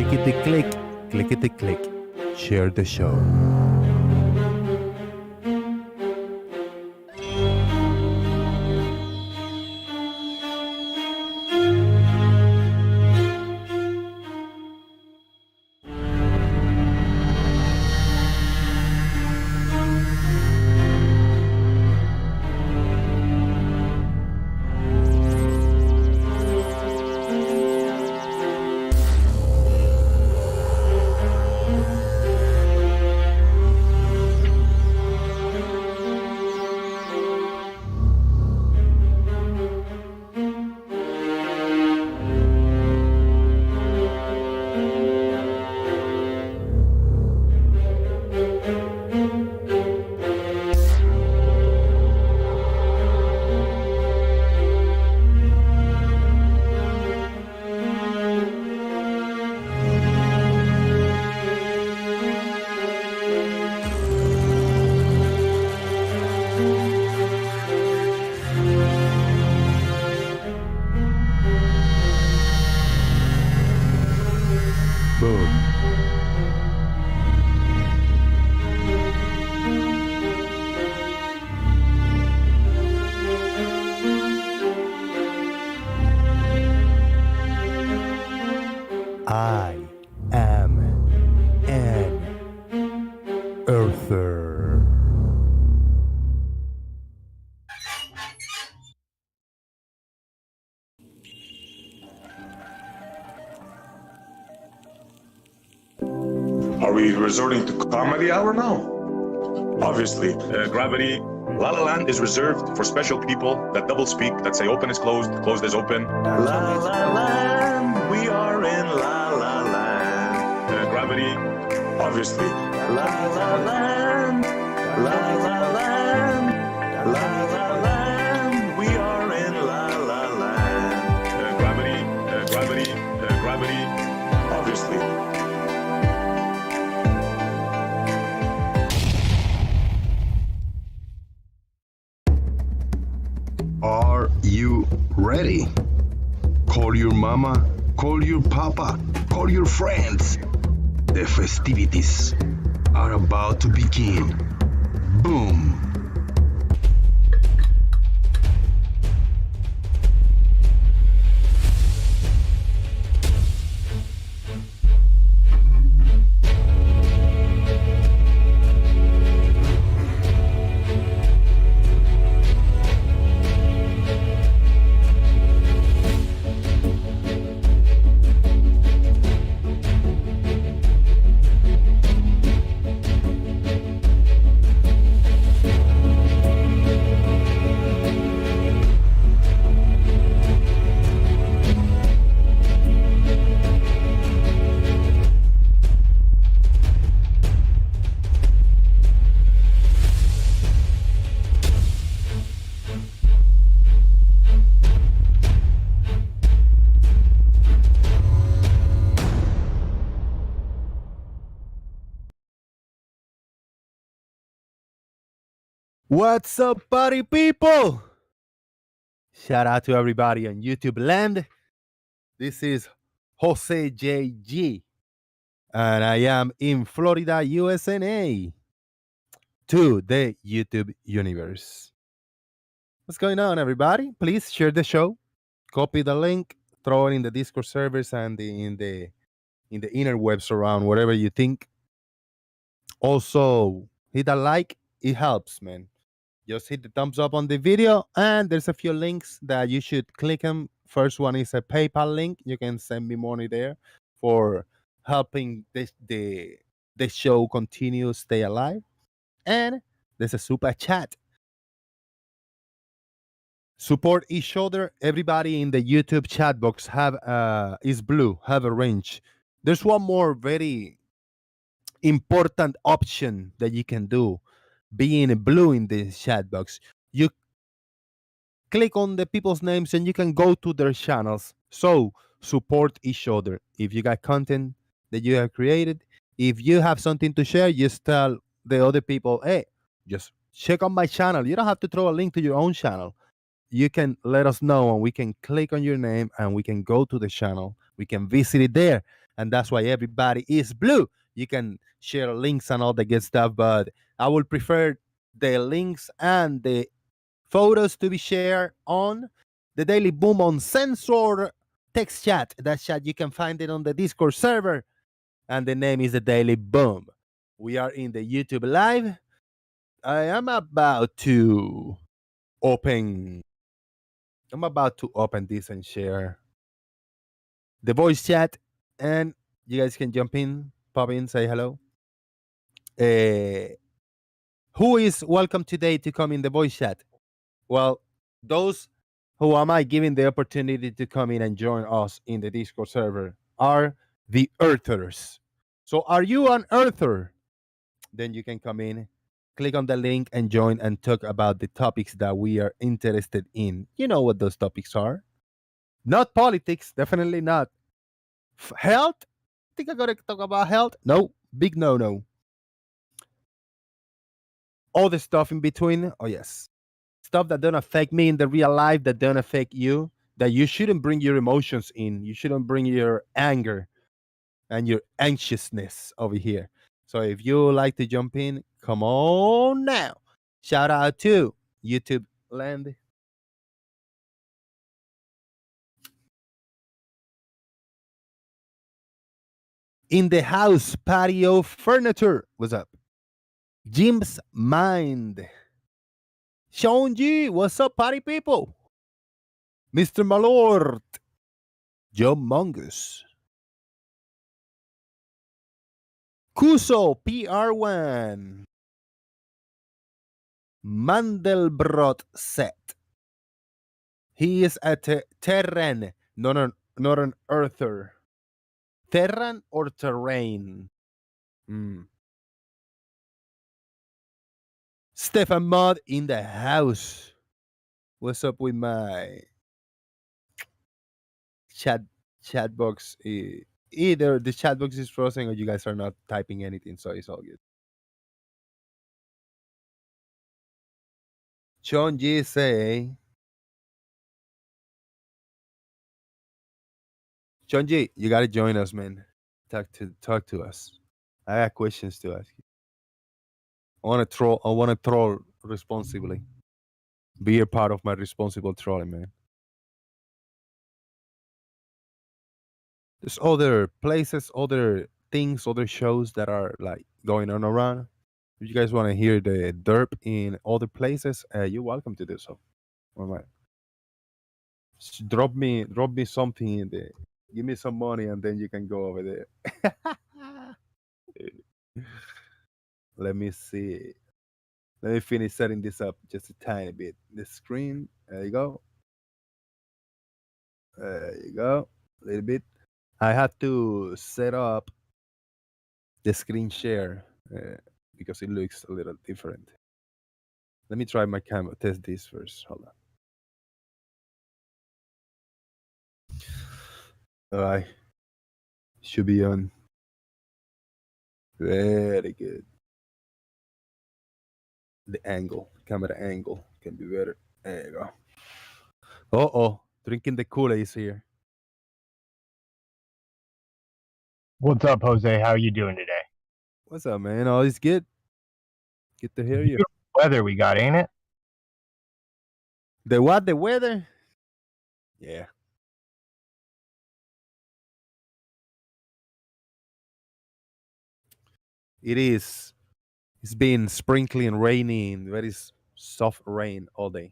clickety click, clickety click. Share the show. Boom. I am an Earther. Are we resorting to comedy hour now? Obviously. Gravity. La La Land is reserved for special people that double speak, that say open is closed, closed is open. La La Land, we are in La La Land. Gravity. Obviously. La La Land, La La Land, La La Land, we are in La La Land. Gravity. Gravity. Gravity. Obviously. Are you ready? Call your mama, call your papa, call your friends. The festivities are about to begin. Boom. What's up, party people? Shout out to everybody on YouTube land. This is Jose JG, and I am in Florida, USA, to the YouTube universe. What's going on, everybody? Please share the show, copy the link, throw it in the Discord servers and in the interwebs around whatever you think. Also, hit a like; it helps, man. Just hit the thumbs up on the video, and there's a few links that you should click them. First one is a PayPal link. You can send me money there for helping the show continue stay alive. And there's a super chat. Support each other. Everybody in the YouTube chat box have is blue, have a range. There's one more very important option that you can do being blue in the chat box. You click on the people's names and you can go to their channels. So support each other. If you got content that you have created, if you have something to share, just tell the other people, hey, just check on my channel. You don't have to throw a link to your own channel. You can let us know and we can click on your name and we can go to the channel. We can visit it there and that's why everybody is blue. You can share links and all the good stuff, but I would prefer the links and the photos to be shared on the Daily Boom Uncensored text chat. That chat, you can find it on the Discord server, and the name is the Daily Boom. We are in the YouTube Live. I am about to open. I'm about to open this and share the voice chat, and you guys can jump in, pop in, say hello. Who is welcome today to come in the voice chat? Well, those who am I giving the opportunity to come in and join us in the Discord server are the Earthers. So, are you an Earther? Then you can come in, click on the link, and join and talk about the topics that we are interested in. You know what those topics are. Not politics, definitely not. Health? Think I gotta talk about health? No, big no. All the stuff in between? Oh, yes. Stuff that don't affect me in the real life, that don't affect you, that you shouldn't bring your emotions in. You shouldn't bring your anger and your anxiousness over here. So if you like to jump in, come on now. Shout out to YouTube Land. In the house, patio furniture. What's up? Jim's Mind. Sean G, what's up, party people? Mr. Malort. Joe Mongus. Kuso PR1. Mandelbrot set. He is a Terran, not an Earther. Terran or terrain? Stefan Mod in the house. What's up with my chat box? Either the chat box is frozen or you guys are not typing anything, so it's all good. Sean G say, Sean G, you gotta join us, man. Talk to us. I got questions to ask you. I wanna troll responsibly. Be a part of my responsible trolling, man. There's other places, other things, other shows that are like going on around. If you guys want to hear the derp in other places, you're welcome to do so. All right. Drop me something in there. Give me some money, and then you can go over there. Let me see. Let me finish setting this up just a tiny bit. The screen. There you go. There you go. A little bit. I have to set up the screen share because it looks a little different. Let me try my camera. Test this first. Hold on. All right. Should be on. Very good. The angle, camera angle can be better. There you go. Oh, drinking the Kool-Aid is here. What's up, Jose? How are you doing today? What's up, man? All is good. Good to hear you. Beautiful weather we got, ain't it? The what? The weather? Yeah. It is. It's been sprinkling, raining, very soft rain all day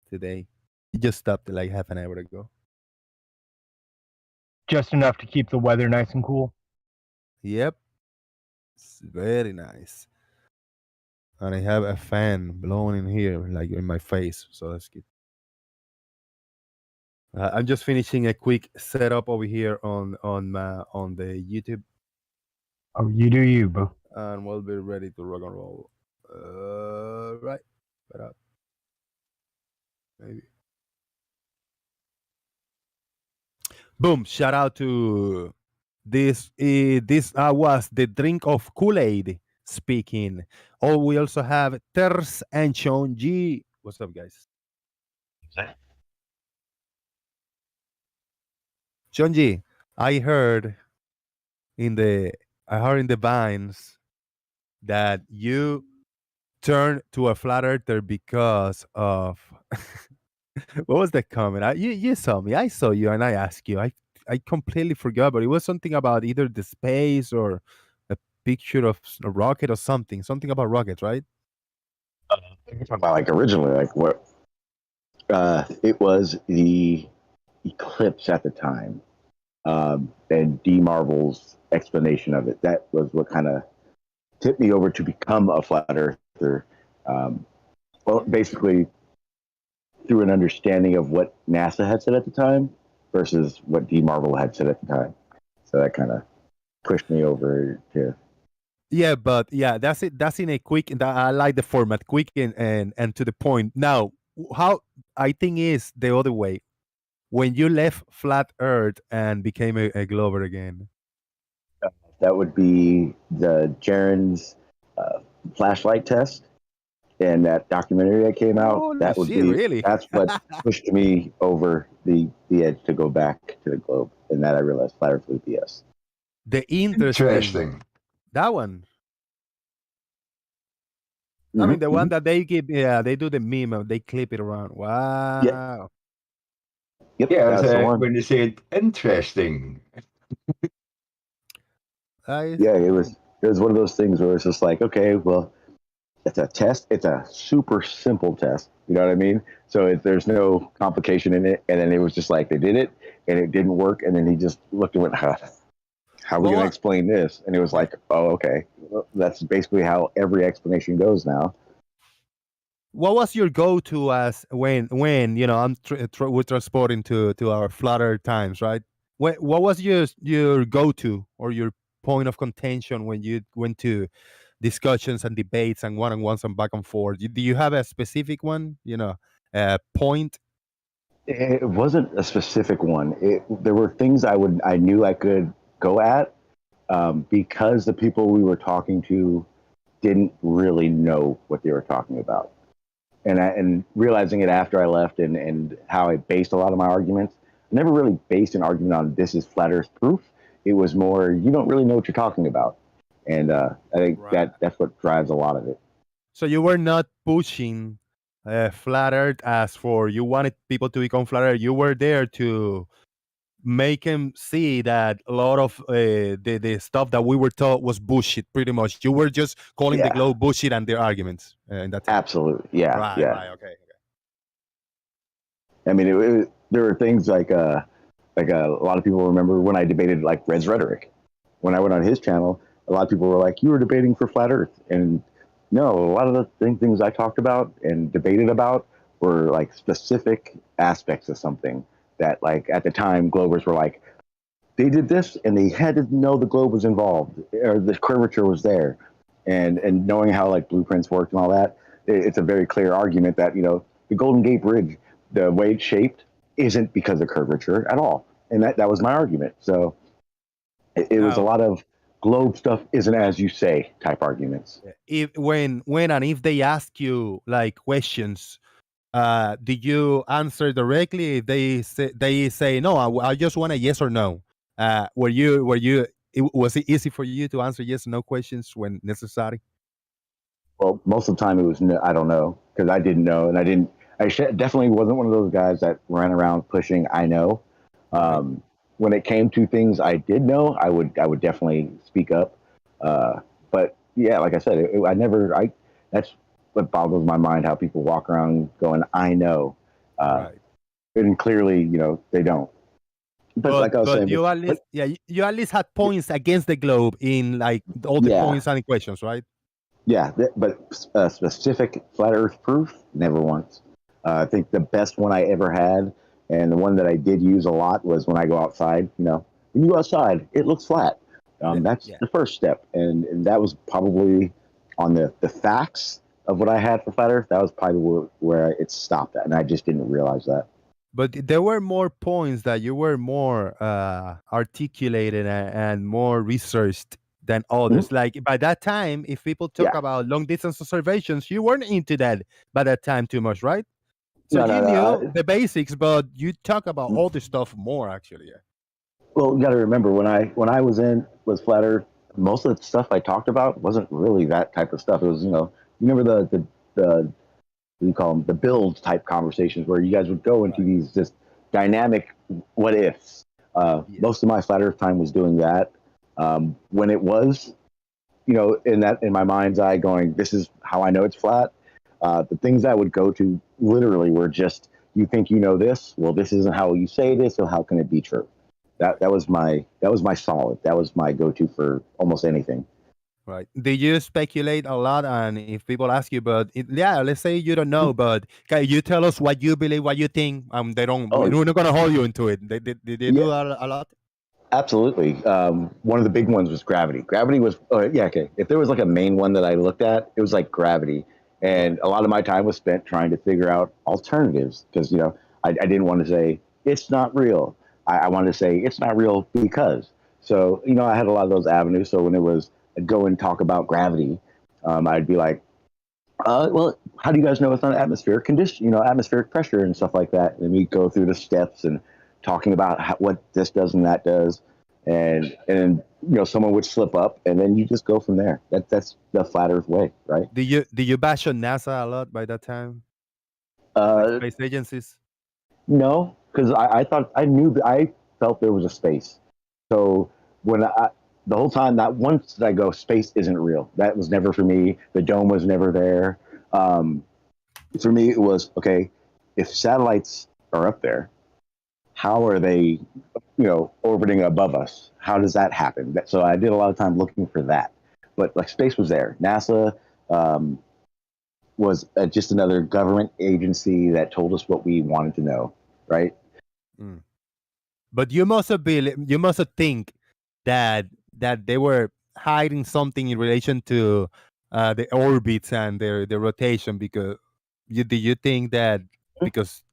today. It just stopped like half an hour ago. Just enough to keep the weather nice and cool. Yep. It's very nice. And I have a fan blowing in here, like in my face. So that's good. I'm just finishing a quick setup over here on the YouTube, Oh, you do you, boo. and we'll be ready to rock and roll. Right, but up, maybe. Boom! Shout out to this. This was the drink of Kool-Aid speaking. Oh, we also have Ters and Sean G. What's up, guys? Sean G, I heard in the I heard in the Vines that you turned to a flat earther because of what was the comment? You saw me. I saw you, and I asked you. I completely forgot, but it was something about either the space or a picture of a rocket or something. Something about rockets, right? You're talking about like originally, like what? It was the eclipse at the time, and D Marvel's explanation of it. That was what kind of tipped me over to become a flat earther. Well, basically through an understanding of what NASA had said at the time versus what D Marvel had said at the time. So that kind of pushed me over to. Yeah, but yeah, that's it. That's in a quick. I like the format, quick and to the point. Now, how I think is the other way. When you left flat Earth and became a glober again. That would be the Jaren's flashlight test and that documentary that came out. Oh, that would shit, be really? That's what pushed me over the edge to go back to the globe, and that I realized flat Earth was BS. The interesting. Interesting. That one. I mean, the one that they give, yeah, they do the meme, they clip it around. Wow. Yep, Yeah, that's the one. when you say it, interesting. Yeah, it was one of those things where it's just like, okay, well, it's a test. It's a super simple test. You know what I mean? So there's no complication in it. And then it was just like they did it, and it didn't work. And then he just looked and went, "How are we going to explain this?" And it was like, "Oh, okay, well, that's basically how every explanation goes now." What was your go-to as when I'm we're transporting to our flatter times, right? What was your go-to or your point of contention when you went to discussions and debates and one-on-ones and back and forth? Do you have a specific one? Point? It wasn't a specific one. There were things I knew I could go at because the people we were talking to didn't really know what they were talking about. And realizing it after I left and how I based a lot of my arguments, I never really based an argument on this is flat Earth proof. It was more, you don't really know what you're talking about. And I think that's what drives a lot of it. So you were not pushing flat Earth as for you wanted people to become flat Earth. You were there to make them see that a lot of the stuff that we were taught was bullshit. Pretty much, you were just calling the globe bullshit and their arguments. And that's absolutely, yeah, right, okay. I mean, there were things like a lot of people remember when I debated like Red's rhetoric. When I went on his channel, a lot of people were like, "You were debating for flat Earth," and no, a lot of the things I talked about and debated about were like specific aspects of something that, like, at the time, Globers were like, they did this and they had to know the globe was involved or the curvature was there. And knowing how like blueprints worked and all that, it's a very clear argument that, the Golden Gate Bridge, the way it's shaped isn't because of curvature at all. And that was my argument. So it was a lot of globe stuff isn't as you say type arguments. If if they ask you like questions, did you answer directly? If they say no, I just want a yes or no. Was it easy for you to answer yes or no questions when necessary? Well, most of the time it was no, I don't know, because I didn't know, and I definitely wasn't one of those guys that ran around pushing I know. When it came to things I did know, I would definitely speak up. But yeah, like I said, that's what boggles my mind, how people walk around going, I know. And clearly, they don't. But like I was saying, you at least had points against the globe in like all the points and questions, right? Yeah, but specific flat Earth proof, never once. I think the best one I ever had, and the one that I did use a lot, was when I go outside. When you go outside, it looks flat. That's the first step, and that was probably on the facts of what I had for flat Earth. That was probably where it stopped at, and I just didn't realize that. But there were more points that you were more articulated and more researched than others. Mm-hmm. Like by that time, if people talk about long distance observations, you weren't into that by that time too much, right? So you knew the basics, but you talk about all the stuff more actually. Yeah. Well, you got to remember when I was flat Earth. Most of the stuff I talked about wasn't really that type of stuff. It was, you know, you remember the what do you call them, the build type conversations where you guys would go into these just dynamic what ifs. Most of my flat Earth time was doing that. When it was, you know, in my mind's eye, going, this is how I know it's flat. The things I would go to literally were just, you think you know this? Well, this isn't how you say this, so how can it be true? That was my solid. That was my go-to for almost anything. Right. Do you speculate a lot? And if people ask you, but yeah, let's say you don't know, but can you tell us what you believe, what you think? They don't. Oh, We're not gonna hold you into it. They do that a lot. Absolutely. One of the big ones was gravity. Gravity was, okay. If there was like a main one that I looked at, it was like gravity. And a lot of my time was spent trying to figure out alternatives because, you know, I didn't want to say it's not real. I wanted to say it's not real because. So, you know, I had a lot of those avenues. So when it was, I'd go and talk about gravity, I'd be like, well, how do you guys know it's not atmospheric condition, you know, atmospheric pressure and stuff like that? And we go through the steps and talking about what this does and that does, and you know, someone would slip up, and then you just go from there. That's the flat Earth way, right? Did you bash on NASA a lot by that time? Space agencies? No, because I thought I felt there was a space. So when the whole time, not once did I go, space isn't real. That was never for me. The dome was never there. For me, it was okay. If satellites are up there, how are they, you know, orbiting above us? How does that happen? So I did a lot of time looking for that. But like space was there. NASA was just another government agency that told us what we wanted to know, right? Mm. But you must have think that they were hiding something in relation to the orbits and the rotation, because do you think that because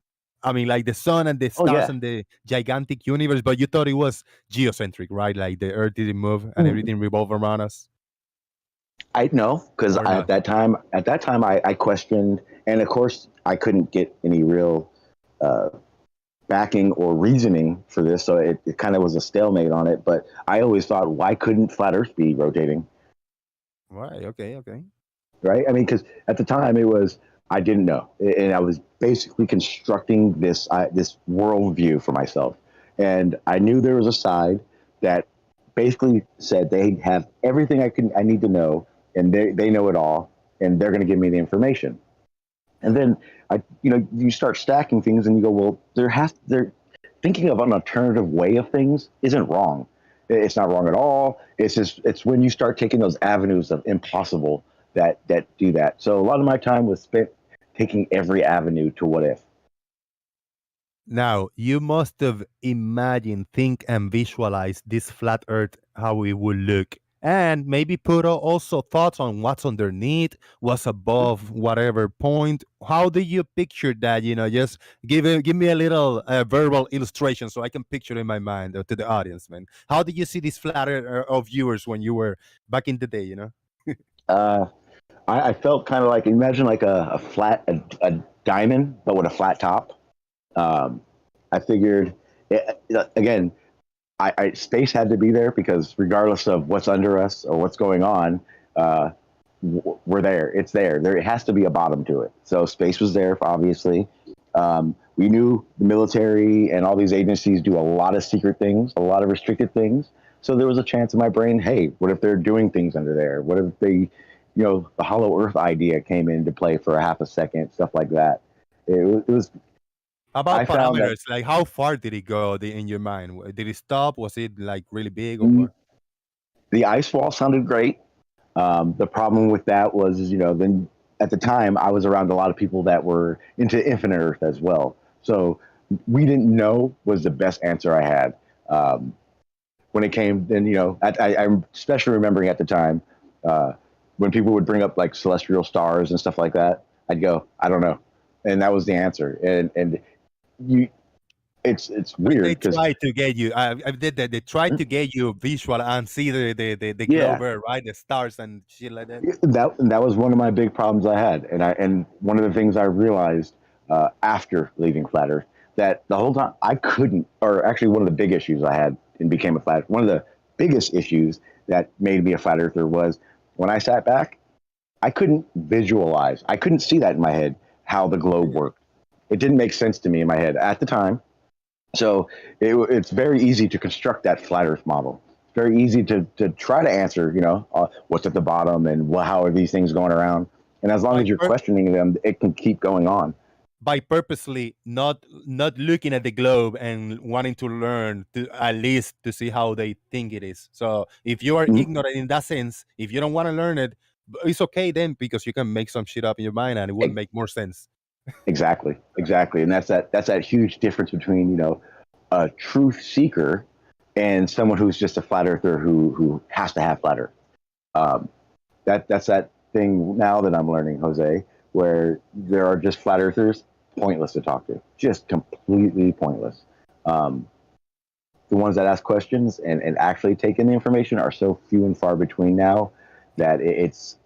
I mean, like the sun and the stars and the gigantic universe, but you thought it was geocentric, right? Like the Earth didn't move and everything revolved around us. I know, because at that time I questioned, and of course I couldn't get any real backing or reasoning for this, so it kind of was a stalemate on it. But I always thought, why couldn't flat Earth be rotating? Right. Okay. Right. I mean, because at the time it was, I didn't know, and I was basically constructing this worldview for myself, and I knew there was a side that basically said they have everything I need to know, and they know it all, and they're going to give me the information. And then you start stacking things, and you go, well, they're thinking of an alternative way of things isn't wrong. It's not wrong at all. It's when you start taking those avenues of impossible that do that. So a lot of my time was spent taking every avenue to what if. Now, you must have imagined, think, and visualized this flat Earth, how it would look, and maybe put also thoughts on what's underneath, what's above whatever point. How do you picture that? You know, just give me a little verbal illustration so I can picture in my mind to the audience, man. How did you see this flat Earth of viewers when you were back in the day? You know. I felt kind of like, imagine like a diamond, but with a flat top. I figured, again, space had to be there because regardless of what's under us or what's going on, we're there. It's there. It has to be a bottom to it. So space was there, obviously. We knew the military and all these agencies do a lot of secret things, a lot of restricted things. So there was a chance in my brain, hey, what if they're doing things under there? What if they, the hollow earth idea came into play for a half a second, stuff like that. It was about parameters, like how far did it go in your mind? Did it stop? Was it like really big or what? The ice wall sounded great. The problem with that was, then at the time I was around a lot of people that were into infinite earth as well. So we didn't know was the best answer I had. When it came, then, I'm especially remembering at the time, when people would bring up like celestial stars and stuff like that, I'd go, I don't know. And that was the answer. And it's weird. They tried to get you. I did that. They tried to get you visual and see the globe, right? The stars and shit like that. That was one of my big problems I had, and one of the things I realized after leaving Flat Earth, that the whole time I couldn't, or actually one of the big issues I had and became a Flat Earth, one of the biggest issues that made me a flat earther was when I sat back, I couldn't visualize. I couldn't see that in my head, how the globe worked. It didn't make sense to me in my head at the time. So it's very easy to construct that flat earth model. It's very easy to try to answer, what's at the bottom and how are these things going around. And as long as you're questioning them, it can keep going on. By purposely not looking at the globe and wanting to learn to at least to see how they think it is. So if you are ignorant in that sense, if you don't want to learn it, it's okay then, because you can make some shit up in your mind and it will make more sense. Exactly. And that's that huge difference between, a truth seeker and someone who's just a flat earther who has to have flat earth. That's that thing now that I'm learning, Jose, where there are just flat earthers pointless to talk to, just completely pointless. The ones that ask questions and actually take in the information are so few and far between now that it's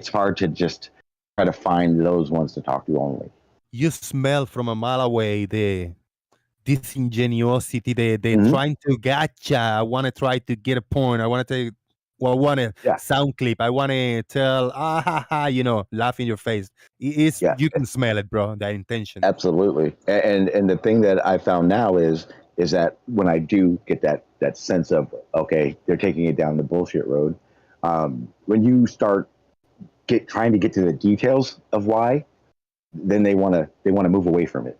hard to just try to find those ones to talk to only. You smell from a mile away the disingenuosity, the trying to gotcha. I want to try to get a point. I want to take, I want a sound clip. I want to tell, laugh in your face. You can smell it, bro, that intention. Absolutely. And the thing that I found now is that when I do get that sense of, okay, they're taking it down the bullshit road, when you start trying to get to the details of why, then they want to move away from it.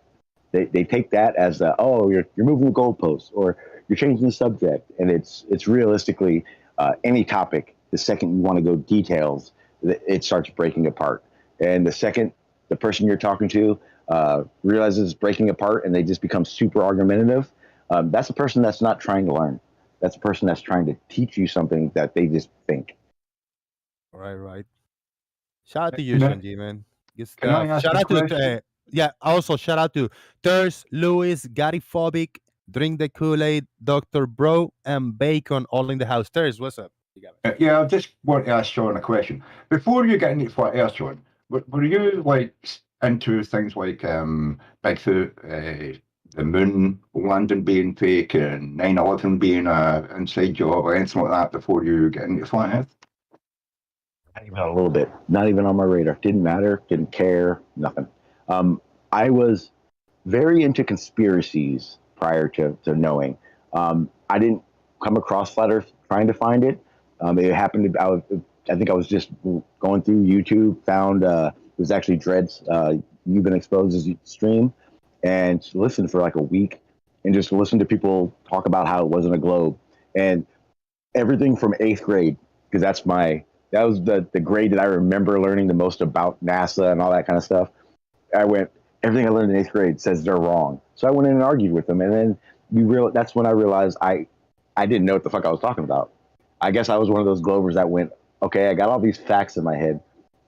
They take that as you're moving the goalposts or you're changing the subject, and it's realistically any topic. The second you want to go details, it starts breaking apart. And the second the person you're talking to realizes it's breaking apart and they just become super argumentative, that's a person that's not trying to learn. That's a person that's trying to teach you something that they just think. Right. Shout out to you, Shanji, man. Can I ask shout a out question? also shout out to Thurs, Lewis, Gary Phobic, Drink the Kool-Aid, Dr. Bro, and Bacon, all in the house. Thurs, what's up? I just want to ask Sean a question. Before you get into flat earth, Sean, were you into things like Bigfoot, the moon landing being fake, and 9/11 being an inside job, or anything like that before you get into flat earth? Not even a little bit. Not even on my radar. Didn't matter. Didn't care. Nothing. I was very into conspiracies prior to knowing. I didn't come across flat earth trying to find it. It happened to, I think I was just going through YouTube, found it was actually Dread's You've Been Exposed as stream, and listened for like a week and just listened to people talk about how it wasn't a globe. And everything from 8th grade, because that was the grade that I remember learning the most about NASA and all that kind of stuff. Everything I learned in 8th grade says they're wrong. So I went in and argued with them. And then that's when I realized I didn't know what the fuck I was talking about. I guess I was one of those Glovers that went, okay, I got all these facts in my head,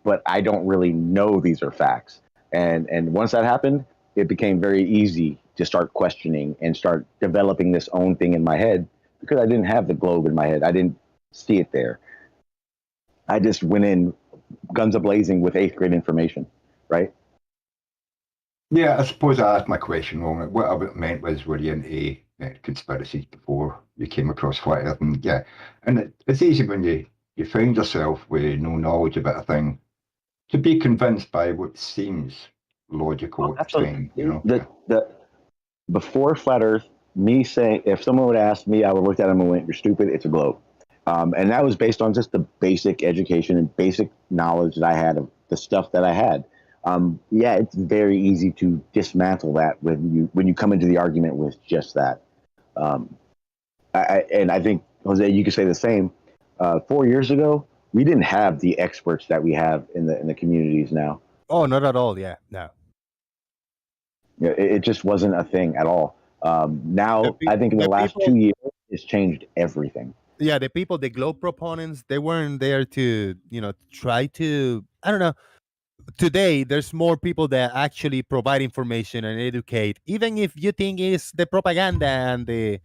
but I don't really know these are facts. And once that happened, it became very easy to start questioning and start developing this own thing in my head, because I didn't have the globe in my head. I didn't see it there. I just went in guns a-blazing with 8th grade information, right? Yeah, I suppose I asked my question wrong. What I meant was, were you into conspiracies before you came across flat earth? And it's easy when you find yourself with no knowledge about a thing to be convinced by what seems logical at the time. Before flat earth, me saying, if someone would ask me, I would look at them and went, "You're stupid, it's a globe." And that was based on just the basic education and basic knowledge that I had of the stuff that I had. It's very easy to dismantle that when you come into the argument with just that. I think, Jose, you could say the same. 4 years ago, we didn't have the experts that we have in the communities now. Oh, not at all. Yeah, no. It just wasn't a thing at all. Now, I think in the last 2 years, it's changed everything. Yeah, the globe proponents, they weren't there to, try to, I don't know. Today, there's more people that actually provide information and educate, even if you think it's the propaganda and the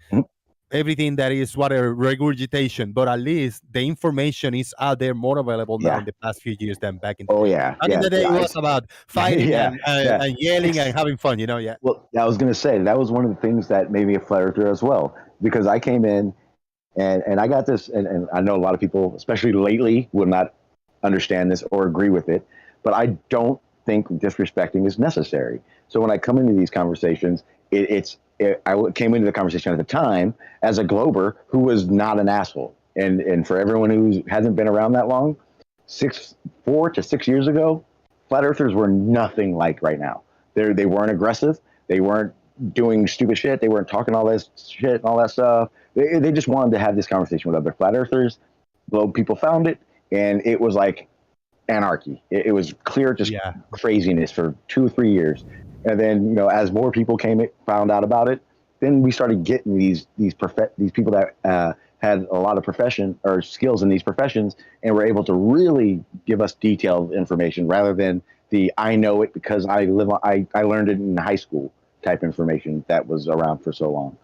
everything that is regurgitation, but at least the information is out there more available now in the past few years than back in the day. Back in the day, it was about fighting and yelling and having fun, Well, I was going to say, that was one of the things that made me a flat earther as well, because I came in And I got this, and I know a lot of people, especially lately, will not understand this or agree with it, but I don't think disrespecting is necessary. So when I come into these conversations, I came into the conversation at the time as a Glober who was not an asshole. And for everyone who hasn't been around that long, 4 to 6 years ago, flat earthers were nothing like right now. They weren't aggressive. They weren't doing stupid shit. They weren't talking all this shit and all that stuff. They just wanted to have this conversation with other flat earthers. Globe people found it, and it was like anarchy. It was clear, just craziness for 2 or 3 years. And then, as more people found out about it, then we started getting these people that had a lot of profession or skills in these professions, and were able to really give us detailed information rather than the I know it because I learned it in high school type information that was around for so long.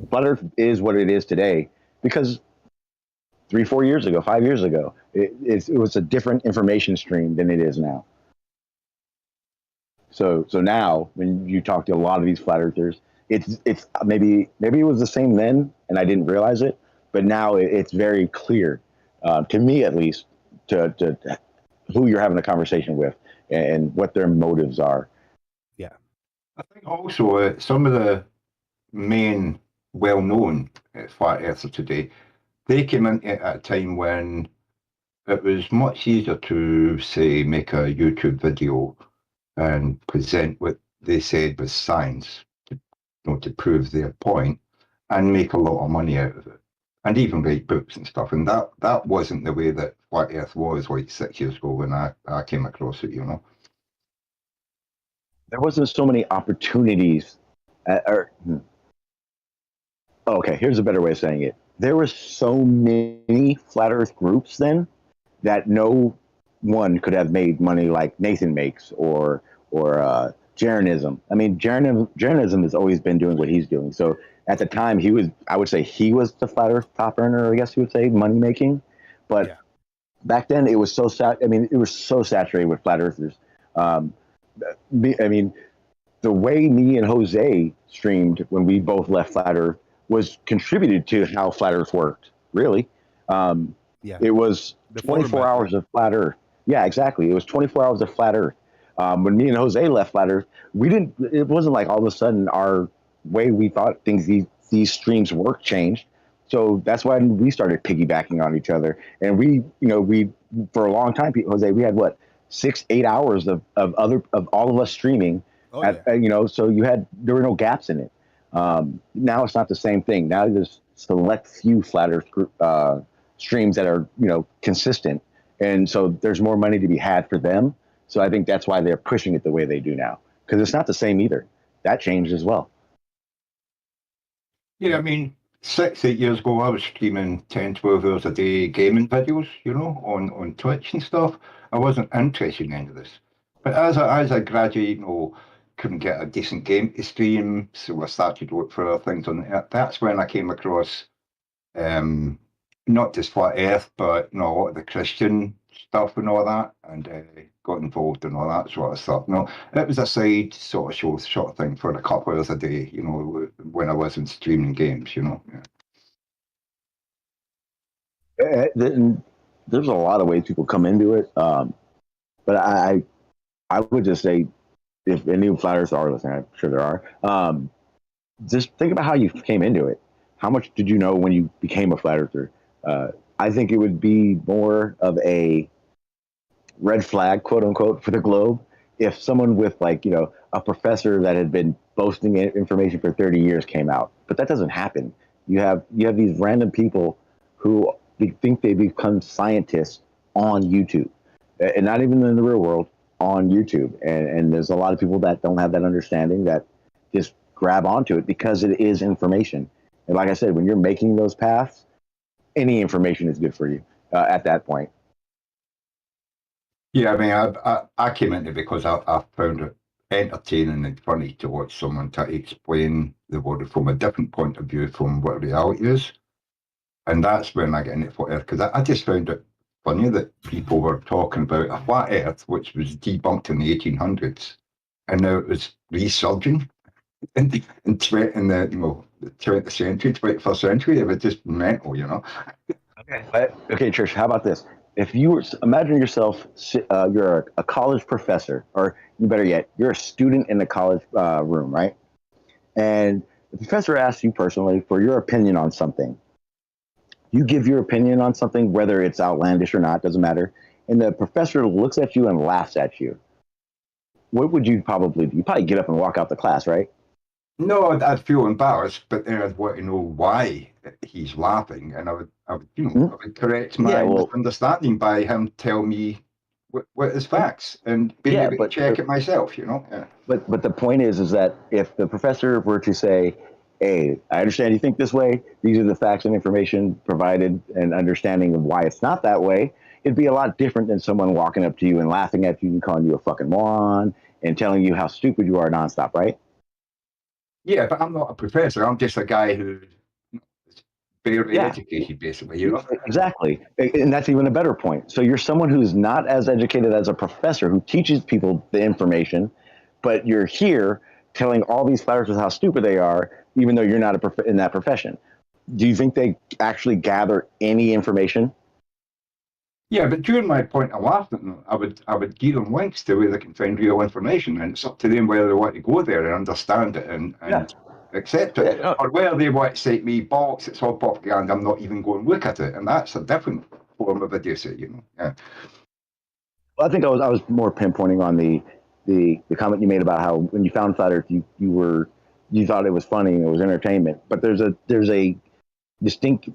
Flat Earth is what it is today because 3, 4 years ago, 5 years ago, it was a different information stream than it is now. So now when you talk to a lot of these flat earthers, it's maybe it was the same then and I didn't realize it, but now it's very clear to me at least to who you're having a conversation with and what their motives are. Yeah, I think also some of the main well-known flat earthers today, they came in at a time when it was much easier to say make a YouTube video and present what they said was science to prove their point and make a lot of money out of it, and even write books and stuff. And that wasn't the way that flat Earth was like 6 years ago when I came across it. There wasn't so many opportunities. Okay, here's a better way of saying it. There were so many flat Earth groups then that no one could have made money like Nathan makes or Jeranism. I mean, Jeranism has always been doing what he's doing. So at the time, I would say he was the flat Earth top earner, I guess you would say, money making. But back then, it was so it was so saturated with flat earthers. I mean, the way me and Jose streamed when we both left flat Earth was contributed to how flat Earth worked. Really, it was 24 hours of flat Earth. Yeah, exactly. It was 24 hours of flat Earth. When me and Jose left flat Earth, it wasn't like all of a sudden our way we thought these streams work changed. So that's why we started piggybacking on each other. And we for a long time, Jose, we had 6-8 hours of all of us streaming. So there were no gaps in it. Now it's not the same thing. Now there's select few flat Earth streams that are consistent, and so there's more money to be had for them. So I think that's why they're pushing it the way they do now, because it's not the same either. That changed as well. Yeah, I mean, 6-8 years ago, I was streaming 10-12 hours a day gaming videos, on Twitch and stuff. I wasn't interested in any of this. But as I graduated, couldn't get a decent game to stream, so I started to look for other things on it. That's when I came across not just flat Earth, but a lot of the Christian stuff and all that, and got involved in all that sort of stuff. It was a side sort of show sort of thing for a couple of hours a day, when I wasn't streaming games, There's a lot of ways people come into it, but I would just say, if any flat earthers are listening, I'm sure there are, just think about how you came into it. How much did you know when you became a flat earther? I think it would be more of a red flag, quote unquote, for the globe if someone with a professor that had been boasting information for 30 years came out. But that doesn't happen. You have these random people who think they become scientists on YouTube, and not even in the real world, on YouTube. And there's a lot of people that don't have that understanding that just grab onto it because it is information. And like I said, when you're making those paths, any information is good for you at that point. Yeah, I mean, I came into it because I found it entertaining and funny to watch someone try to explain the world from a different point of view from what reality is. And that's when I get into flat Earth, because I just found it funny that people were talking about a flat Earth, which was debunked in the 1800s, and now it was resurging. in the the 20th century, 21st century, it was just mental, you know. Okay, Trish, how about this? If you were, imagine yourself, you're a college professor, or better yet, you're a student in the college room, right? And the professor asks you personally for your opinion on something. You give your opinion on something, whether it's outlandish or not, doesn't matter. And the professor looks at you and laughs at you. What would you probably do? You probably get up and walk out the class, right? No, I'd feel embarrassed, but then I'd want to know why he's laughing, and I would, I would correct my misunderstanding by him tell me what is facts and being able to check it myself, you know. Yeah. But the point is that if the professor were to say, "Hey, I understand you think this way. These are the facts and information provided, and understanding of why it's not that way," it'd be a lot different than someone walking up to you and laughing at you and calling you a fucking moron and telling you how stupid you are nonstop, right? Yeah, but I'm not a professor. I'm just a guy who is barely educated, basically, you know? Exactly. And that's even a better point. So you're someone who's not as educated as a professor who teaches people the information, but you're here telling all these flat earthers how stupid they are, even though you're not in that profession. Do you think they actually gather any information? Yeah, but during my point of laughing, I would give them links to where they can find real information, and it's up to them whether they want to go there and understand it and accept it, or whether they want to say to me, "Bollocks, it's all propaganda. I'm not even going to look at it," and that's a different form of idiocy, you know. Yeah. Well, I think I was more pinpointing on the comment you made about how when you found Flat Earth, you thought it was funny and it was entertainment, but there's a distinct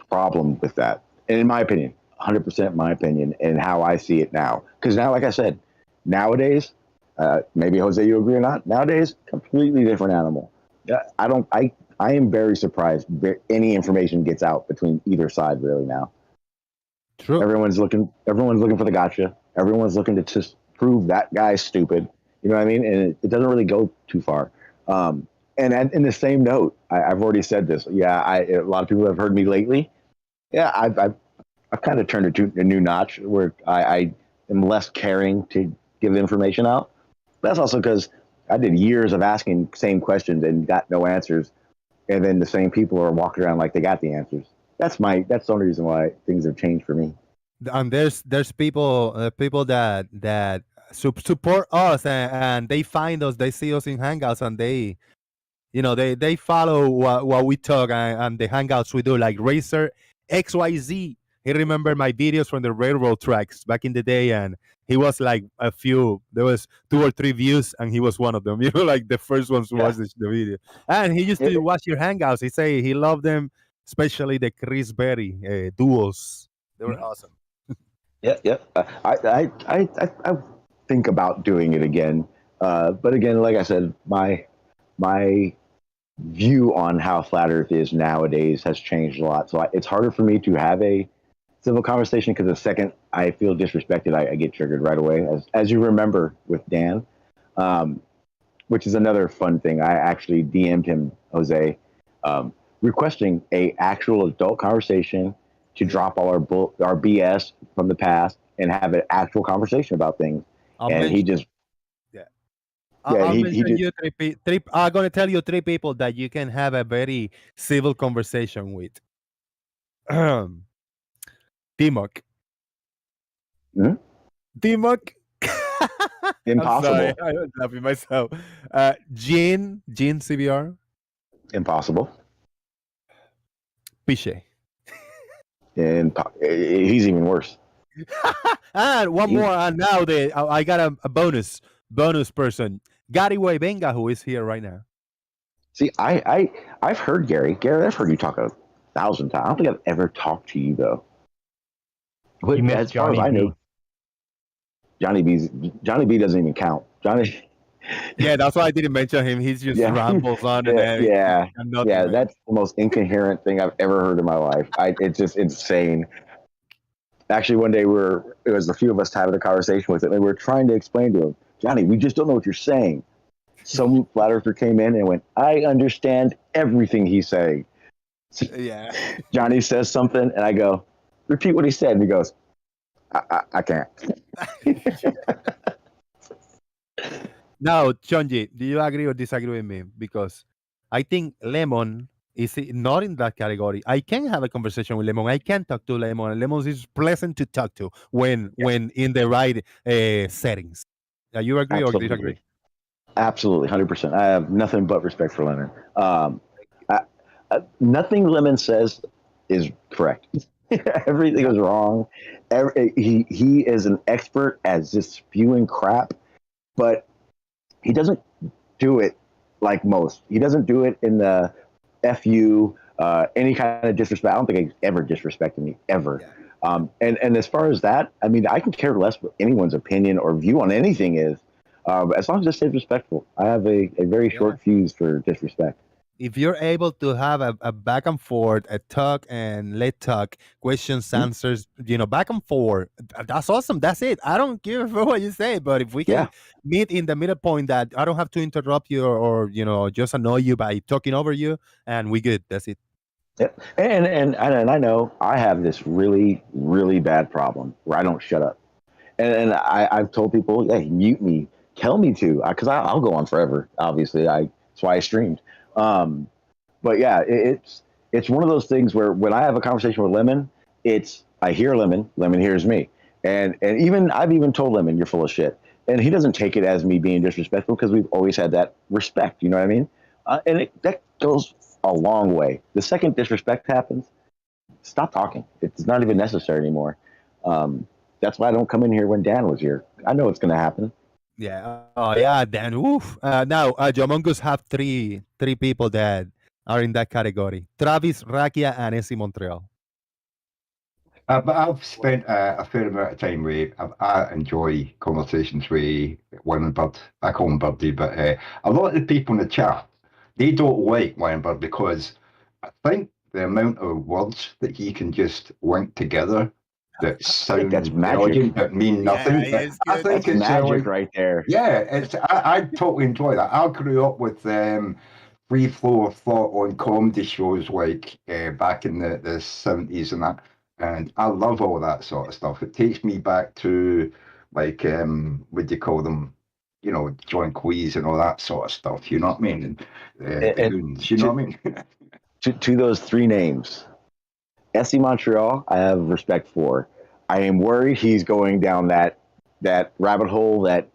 problem with that, and in my opinion. 100% my opinion and how I see it now. Because now, like I said, nowadays, maybe Jose, you agree or not? Nowadays, completely different animal. I am very surprised any information gets out between either side really now. True. Everyone's looking for the gotcha. Everyone's looking to just prove that guy's stupid. You know what I mean? And it doesn't really go too far. And in the same note, I've already said this. Yeah, a lot of people have heard me lately. Yeah, I've kind of turned it to a new notch where I am less caring to give the information out. But that's also because I did years of asking same questions and got no answers. And then the same people are walking around like they got the answers. That's the only reason why things have changed for me. And there's people that support us and they find us, they see us in Hangouts and they follow what we talk and the Hangouts we do, like Racer XYZ. He remembered my videos from the railroad tracks back in the day, and he was like there was 2 or 3 views, and he was one of them. Like the first ones to watch the video. And he used to watch your Hangouts. He say he loved them, especially the Chris Berry duos. They were awesome. Yeah. I think about doing it again, but again, like I said, my view on how Flat Earth is nowadays has changed a lot. So it's harder for me to have a civil conversation because the second I feel disrespected, I get triggered right away. As you remember with Dan, which is another fun thing. I actually DM'd him, Jose, requesting a actual adult conversation to drop all our BS from the past and have an actual conversation about things. He just I'm going to tell you 3 people that you can have a very civil conversation with. Timok. Timok. Impossible. I'm sorry, I was laughing myself. Gene CBR. Impossible. Piche. And he's even worse. And one more. And now I got a bonus person. Gary Wenga, who is here right now. See, I've heard Gary. Gary, I've heard you talk 1,000 times. I don't think I've ever talked to you though. But You as missed far as Johnny I know, Johnny B doesn't even count. Yeah, that's why I didn't mention him. He's just rambles on and yeah. That's the most incoherent thing I've ever heard in my life. It's just insane. Actually, one day it was a few of us having a conversation with him, and we were trying to explain to him, Johnny, we just don't know what you're saying. Some flat earther came in and went, I understand everything he's saying. Yeah. Johnny says something, and I go, repeat what he said, and he goes, I can't. Now, Chonji, do you agree or disagree with me? Because I think Lemon is not in that category. I can have a conversation with Lemon. I can talk to Lemon. And Lemon is pleasant to talk to when in the right settings. You agree or disagree? Absolutely, 100%. I have nothing but respect for Lemon. Nothing Lemon says is correct. Everything is wrong. He is an expert at just spewing crap, but he doesn't do it like most. He doesn't do it in the fu any kind of disrespect. I don't think he's ever disrespected me ever. Yeah. And as far as that, I mean, I can care less what anyone's opinion or view on anything is, as long as it stays respectful. I have a very short fuse for disrespect. If you're able to have a back and forth, a talk and let talk, questions, answers, back and forth, that's awesome. That's it. I don't give a fuck what you say, but if we can meet in the middle point that I don't have to interrupt you or just annoy you by talking over you, and we good. That's it. Yeah. And I know I have this really, really bad problem where I don't shut up. And I've told people, hey, mute me, tell me to, because I'll go on forever. Obviously, that's why I streamed. But yeah, it's one of those things where when I have a conversation with Lemon, I hear Lemon hears me, and I've even told Lemon you're full of shit, and he doesn't take it as me being disrespectful because we've always had that respect. You know what I mean? And that goes a long way. The second disrespect happens, stop talking. It's not even necessary anymore. That's why I don't come in here when Dan was here. I know it's going to happen. Yeah. Oh, yeah, Dan. Woof. Now, Jomongus have three people that are in that category: Travis, Rakia, and SC Montreal. But I've spent a fair amount of time with. I enjoy conversations with Wine and Bird. I call him Birdie, but a lot of the people in the chat, they don't like Wine and Bird because I think the amount of words that he can just link together that sound that's magic, that mean nothing. Yeah, I think it's magic right there. Yeah, I totally enjoy that. I grew up with free flow of thought on comedy shows like back in the 70s and that, and I love all that sort of stuff. It takes me back to like what do you call them? John Cleese and all that sort of stuff. You know what I mean? And you know what I mean? to those three names. SC Montreal, I have respect for. I am worried he's going down that rabbit hole that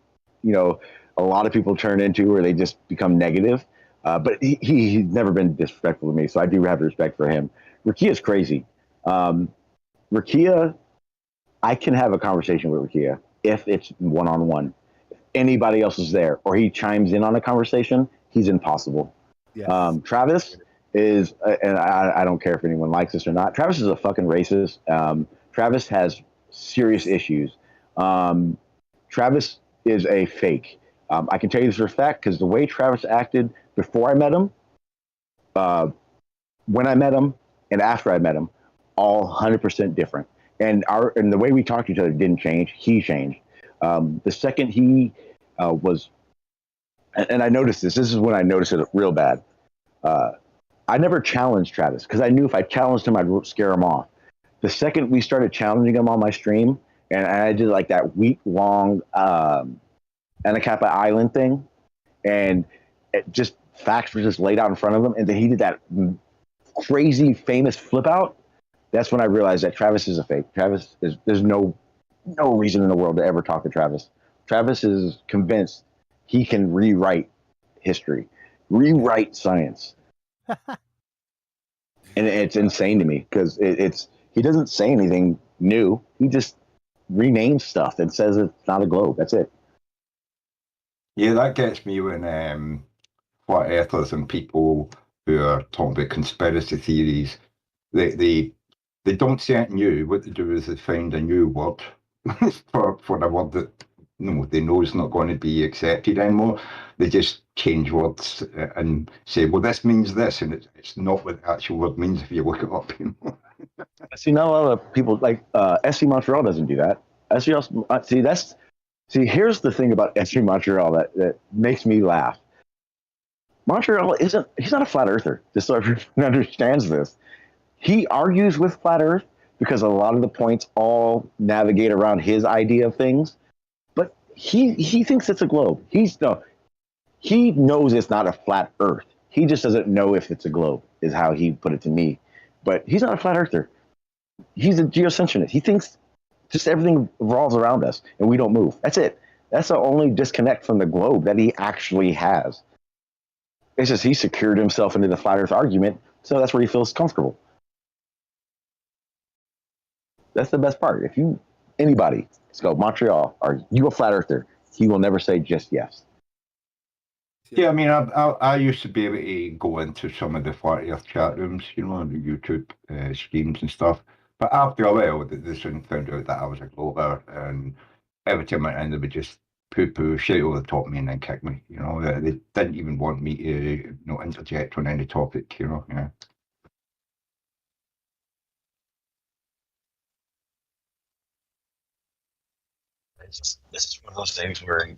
a lot of people turn into where they just become negative. But he's never been disrespectful to me, so I do have respect for him. Rakia's crazy. Rakia, I can have a conversation with Rakia if it's one-on-one. If anybody else is there or he chimes in on a conversation, he's impossible. Yes. Travis is, and I don't care if anyone likes this or not, Travis is a fucking racist. Travis has serious issues. Travis is a fake. I can tell you this for a fact because the way Travis acted before I met him, when I met him, and after I met him, all 100% different. And the way we talked to each other didn't change. He changed. The second he was, and I noticed this. This is when I noticed it real bad. I never challenged Travis because I knew if I challenged him, I'd scare him off. The second we started challenging him on my stream, and I did like that week-long Anacapa Island thing, and just facts were just laid out in front of him, and then he did that crazy famous flip out. That's when I realized that Travis is a fake. There's no reason in the world to ever talk to Travis. Travis is convinced he can rewrite history, rewrite science. And it's insane to me because he doesn't say anything new. He just renames stuff and says it's not a globe. That's it. Yeah, that gets me when flat earthers and people who are talking about conspiracy theories, they don't say it new. What they do is they find a new word for a word that they know is not going to be accepted anymore. They just change words and say, well, this means this, and it's not what the actual word means if you look it up. See, not a lot of people, like SC Montreal doesn't do that. Here's the thing about SC Montreal that makes me laugh. Montreal he's not a flat earther, just so everyone understands this. He argues with flat earth because a lot of the points all navigate around his idea of things. But he thinks it's a globe. he knows it's not a flat Earth. He just doesn't know if it's a globe, is how he put it to me. But he's not a flat earther. He's a geocentrist. He thinks just everything revolves around us and we don't move. That's it. That's the only disconnect from the globe that he actually has. It's just he secured himself into the flat earth argument, so that's where he feels comfortable. That's the best part. If anybody, let's go, Montreal, are you a flat earther? He will never say just yes. Yeah, I mean, I used to be able to go into some of the flat earth chat rooms, you know, on the YouTube streams and stuff. But after a while, they soon found out that I was a glober, and every time I ended, they would just poo-poo, shit over the top of me, and then kick me. You know, they didn't even want me to, interject on any topic. You know, yeah. This is one of those things where,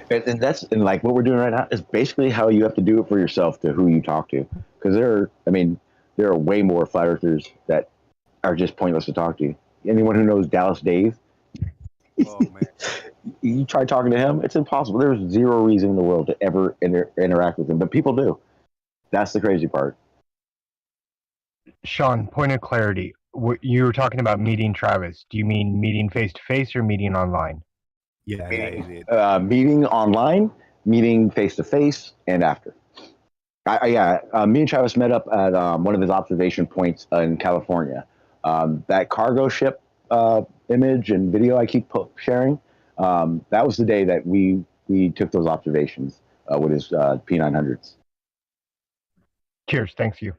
And that's like what we're doing right now is basically how you have to do it for yourself to who you talk to. Because there are way more flat earthers that are just pointless to talk to. Anyone who knows Dallas Dave, Oh man. you try talking to him, it's impossible. There's zero reason in the world to ever interact with him, but people do. That's the crazy part. Sean, point of clarity. You were talking about meeting Travis. Do you mean meeting face to face or meeting online? Yeah, Meeting, meeting online, meeting face to face, and after. Me and Travis met up at one of his observation points in California. That cargo ship image and video I keep sharing, that was the day that we took those observations with his P900s. Cheers. Thanks you.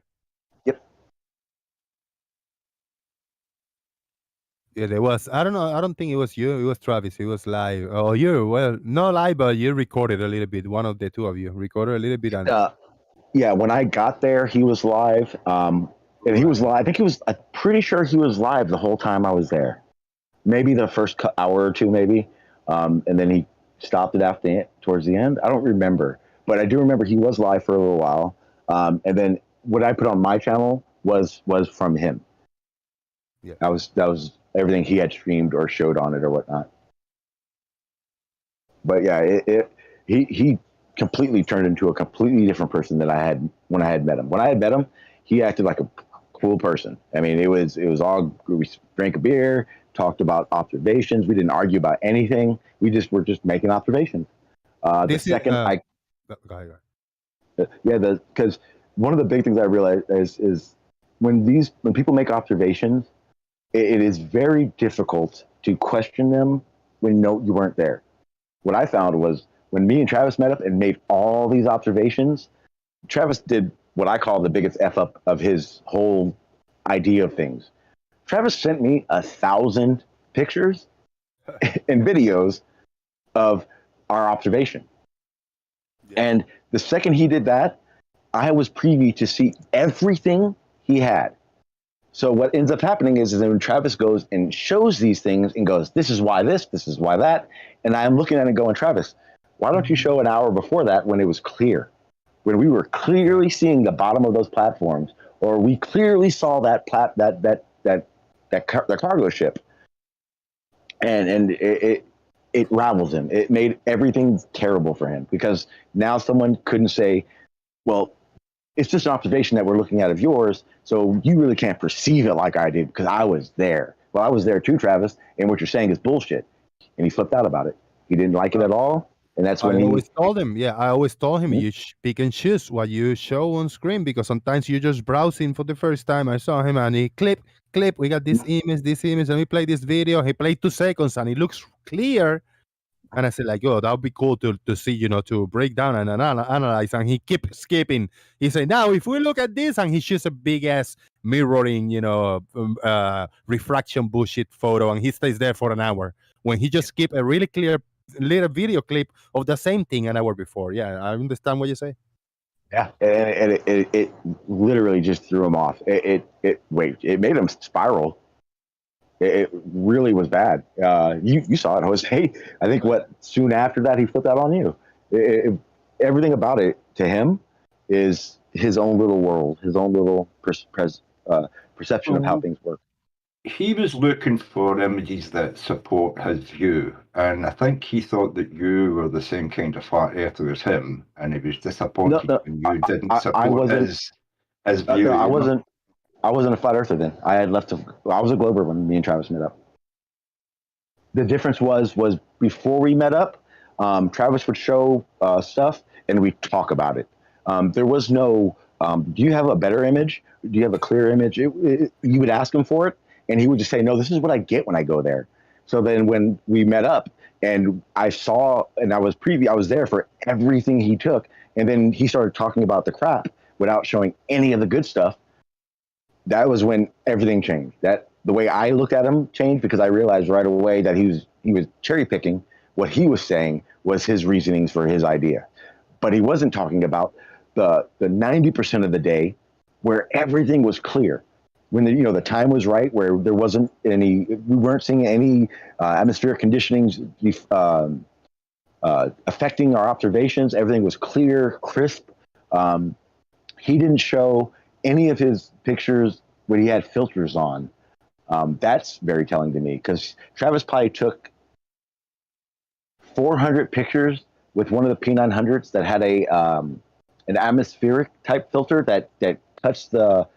Yeah, there was. I don't know. I don't think it was you. It was Travis. It was live. Oh, you. Well, not live, but you recorded a little bit. One of the two of you recorded a little bit. And yeah, when I got there, he was live. And he was live. I'm pretty sure he was live the whole time I was there. Maybe the first hour or two, maybe. And then he stopped it towards the end. I don't remember. But I do remember he was live for a little while. And then what I put on my channel was from him. Yeah. That was everything he had streamed or showed on it or whatnot. But yeah, he completely turned into a completely different person than I had when I had met him. When I had met him, he acted like a cool person. I mean, it was all, we drank a beer, talked about observations. We didn't argue about anything. We just were just making observations. Because one of the big things I realized is when people make observations, it is very difficult to question them when you weren't there. What I found was when me and Travis met up and made all these observations, Travis did what I call the biggest F up of his whole idea of things. Travis sent me 1,000 pictures and videos of our observation. Yeah. And the second he did that, I was privy to see everything he had. So what ends up happening is when Travis goes and shows these things and goes, this is why this is why that. And I'm looking at it going, Travis, why don't you show an hour before that when it was clear? When we were clearly seeing the bottom of those platforms, or we clearly saw that cargo ship. And it ravels him. It made everything terrible for him because now someone couldn't say, well, it's just an observation that we're looking at of yours, so you really can't perceive it like I did because I was there. Well, I was there too, Travis, and what you're saying is bullshit. And he flipped out about it. He didn't like it at all, and that's when I always told him, you pick and choose what you show on screen because sometimes you're just browsing for the first time. I saw him and he clip, we got this image, and we play this video. He played 2 seconds and it looks clear. And I said, like, that would be cool to see, to break down and analyze. And he kept skipping. He said, now, if we look at this, and he shoots a big-ass mirroring, refraction bullshit photo, and he stays there for an hour. When he just skipped a really clear little video clip of the same thing an hour before. Yeah, I understand what you say. Yeah, and it literally just threw him off. It made him spiral. It really was bad. You saw it, Jose. I think soon after that he flipped out on you. Everything about it to him is his own little world, his own little perception of how things work. he was looking for images that support his view, and I think he thought that you were the same kind of flat earther as him, and he was disappointed No, when you didn't I support wasn't. his view. No, I you know? wasn't. I wasn't a flat earther then. I had left. I was a Glober when me and Travis met up. The difference was before we met up, Travis would show stuff and we'd talk about it. There was no. Do you have a better image? Do you have a clear image? You would ask him for it, and he would just say, "No, this is what I get when I go there." So then, when we met up, and I saw, and I was there for everything he took, and then he started talking about the crap without showing any of the good stuff. That was when everything changed. That the way I looked at him changed because I realized right away that he was cherry picking. What he was saying was his reasonings for his idea, but he wasn't talking about the 90% of the day where everything was clear. When the time was right, where there wasn't we weren't seeing any atmospheric conditionings affecting our observations. Everything was clear, crisp. He didn't show any of his pictures when he had filters on. That's very telling to me because Travis probably took 400 pictures with one of the P900s that had an atmospheric type filter that touched the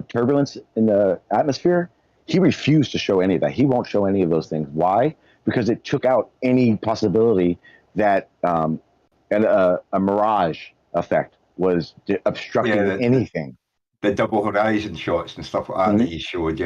turbulence in the atmosphere. He refused to show any of that. He won't show any of those things. Why? Because it took out any possibility that a mirage effect was obstructing anything. The double horizon shots and stuff like that that he showed,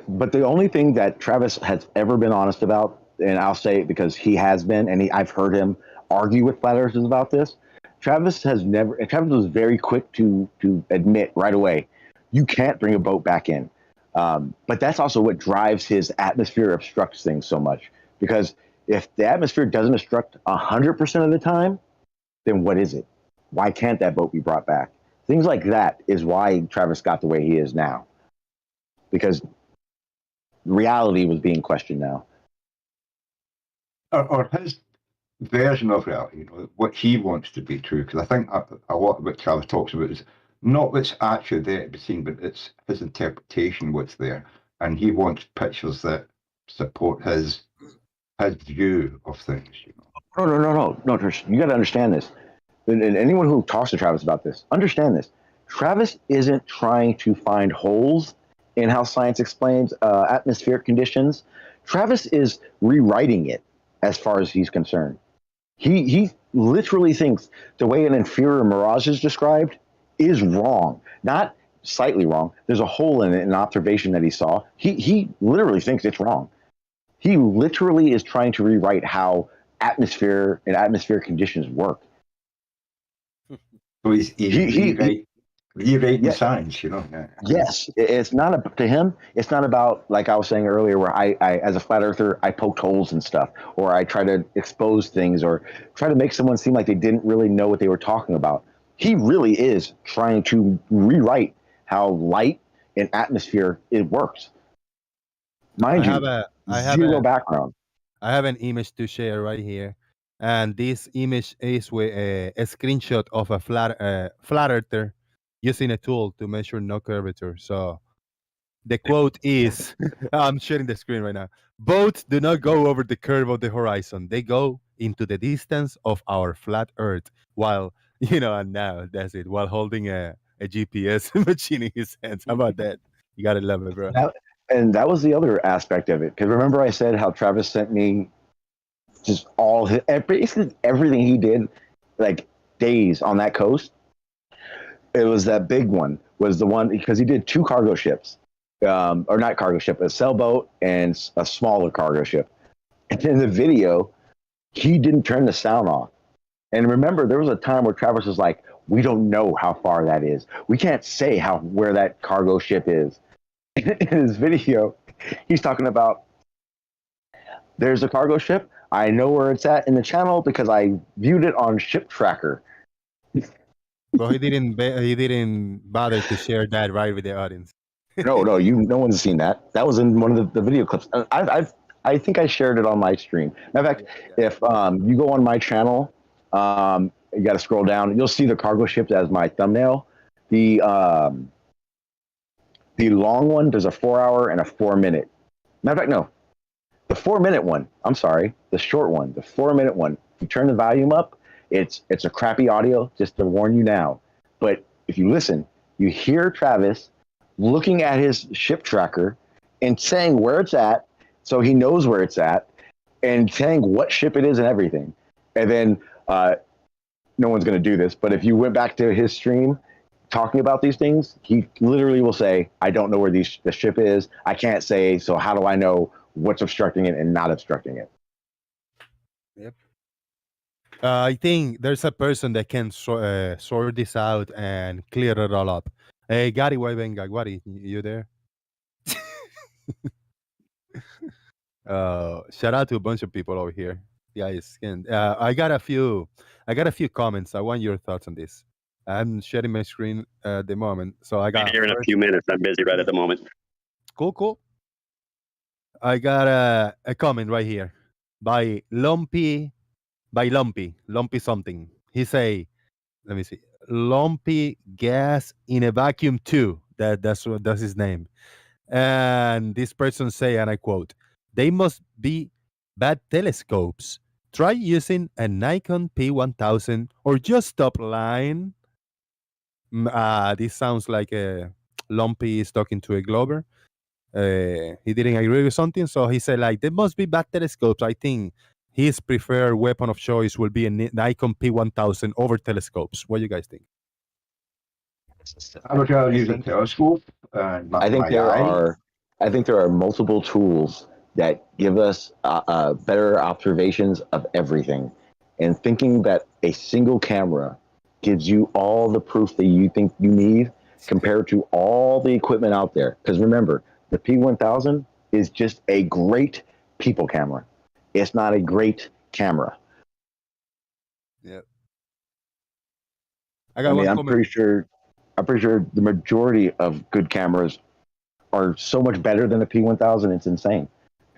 But the only thing that Travis has ever been honest about, and I'll say it because he has been, and I've heard him argue with flat earthers about this. Travis was very quick to admit right away, you can't bring a boat back in. But that's also what drives his atmosphere obstructs things so much. Because if the atmosphere doesn't obstruct 100% of the time, then what is it? Why can't that boat be brought back? Things like that is why Travis got the way he is now. Because reality was being questioned now. Or his version of reality, what he wants to be true. Because I think a lot of what Travis talks about is not what's actually there to be seen, but it's his interpretation what's there. And he wants pictures that support his view of things. No, Trish, you got to understand this. And anyone who talks to Travis about this, understand this. Travis isn't trying to find holes in how science explains atmospheric conditions. Travis is rewriting it as far as he's concerned. He literally thinks the way an inferior mirage is described is wrong, not slightly wrong. There's a hole in it, an observation that he saw. He literally thinks it's wrong. He literally is trying to rewrite how atmosphere and atmospheric conditions work. So he's rewriting science, Yes, it's not to him. It's not about, like I was saying earlier, where I as a flat earther, I poked holes and stuff, or I try to expose things, or try to make someone seem like they didn't really know what they were talking about. He really is trying to rewrite how light and atmosphere it works. Mind I have zero background. I have an image to share right here, and this image is with a screenshot of a flat earther using a tool to measure no curvature. So the quote is, I'm sharing the screen right now. Boats do not go over the curve of the horizon. They go into the distance of our flat earth while, and now that's it, while holding a GPS machine in his hands. How about that? You got to love it, bro. And that was the other aspect of it. Because remember I said how Travis sent me just basically everything he did, like days on that coast. It was that big one, was the one, because he did 2 cargo ships, or not cargo ship, a sailboat and a smaller cargo ship. And in the video, he didn't turn the sound off. And remember, there was a time where Travis was like, we don't know how far that is. We can't say where that cargo ship is. In his video, he's talking about, there's a cargo ship. I know where it's at in the channel because I viewed it on Ship Tracker. Well, he didn't bother to share that right with the audience. No one's seen that. That was in one of the video clips. I think I shared it on my stream. In fact, if you go on my channel, you got to scroll down. You'll see the cargo ship as my thumbnail. The The long one, there's a 4-hour and a 4-minute. Matter of fact, no. The 4-minute one, I'm sorry, the short one, the 4-minute one, if you turn the volume up, it's a crappy audio, just to warn you now. But if you listen, you hear Travis looking at his ship tracker and saying where it's at, so he knows where it's at, and saying what ship it is and everything. And then no one's going to do this, but if you went back to his stream talking about these things, he literally will say, I don't know where the ship is. I can't say, so how do I know what's obstructing it and not obstructing it? Yep. I think there's a person that can sort this out and clear it all up. Hey, Gary Wenga, Gary, you there? Shout out to a bunch of people over here. Guys, I got a few comments. I want your thoughts on this. I'm sharing my screen at the moment, so I got here in a few minutes. I'm busy right at the moment. Cool. I got a comment right here by Lumpy something. He say, let me see, Lumpy Gas in a Vacuum 2. That's his name. And this person say, and I quote, they must be bad telescopes. Try using a Nikon P1000 or just stop line. This sounds like Lumpy is talking to a Glober. He didn't agree with something, so he said, like, there must be bad telescopes. I think his preferred weapon of choice will be a Nikon P1000 over telescopes. What do you guys think? I would rather use a telescope. I think there are multiple tools that give us better observations of everything. And thinking that a single camera gives you all the proof that you think you need compared to all the equipment out there. Because remember, the P1000 is just a great people camera. It's not a great camera. Yeah. I'm pretty sure the majority of good cameras are so much better than a P1000. It's insane.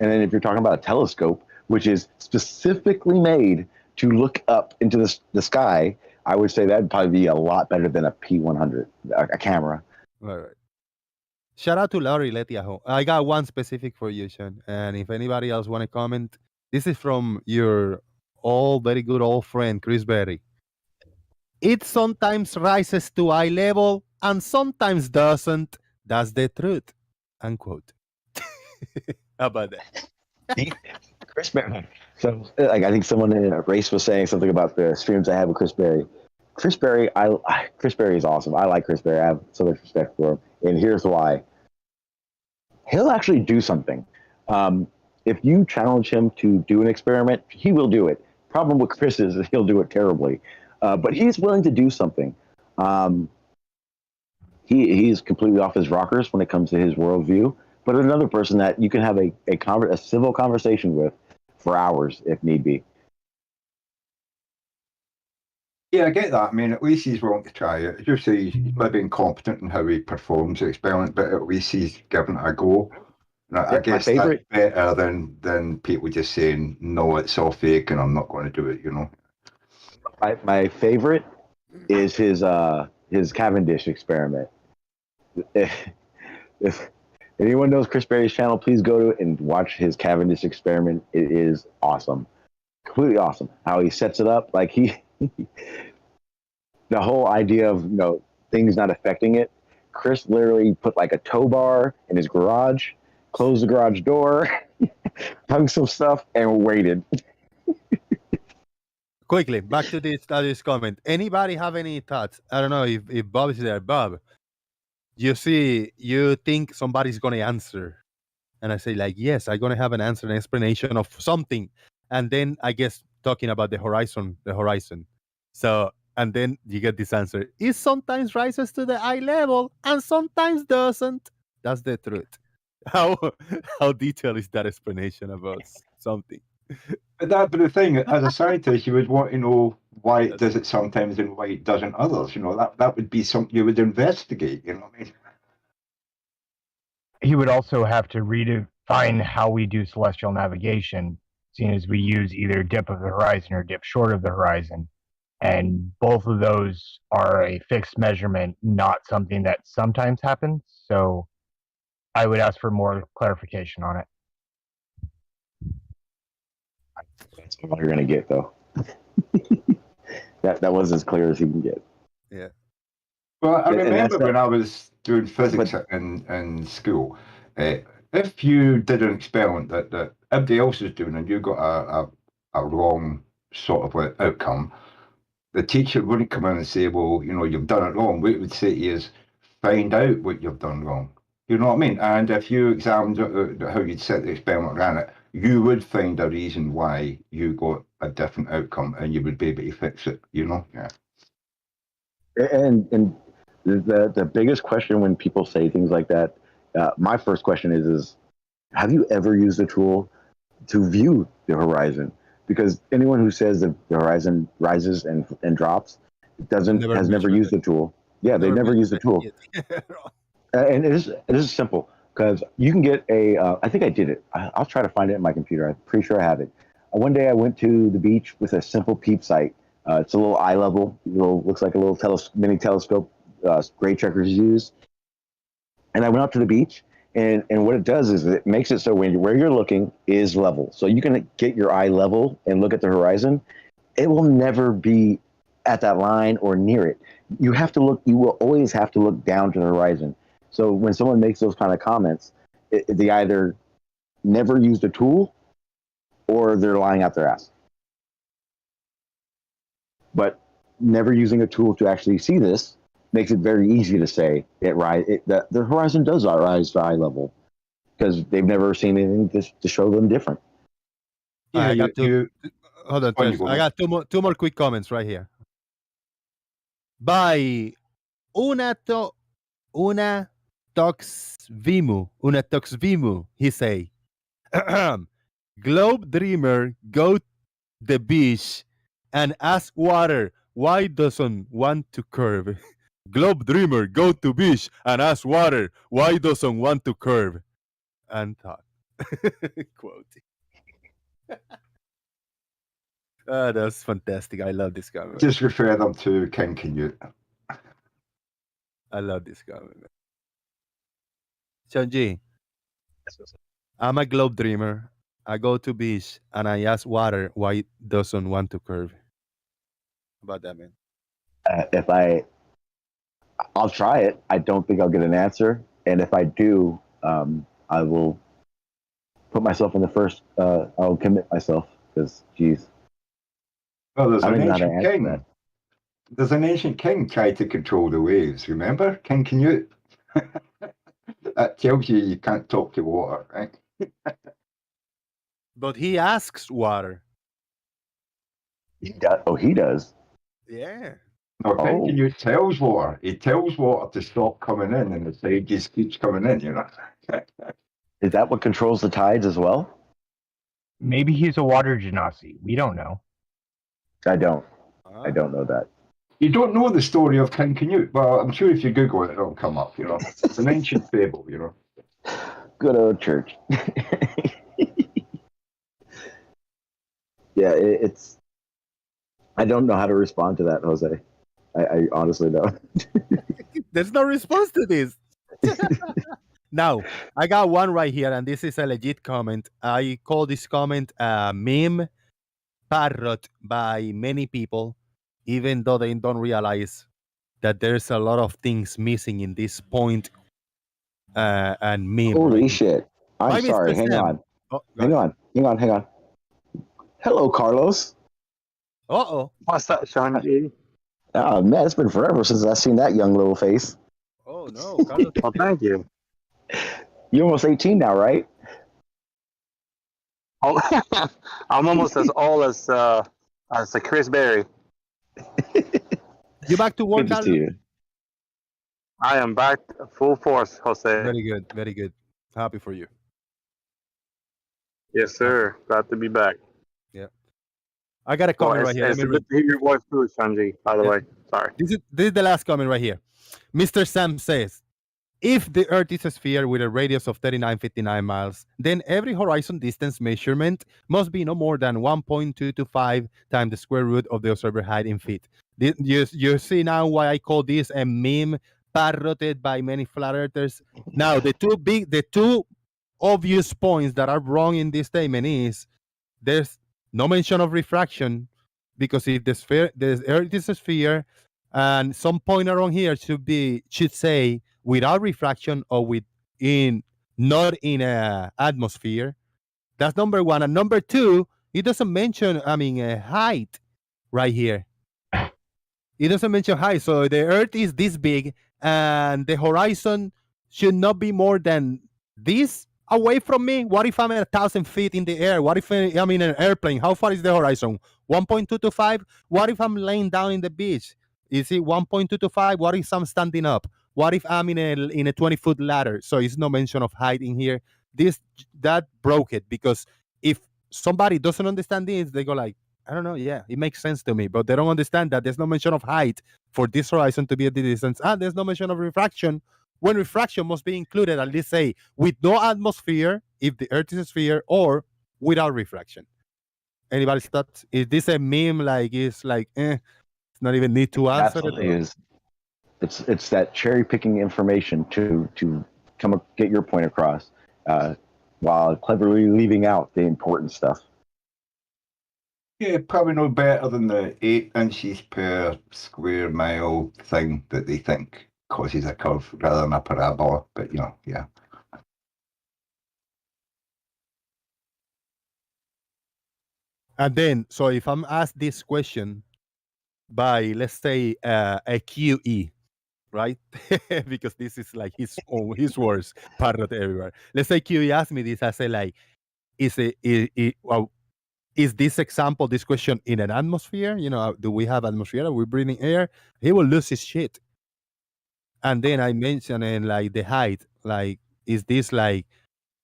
And then if you're talking about a telescope, which is specifically made to look up into the sky, I would say that'd probably be a lot better than a P100, a camera. All right. Shout out to Larry Letiaho. I got one specific for you, Sean. And if anybody else want to comment, this is from your very good old friend, Chris Berry. It sometimes rises to eye level and sometimes doesn't. That's the truth. Unquote. How about that? Chris Berry. So, like, I think someone in a race was saying something about the streams I have with Chris Berry. Chris Berry is awesome. I like Chris Berry. I have so much respect for him. And here's why. He'll actually do something. If you challenge him to do an experiment, he will do it. Problem with Chris is that he'll do it terribly. But he's willing to do something. He's completely off his rockers when it comes to his worldview. But another person that you can have a civil conversation with for hours if need be. Yeah, I get that. I mean, at least he's willing to try it. As you say, he's maybe incompetent in how he performs the experiment, but at least he's given it a go. And I guess that's better than people just saying, no, it's all fake and I'm not going to do it, you know. My favorite is his Cavendish experiment. If anyone knows Chris Berry's channel, please go to it and watch his Cavendish experiment. It is awesome. Completely awesome. How he sets it up. Like the whole idea of, things not affecting it. Chris literally put like a tow bar in his garage, closed the garage door, hung some stuff, and waited. Quickly, back to this comment. Anybody have any thoughts? I don't know if Bob is there. Bob, you think somebody's going to answer. And I say, like, yes, I'm going to have an answer, an explanation of something. And then I guess talking about the horizon. So, and then you get this answer. It sometimes rises to the eye level and sometimes doesn't. That's the truth. How detailed is that explanation about something? But the thing, as a scientist, you would want to know why it does it sometimes and why it doesn't others. That would be something you would investigate. You know what I mean? He would also have to redefine how we do celestial navigation, seeing as we use either dip of the horizon or dip short of the horizon. And both of those are a fixed measurement, not something that sometimes happens. So I would ask for more clarification on it. That's all you're gonna get though. that was as clear as you can get. Well, I And that's remember when I was doing physics in school, if you did an experiment that everybody else is doing and you got a wrong sort of outcome, the teacher wouldn't come in and say, well, you've done it wrong. What it would say to you is, find out what you've done wrong. You know what I mean? And if you examined how you'd set the experiment, ran it, you would find a reason why you got a different outcome and you would be able to fix it, Yeah. And the biggest question when people say things like that, my first question is have you ever used a tool to view the horizon? Because anyone who says that the horizon rises and drops has never used the tool. Yeah, they never used the tool. And it is simple because you can get I think I did it. I'll try to find it in my computer. I'm pretty sure I have it. One day I went to the beach with a simple peep sight. It's a little eye level, looks like a little mini telescope. Great checkers use. And I went out to the beach, and what it does is it makes it so where you're looking is level. So you can get your eye level and look at the horizon. It will never be at that line or near it. You will always have to look down to the horizon. So when someone makes those kind of comments, they either never used a tool or they're lying out their ass. But never using a tool to actually see this makes it very easy to say that the horizon does rise to eye level because they've never seen anything to show them different. I got two more quick comments right here. By Una Toxvimu, he say, Globe Dreamer go the beach and ask water why doesn't want to curve. Globe Dreamer go to beach and ask water why doesn't want to curve. And thought. Quote. That's fantastic. I love this comment. Just refer them to King Canute. I love this comment. Sean-G, I'm a globe dreamer. I go to beach and I ask water why it doesn't want to curve. How about that, man? I'll try it. I don't think I'll get an answer. And if I do, I will put myself in the first, I'll commit myself because, geez. Well, there's an ancient king. There's an ancient king tried to control the waves, remember? King Canute. That tells you can't talk to water, right? But he asks water. He does. Oh, he does? Yeah. No, King Canute tells water. He tells water to stop coming in, and the tide just keeps coming in, Is that what controls the tides as well? Maybe he's a water genasi. We don't know. I don't know that. You don't know the story of King Canute? Well, I'm sure if you Google it, it'll come up, It's an ancient fable, Good old church. Yeah, it's... I don't know how to respond to that, Jose. I honestly don't. There's no response to this. Now, I got one right here, and this is a legit comment. I call this comment a meme parrot by many people, even though they don't realize that there's a lot of things missing in this point and meme. Holy shit. I'm sorry. Hang on. Hang on. Hello, Carlos. Uh-oh. What's up, Sean G? Oh, man, it's been forever since I've seen that young little face. Oh, no. Carlos. Well, thank you. You're almost 18 now, right? Oh, I'm almost as old as Chris Berry. You back to work, Good to see you. I am back full force, Jose. Very good. Very good. Happy for you. Yes, sir. Glad to be back. Yeah. I got a comment right here. It's good to hear your voice too, Shanji, by the way. Sorry. This is the last comment right here. Mr. Sam says, if the Earth is a sphere with a radius of 3959 miles, then every horizon distance measurement must be no more than 1.225 times the square root of the observer height in feet. You see now why I call this a meme parroted by many flat earthers. Now, the two obvious points that are wrong in this statement is there's no mention of refraction, because if the Earth is a sphere, and some point around here should say without refraction or not in a atmosphere. That's number one. And number two, it doesn't mention height right here. It doesn't mention height. So the Earth is this big, and the horizon should not be more than this away from me. What if I'm at 1,000 feet in the air? What if I'm in an airplane? How far is the horizon? 1.225? What if I'm laying down in the beach? Is it 1.225? What if I'm standing up? What if I'm in a 20-foot ladder? So it's no mention of height in here. That broke it, because if somebody doesn't understand this, they go like, I don't know, yeah, it makes sense to me, but they don't understand that there's no mention of height for this horizon to be at the distance, and there's no mention of refraction, when refraction must be included, at least say, with no atmosphere, if the Earth is a sphere, or without refraction. Anybody's thoughts? Is this a meme? It's not even need to answer Absolutely it? is. It's that cherry picking information to get your point across, while cleverly leaving out the important stuff. Yeah, probably no better than the 8 inches per square mile thing that they think causes a curve rather than a parabola. But yeah. And then, so if I'm asked this question by, let's say, a QE, right? Because this is like his words, parrot everywhere. Let's say QE asked me this. I say like, is this example, this question in an atmosphere? Do we have atmosphere? Are we breathing air? He will lose his shit. And then I mentioned the height. Is this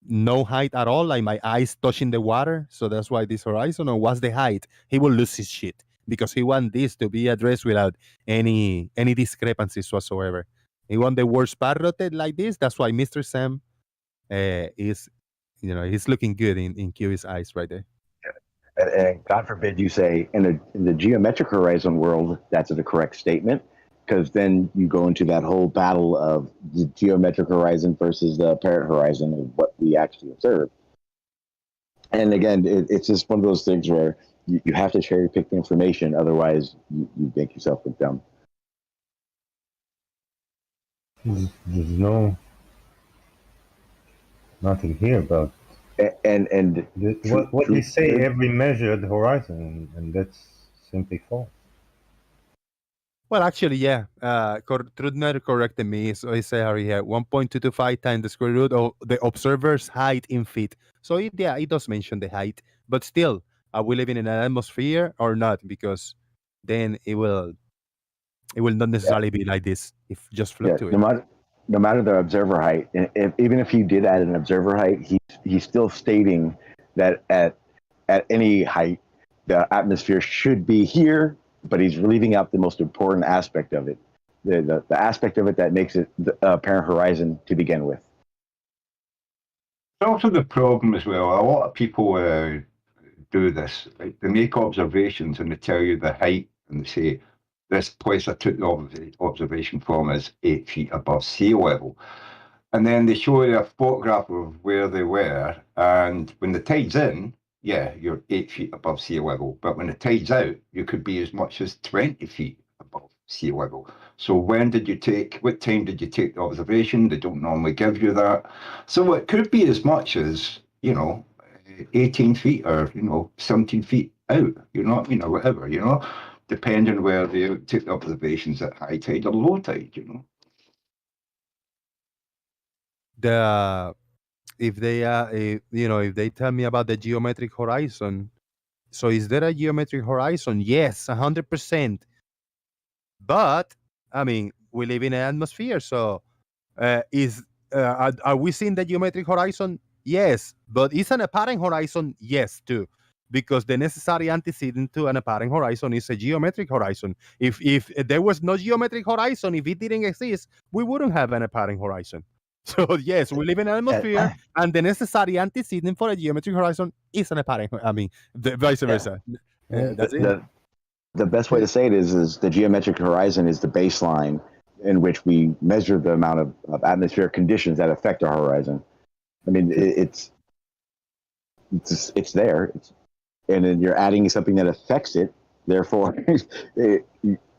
no height at all? Like my eyes touching the water, so that's why this horizon, or what's the height? He will lose his shit, because he wants this to be addressed without any discrepancies whatsoever. He wants the words parroted like this. That's why Mr. Sam is, he's looking good in QE's eyes right there. And God forbid you say in the geometric horizon world, that's the correct statement, because then you go into that whole battle of the geometric horizon versus the apparent horizon of what we actually observe. And again, it's just one of those things where you have to cherry pick the information, otherwise you make yourself look dumb. There's nothing here about. And what they say, every measured horizon, and that's simply false. Well, actually, yeah. Trudner corrected me. So he said here 1.225 times the square root of the observer's height in feet. So it does mention the height, but still, are we living in an atmosphere or not? Because then it will not necessarily be like this. If just fluctuate. No matter the observer height, even if he did add an observer height, he's still stating that at any height, the atmosphere should be here, but he's leaving out the most important aspect of it, the aspect of it that makes it the apparent horizon to begin with. It's also the problem as well. A lot of people do this. Like, they make observations and they tell you the height, and they say, this place I took the observation from is 8 feet above sea level. And then they show you a photograph of where they were. And when the tide's in, yeah, you're 8 feet above sea level. But when the tide's out, you could be as much as 20 feet above sea level. So what time did you take the observation? They don't normally give you that. So it could be as much as, 18 feet or, 17 feet out, whatever, depending where they took the observations at high tide or low tide, If they tell me about the geometric horizon, so is there a geometric horizon? Yes, 100%. But we live in an atmosphere, so are we seeing the geometric horizon? Yes, but is an apparent horizon? Yes, too. Because the necessary antecedent to an apparent horizon is a geometric horizon. If there was no geometric horizon, if it didn't exist, we wouldn't have an apparent horizon. So yes, we live in an atmosphere, and the necessary antecedent for a geometric horizon is an apparent. Vice versa. That's it. The best way to say it is the geometric horizon is the baseline, in which we measure the amount of atmospheric conditions that affect our horizon. I mean, it's there, and then you're adding something that affects it. Therefore,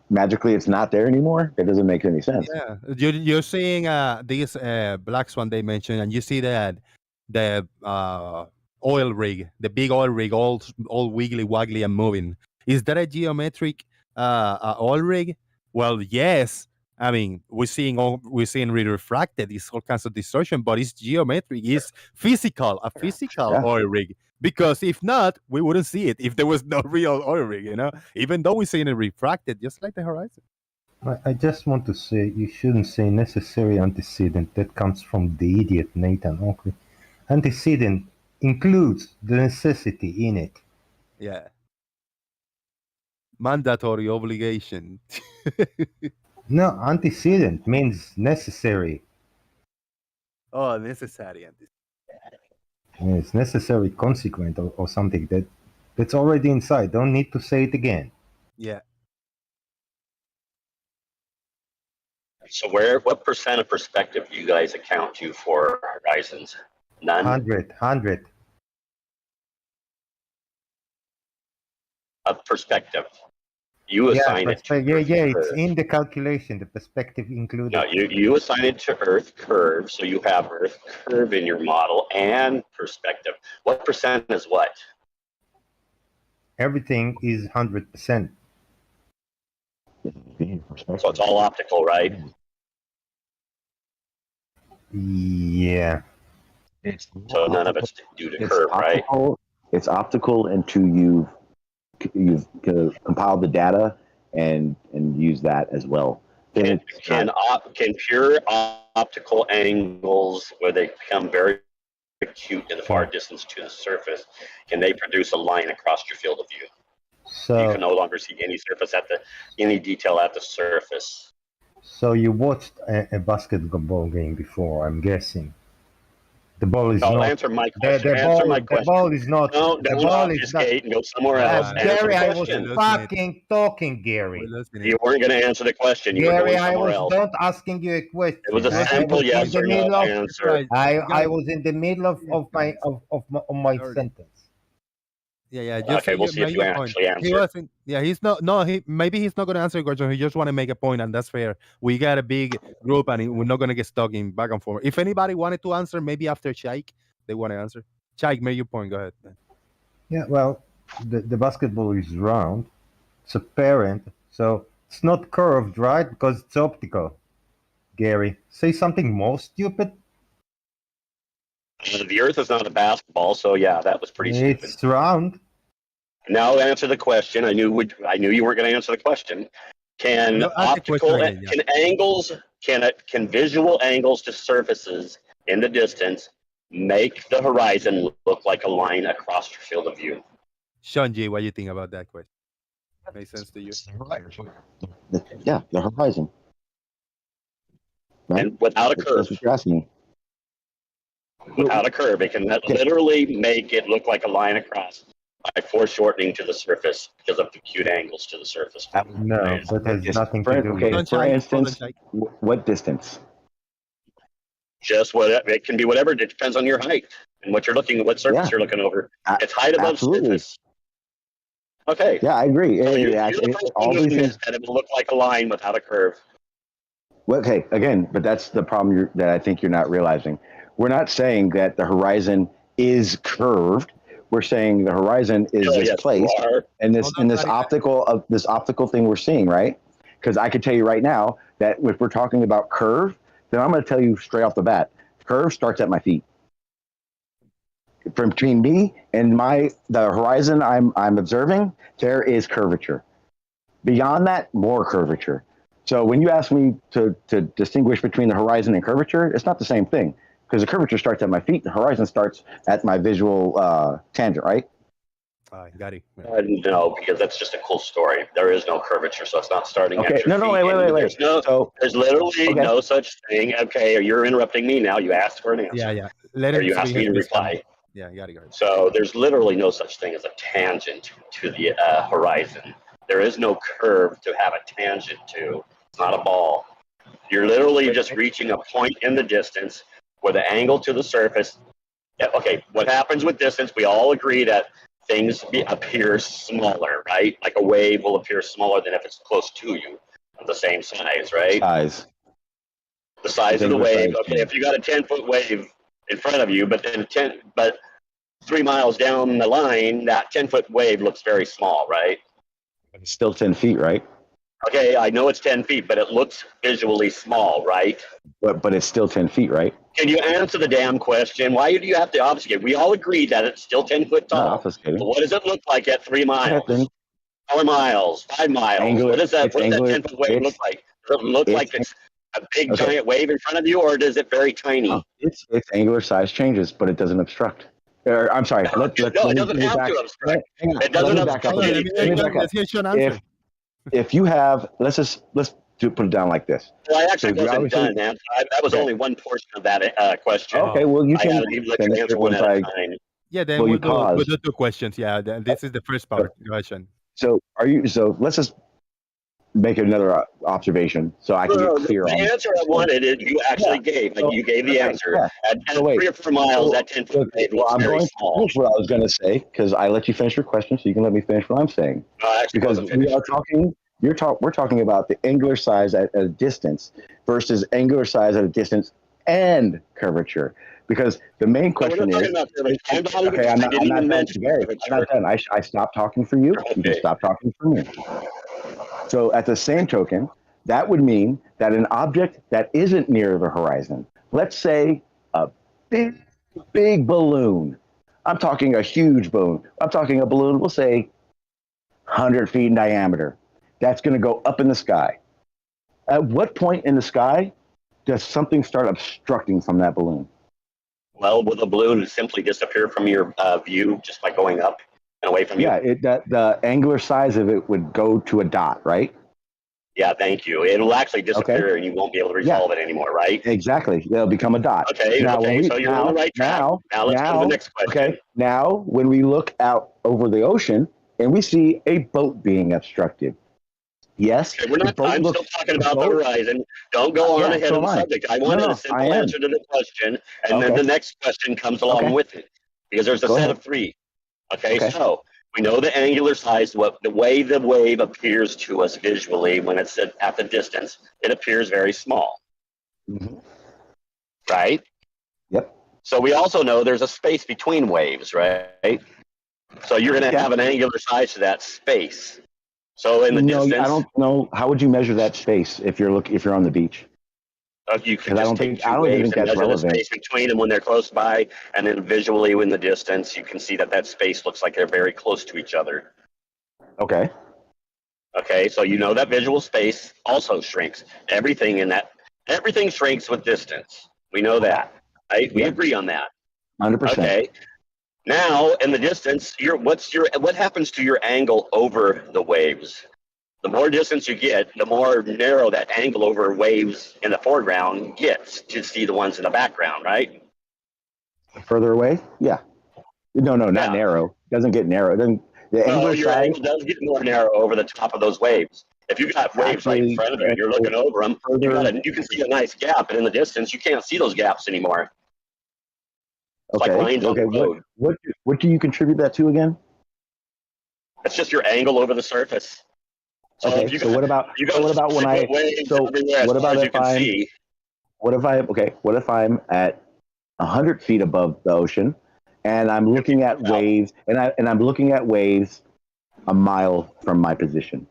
magically, it's not there anymore. It doesn't make any sense. Yeah, you're seeing this black swan they mentioned, and you see that the oil rig, the big oil rig, all wiggly waggly and moving. Is that a geometric oil rig? Well, yes. I mean, we're seeing refracted. It's all kinds of distortion, but it's geometric. It's physical, a physical oil rig. Because if not, we wouldn't see it. If there was no real oil rig, even though we're seeing it refracted, just like the horizon. I just want to say you shouldn't say necessary antecedent. That comes from the idiot Nathan Oakley. Antecedent includes the necessity in it. Yeah. Mandatory obligation. No, antecedent means necessary. Oh, necessary. It's necessary consequent or something that's already inside. Don't need to say it again. Yeah. So what percent of perspective do you guys account to for horizons? None? 100. Of perspective. You assign it to Earth it's curve. in the calculation, the perspective included. No, you assign it to Earth curve, so you have Earth curve in your model and perspective. What percent is what? Everything is 100%. So it's all optical, right? Yeah. So none of it's due to curve, right? It's optical until you've compiled the data and use that as well. Can pure optical angles, where they become very acute in the far distance to the surface, can they produce a line across your field of view? So you can no longer see any any detail at the surface. So you watched a basketball game before, I'm guessing. The ball is not. Answer my question. The ball is not. No, the ball is not. And go somewhere else. Gary, I was fucking talking, Gary. You weren't going to answer the question. You Gary, were I was else. not asking you a question. It was a simple yes or no answer. I was in the middle of my sentence. Yeah. Okay, we'll see if you actually answer. He wasn't. Yeah, he's not. No, maybe he's not going to answer your question. He just want to make a point, and that's fair. We got a big group, and we're not going to get stuck in back and forth. If anybody wanted to answer, maybe after Shaik, they want to answer. Shaik, make your point. Go ahead. Yeah, well, the basketball is round. It's apparent, so it's not curved, right? Because it's optical. Gary, say something more stupid. The Earth is not a basketball, so yeah, that was pretty stupid. It's round. Now answer the question. I knew you weren't going to answer the question. Can visual angles to surfaces in the distance make the horizon look like a line across your field of view? Sean G, what do you think about that question? Makes sense to you? Yeah, the horizon. Right? And without a curve. That's what you're asking me. Without a curve, it can literally make it look like a line across by foreshortening to the surface because of the acute angles to the surface. No, that has nothing to do with it. For instance, what distance? Just it can be whatever. It depends on your height and what you're looking, what surface you're looking over. It's height above surface. Okay. Yeah, I agree. So all these things that it will look like a line without a curve. Well, okay, again, but that's the problem that I think you're not realizing. We're not saying that the horizon is curved. We're saying the horizon is displaced, and this optical thing we're seeing, right? Because I could tell you right now that if we're talking about curve, then I'm going to tell you straight off the bat, curve starts at my feet. From between me and the horizon I'm observing, there is curvature. Beyond that, more curvature. So when you ask me to distinguish between the horizon and curvature, it's not the same thing. Because the curvature starts at my feet, the horizon starts at my visual tangent, right? Got it. No, because that's just a cool story. There is no curvature, so it's not starting at your feet. No, wait. There's literally no such thing. Okay, you're interrupting me now. You asked for an answer. Yeah. Or you asked me to reply. Yeah, got it. So there's literally no such thing as a tangent to the horizon. There is no curve to have a tangent to. It's not a ball. You're literally just reaching a point in the distance where the angle to the surface. Okay, what happens with distance? We all agree that things appear smaller, right? Like a wave will appear smaller than if it's close to you, of the same size, right? Size. The size of the Angular wave. size. Okay, if you got a 10-foot wave in front of you, but 3 miles down the line, that 10-foot wave looks very small, right? It's still 10 feet, right? Okay, I know it's 10 feet, but it looks visually small, right? But it's still 10 feet, right? Can you answer the damn question? Why do you have to obfuscate? We all agree that it's still 10 foot Not tall. obfuscating. So what does it look like at 3 miles? Okay, then 4 miles, 5 miles? Angular- What does that it's angular- 10-foot wave it's- look like? Does it look it's- like it's a big okay. giant wave in front of you, or is it very tiny? Oh, its angular size changes, but it doesn't obstruct. I'm sorry. No, it doesn't have to obstruct. Hang on. It doesn't Let me back up. obstruct again. Let me back up. Let's hear Sean answer. If you have, let's put it down like this. Well, I actually So wasn't obviously- done, man. That was Okay. only one portion of that question. Okay, well you I can gotta leave let you finish answer it one once at a I. time. Yeah, then Well, we'll you paused. do 2 questions. Yeah, this is the first part. Go ahead, Sean. So let's just make another observation so I can No, get clear the on. answer I wanted, you actually gave. Like, you gave the Okay, answer. yeah. At So wait. 3 or 4 miles, that 10-foot Look, wave well, looks I'm very going to small. finish what I was going to say because I let you finish your question, so you can let me finish what I'm saying. No, I actually Because wasn't we finished. are talking, we're talking about the angular size at a distance versus angular size at a distance and curvature. Because the main No, we're question not is, talking about curvature. I'm not even, okay, I I'm didn't not even done, mention Gary. I'm curvature. not done. I stopped talking for you. You can Okay. stop talking for me. So at the same token, that would mean that an object that isn't near the horizon, let's say a big balloon. I'm talking a huge balloon. I'm talking a balloon, we'll say 100 feet in diameter. That's going to go up in the sky. At what point in the sky does something start obstructing from that balloon? Well, will the balloon simply disappear from your view just by going up and away from you? Yeah, the angular size of it would go to a dot, right? Yeah, thank you. It'll actually disappear and you won't be able to resolve it anymore, right? Exactly. They'll become a dot. Okay, Now, when we- so you're on the right track. Now let's go to the next question. Okay, now when we look out over the ocean and we see a boat being obstructed. Yes, Okay, the boat I'm looks- still talking the about the boat- horizon. Don't go on Yeah, ahead so of the am I. subject. I wanted No, a simple I am. answer to the question, and then Okay. the next question comes along Okay. with it. Because there's a Go set ahead. of 3. Okay, Okay. so we know the angular size, the way the wave appears to us visually when it's at the distance, it appears very small. Mhm. Right? Yep. So we also know there's a space between waves, right? So you're going to have an angular size to that space. So in the No, distance, I don't know. How would you measure that space if you're on the beach? you can I just don't take think- 2 I don't even waves think and that's measure relevant. the space between them when they're close by, and then visually in the distance, you can see that space looks like they're very close to each other. Okay. Okay, so you know that visual space also shrinks. Everything shrinks with distance. We know that, right? We Yeah. agree on that. 100%. Okay. Now, in the distance, what happens to your angle over the waves? The more distance you get, the more narrow that angle over waves in the foreground gets to see the ones in the background, right? Further away? Yeah. No, not Yeah. narrow. Doesn't get narrow. It doesn't, the Well, angular your size. angle does get more narrow over the top of those waves. If you got waves right in Actually, front of you and you're looking over them, you can see a nice gap, and in the distance, you can't see those gaps anymore. It's like Okay. lines on the road. What do you contribute that to again? It's just your angle over the surface. So Okay. if you So got, what about you got when I? waves So everywhere as what far about as you if can I'm? see? What if I'm at 100 feet above the ocean, and I'm looking at waves, and I'm looking at waves a mile from my position?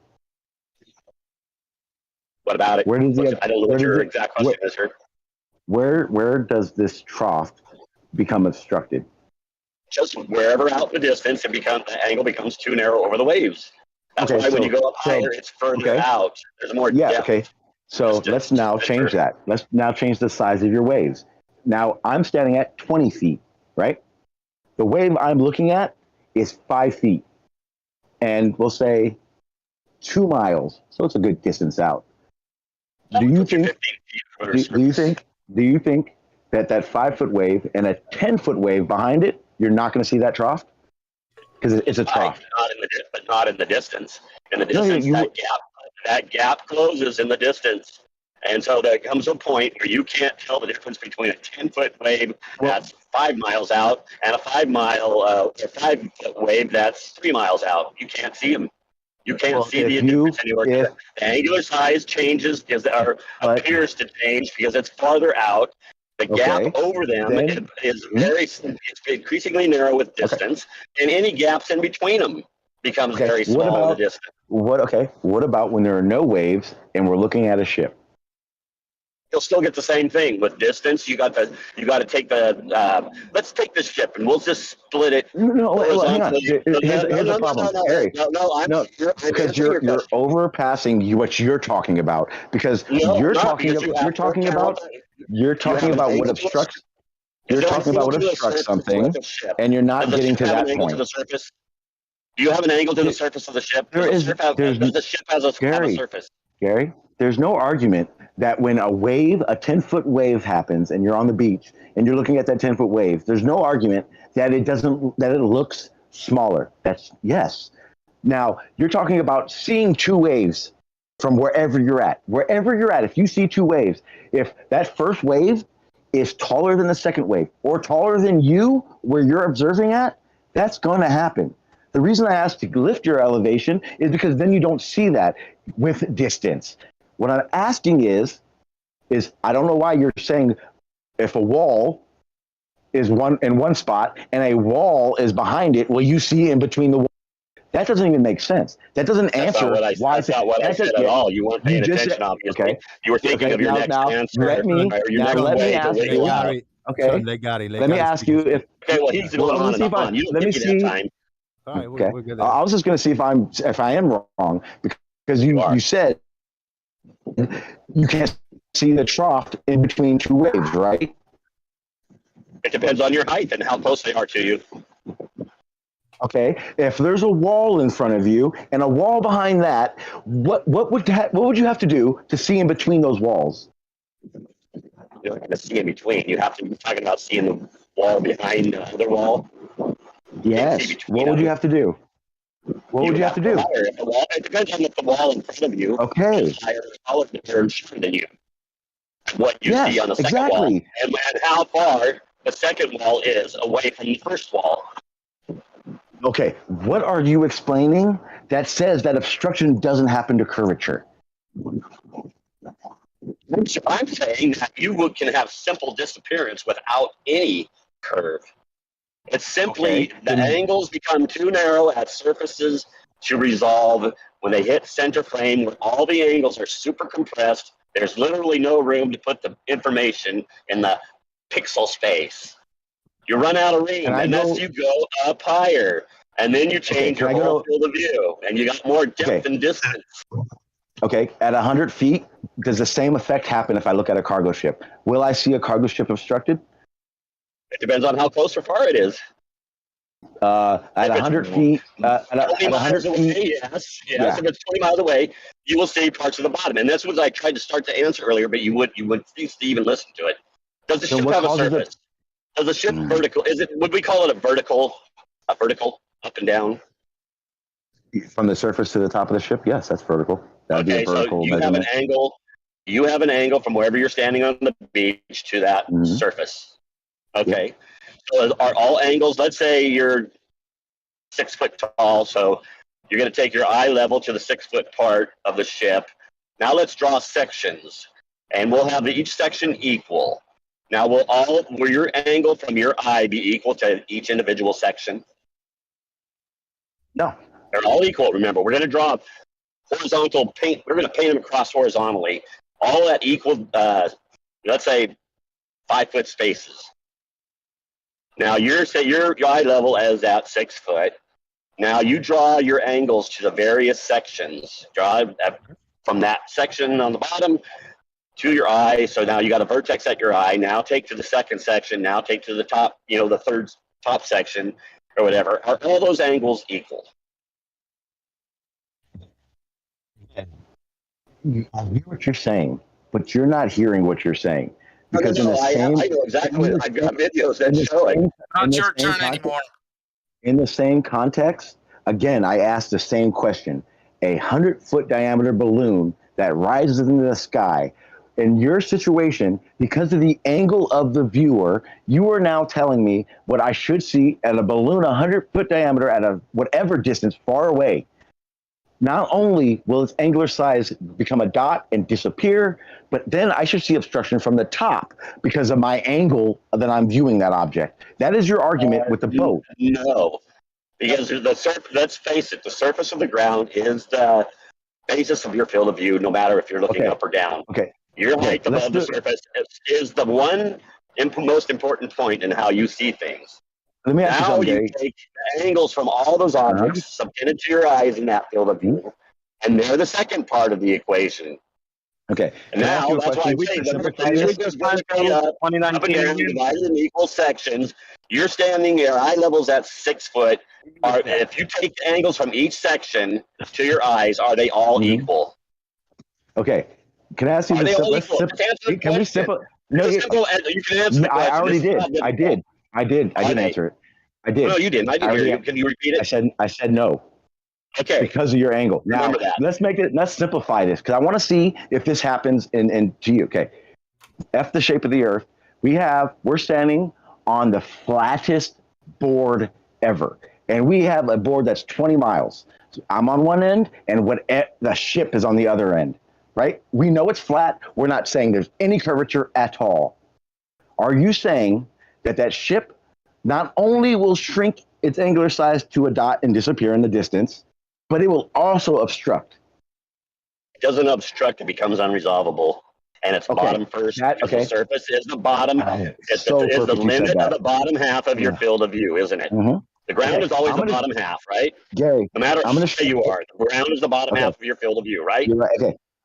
What about it? Where does the? I don't know where what does your it- exact question is here. Where does this trough become obstructed? Just wherever out the distance, the angle becomes too narrow over the waves. That's Okay, why when so- you go up so- higher, it's further okay. out. There's more Yeah. depth. Okay. So let's now change that. Let's now change the size of your waves. Now I'm standing at 20 feet, right? The wave I'm looking at is 5 feet, and we'll say 2 miles. So it's a good distance out. Do you think? Do you think that 5 foot wave and a 10-foot wave behind it, you're not going to see that trough? Because it's a trough. But not in the distance. In the No, distance, you- that gap closes in the distance, And so there comes a point where you can't tell the difference between a 10-foot wave that's 5 miles out and a 5-foot wave that's 3 miles out. You can't see them. You can't see the difference anywhere. The angular size changes appears to change because it's farther out. The gap over them is it's increasingly narrow with distance, and any gaps in between them becomes very small in the distance. What about when there are no waves and we're looking at a ship? You'll still get the same thing with distance. You got to take the. Let's take this ship and we'll just split it. No, hang on. Here's the problem, Harry. Because you're overpassing what you're talking about. Because you're talking about what obstructs. You're talking about what obstructs something, and you're not getting to that point. Do you have an angle to the surface of the ship? Does the ship have a surface? Gary, there's no argument that when a 10-foot wave happens and you're on the beach and you're looking at that 10-foot wave, there's no argument that it looks smaller. Yes. Now, you're talking about seeing two waves from wherever you're at. Wherever you're at, if you see two waves, if that first wave is taller than the second wave or taller than you where you're observing at, that's going to happen. The reason I asked to lift your elevation is because then you don't see that with distance. What I'm asking is I don't know why you're saying if a wall is in one spot and a wall is behind it, will you see in between the wall? That doesn't even make sense. That doesn't answer why. That's not what I said at all. You weren't paying attention, obviously. Okay. You were thinking of your next answer. Let me ask you. Okay. Let me ask you if. Okay. Well, he's going on and on. You don't give me that time. All right, okay. we're good. I was just going to see if I am wrong because you said you can't see the trough in between two waves, right? It depends on your height and how close they are to you. Okay, if there's a wall in front of you and a wall behind that, what would you have to do to see in between those walls? You're not going to see in between. You have to be talking about seeing the wall behind the other wall. Yes. What would you have to do? What would you have to do? It depends on the wall in front of you. Okay. Is higher or shorter than you. What you see on the second wall, and how far the second wall is away from the first wall. Okay. What are you explaining that says that obstruction doesn't happen to curvature? I'm saying that you can have simple disappearance without any curve. It's simply the angles become too narrow at surfaces to resolve when they hit center frame where all the angles are super compressed. There's literally no room to put the information in the pixel space. You run out of room unless you go up higher, and then you change your whole field of view, and you got more depth and distance. Okay, at 100 feet, does the same effect happen if I look at a cargo ship? Will I see a cargo ship obstructed? It depends on how close or far it is. At 100 feet, at 100 feet, yes. If it's 20 miles away, you will see parts of the bottom, and that's what I tried to start to answer earlier, but you wouldn't even listen to it. Does the ship have a surface? Does the ship vertical? Would we call it a vertical up and down? From the surface to the top of the ship, yes, that's vertical. That'd be a vertical so you have an angle. You have an angle from wherever you're standing on the beach to that surface. Okay. So are all angles, let's say you're 6 foot tall, so you're going to take your eye level to the 6 foot part of the ship. Now let's draw sections, and we'll have each section equal. Now will your angle from your eye be equal to each individual section? No. They're all equal, remember. We're going to draw horizontal paint. We're going to paint them across horizontally, all at equal, let's say, 5 foot spaces. Now your eye level is at 6 foot. Now you draw your angles to the various sections. Draw from that section on the bottom to your eye. So now you got a vertex at your eye. Now take to the second section. Now take to the top, the third top section or whatever. Are all those angles equal? I hear what you're saying, but you're not hearing what you're saying. Because I know exactly. I've got videos that show it. Not your turn anymore. In the same context, again, I asked the same question. A 100-foot diameter balloon that rises into the sky, in your situation, because of the angle of the viewer, you are now telling me what I should see at a balloon 100-foot diameter at a whatever distance far away. Not only will its angular size become a dot and disappear, but then I should see obstruction from the top because of my angle that I'm viewing that object. That is your argument with the boat. No, because let's face it, the surface of the ground is the basis of your field of view, no matter if you're looking up or down. Okay. Your height above the surface is the one most important point in how you see things. Let me ask you Now something, you Gary. take the angles from all those objects, submitted to your eyes in that field of view, and they're the second part of the equation. Okay. And Can I ask now you a that's why question? I'm We saying can when simplify the this. just goes straight up and down, divided in equal sections. You're standing there, eye level's at 6 foot. If you take the angles from each section to your eyes, are they all equal? Okay. Can I ask you Are they all let's equal? Just answer the can we question. simple? No, You can answer the question. I already This is did. not I did. I did Are they? answer it. I did. No, you didn't. I didn't hear already- you. Can you repeat it? I said no. Okay. Because of your angle. Now Remember that. let's simplify this because I want to see if this happens in to you. Okay. F the shape of the earth. We're standing on the flattest board ever. And we have a board that's 20 miles. So I'm on one end and the ship is on the other end, right? We know it's flat. We're not saying there's any curvature at all. Are you saying that ship not only will shrink its angular size to a dot and disappear in the distance, but it will also obstruct? It doesn't obstruct, it becomes unresolvable. And it's bottom first. The surface is the bottom. It's the limit of the bottom half of your field of view, isn't it? The ground is always the bottom half, right? Gary, no matter how you are, the ground is the bottom half of your field of view, right? You're right.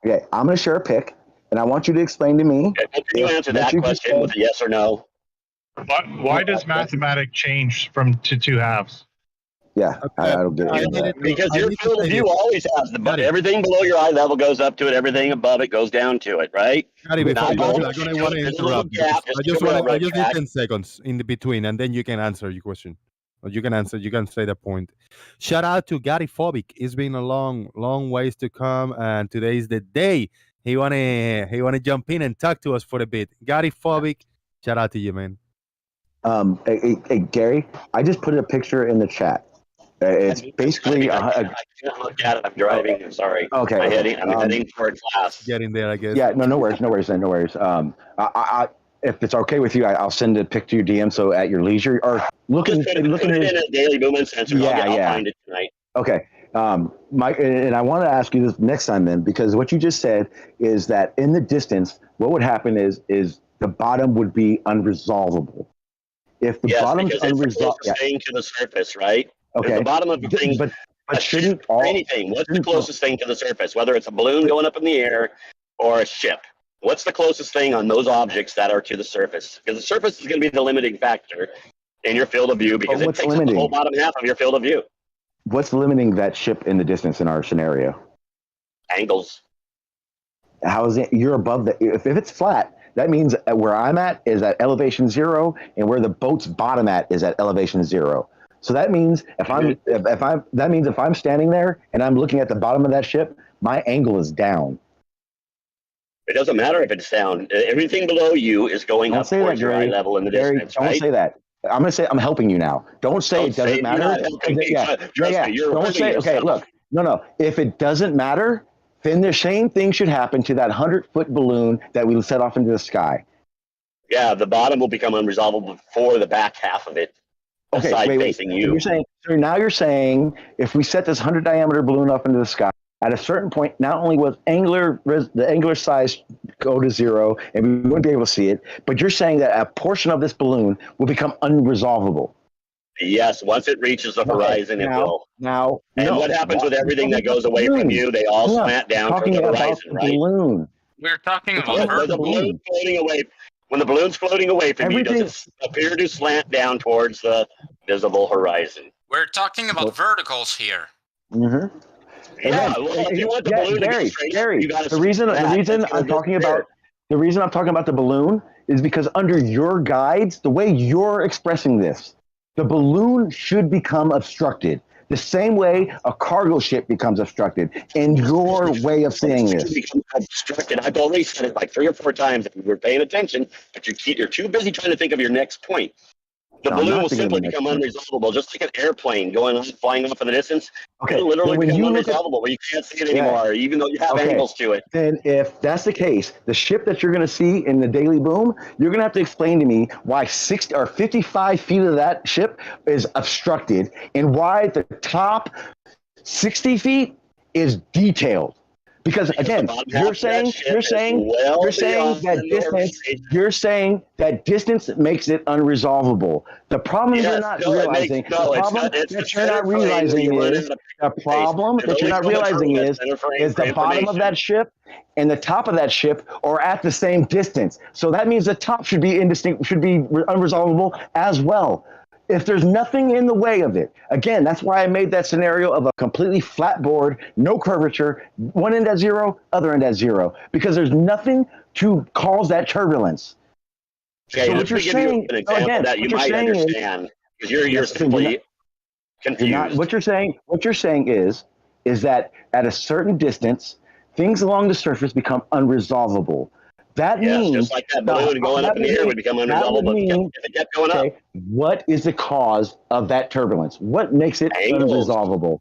Okay. I'm going to share a pic, and I want you to explain to me. Okay. Well, can you answer that question with a yes or no? Why does mathematic change from to two halves? Yeah, I don't get it. Because your field of view always has everything below your eye level goes up to it, everything above it goes down to it, right? Gary, before you go, I don't want to interrupt. I just need 10 seconds in the between, and then you can answer your question. Or you can say the point. Shout out to Gary Phobic. It's been a long ways to come, and today is the day he wanna jump in and talk to us for a bit. Gary Phobic, shout out to you, man. Hey, Gary, I just put a picture in the chat. It's basically I can't look at it. I'm driving. I'm sorry. Okay. I'm heading for class. Getting there, I guess. Yeah, no worries. If it's okay with you, I'll send a pic to your DM so at your leisure or looking put it in a daily movement sensor. I'll find it tonight. Okay. Mike, and I want to ask you this next time then, because what you just said is that in the distance, what would happen is the bottom would be unresolvable. If the bottom's unresolved, thing to the surface, right? Okay. The bottom of the thing, but shouldn't all anything? What's the closest thing to the surface? Whether it's a balloon going up in the air or a ship, what's the closest thing on those objects that are to the surface? Because the surface is going to be the limiting factor in your field of view because it takes up the whole bottom half of your field of view. What's limiting that ship in the distance in our scenario? Angles. How is it? You're above the. If it's flat, that means where I'm at is at elevation 0, and where the boat's bottom at is at elevation 0. So that means if I'm standing there and I'm looking at the bottom of that ship, my angle is down. It doesn't matter if it's down. Everything below you is going up towards your eye level in the distance. Don't say that. I'm going to say I'm helping you now. Don't say it doesn't matter. Don't say okay. Look, no. If it doesn't matter, then the same thing should happen to that 100-foot balloon that we set off into the sky. Yeah, the bottom will become unresolvable for the back half of it. Okay, facing you. So you're saying if we set this 100 diameter balloon up into the sky, at a certain point, not only will the angular size go to 0 and we wouldn't be able to see it, but you're saying that a portion of this balloon will become unresolvable. Yes, once it reaches the horizon, it will. What happens with everything that goes away from you? They all slant down toward the horizon, right? Balloon. We're talking about the balloon floating away. When the balloon's floating away from you, does it appear to slant down towards the visible horizon? We're talking about verticals here. Mm-hmm. Yeah, if you want the balloon to go straight, Gary, you gotta the reason I'm talking about the balloon is because under your guides, the way you're expressing this, the balloon should become obstructed the same way a cargo ship becomes obstructed. In your way of saying this, Become obstructed. I've already said it like 3 or 4 times. If you were paying attention, but you're too busy trying to think of your next point. The I'm balloon not will thinking of simply the next become point. unresolvable, just like an airplane flying off in the distance. Okay, It'll literally then when become you look at- unresolvable where you can't see it Yeah. anymore, even though you have Okay. angles to it. Then if that's the case, the ship that you're going to see in the Daily Boom, you're going to have to explain to me why 60 or 55 feet of that ship is obstructed and why the top 60 feet is detailed. Because again, the bottom half you're of that saying ship is well you're saying that distance makes it unresolvable. The problem you're Yes, not no, it makes- realizing, no, the it's problem not- it's that the you're not center frame realizing when you run is into the problem There's that you're only not so much realizing room in is center frame is for the bottom of information. that ship and the top of that ship are at the same distance. So that means the top should be unresolvable as well. If there's nothing in the way of it, again, that's why I made that scenario of a completely flat board, no curvature, one end at 0, other end at 0, because there's nothing to cause that turbulence. Okay, So what let you're me give you saying, an example again, that you what you're might saying is- understand, because you're Yes, simply you're confused. not, what you're saying is that at a certain distance, things along the surface become unresolvable. That Yes, means just like that balloon going up in the air would become unresolvable if it kept going up. Okay, what is the cause of that turbulence? What makes it unresolvable?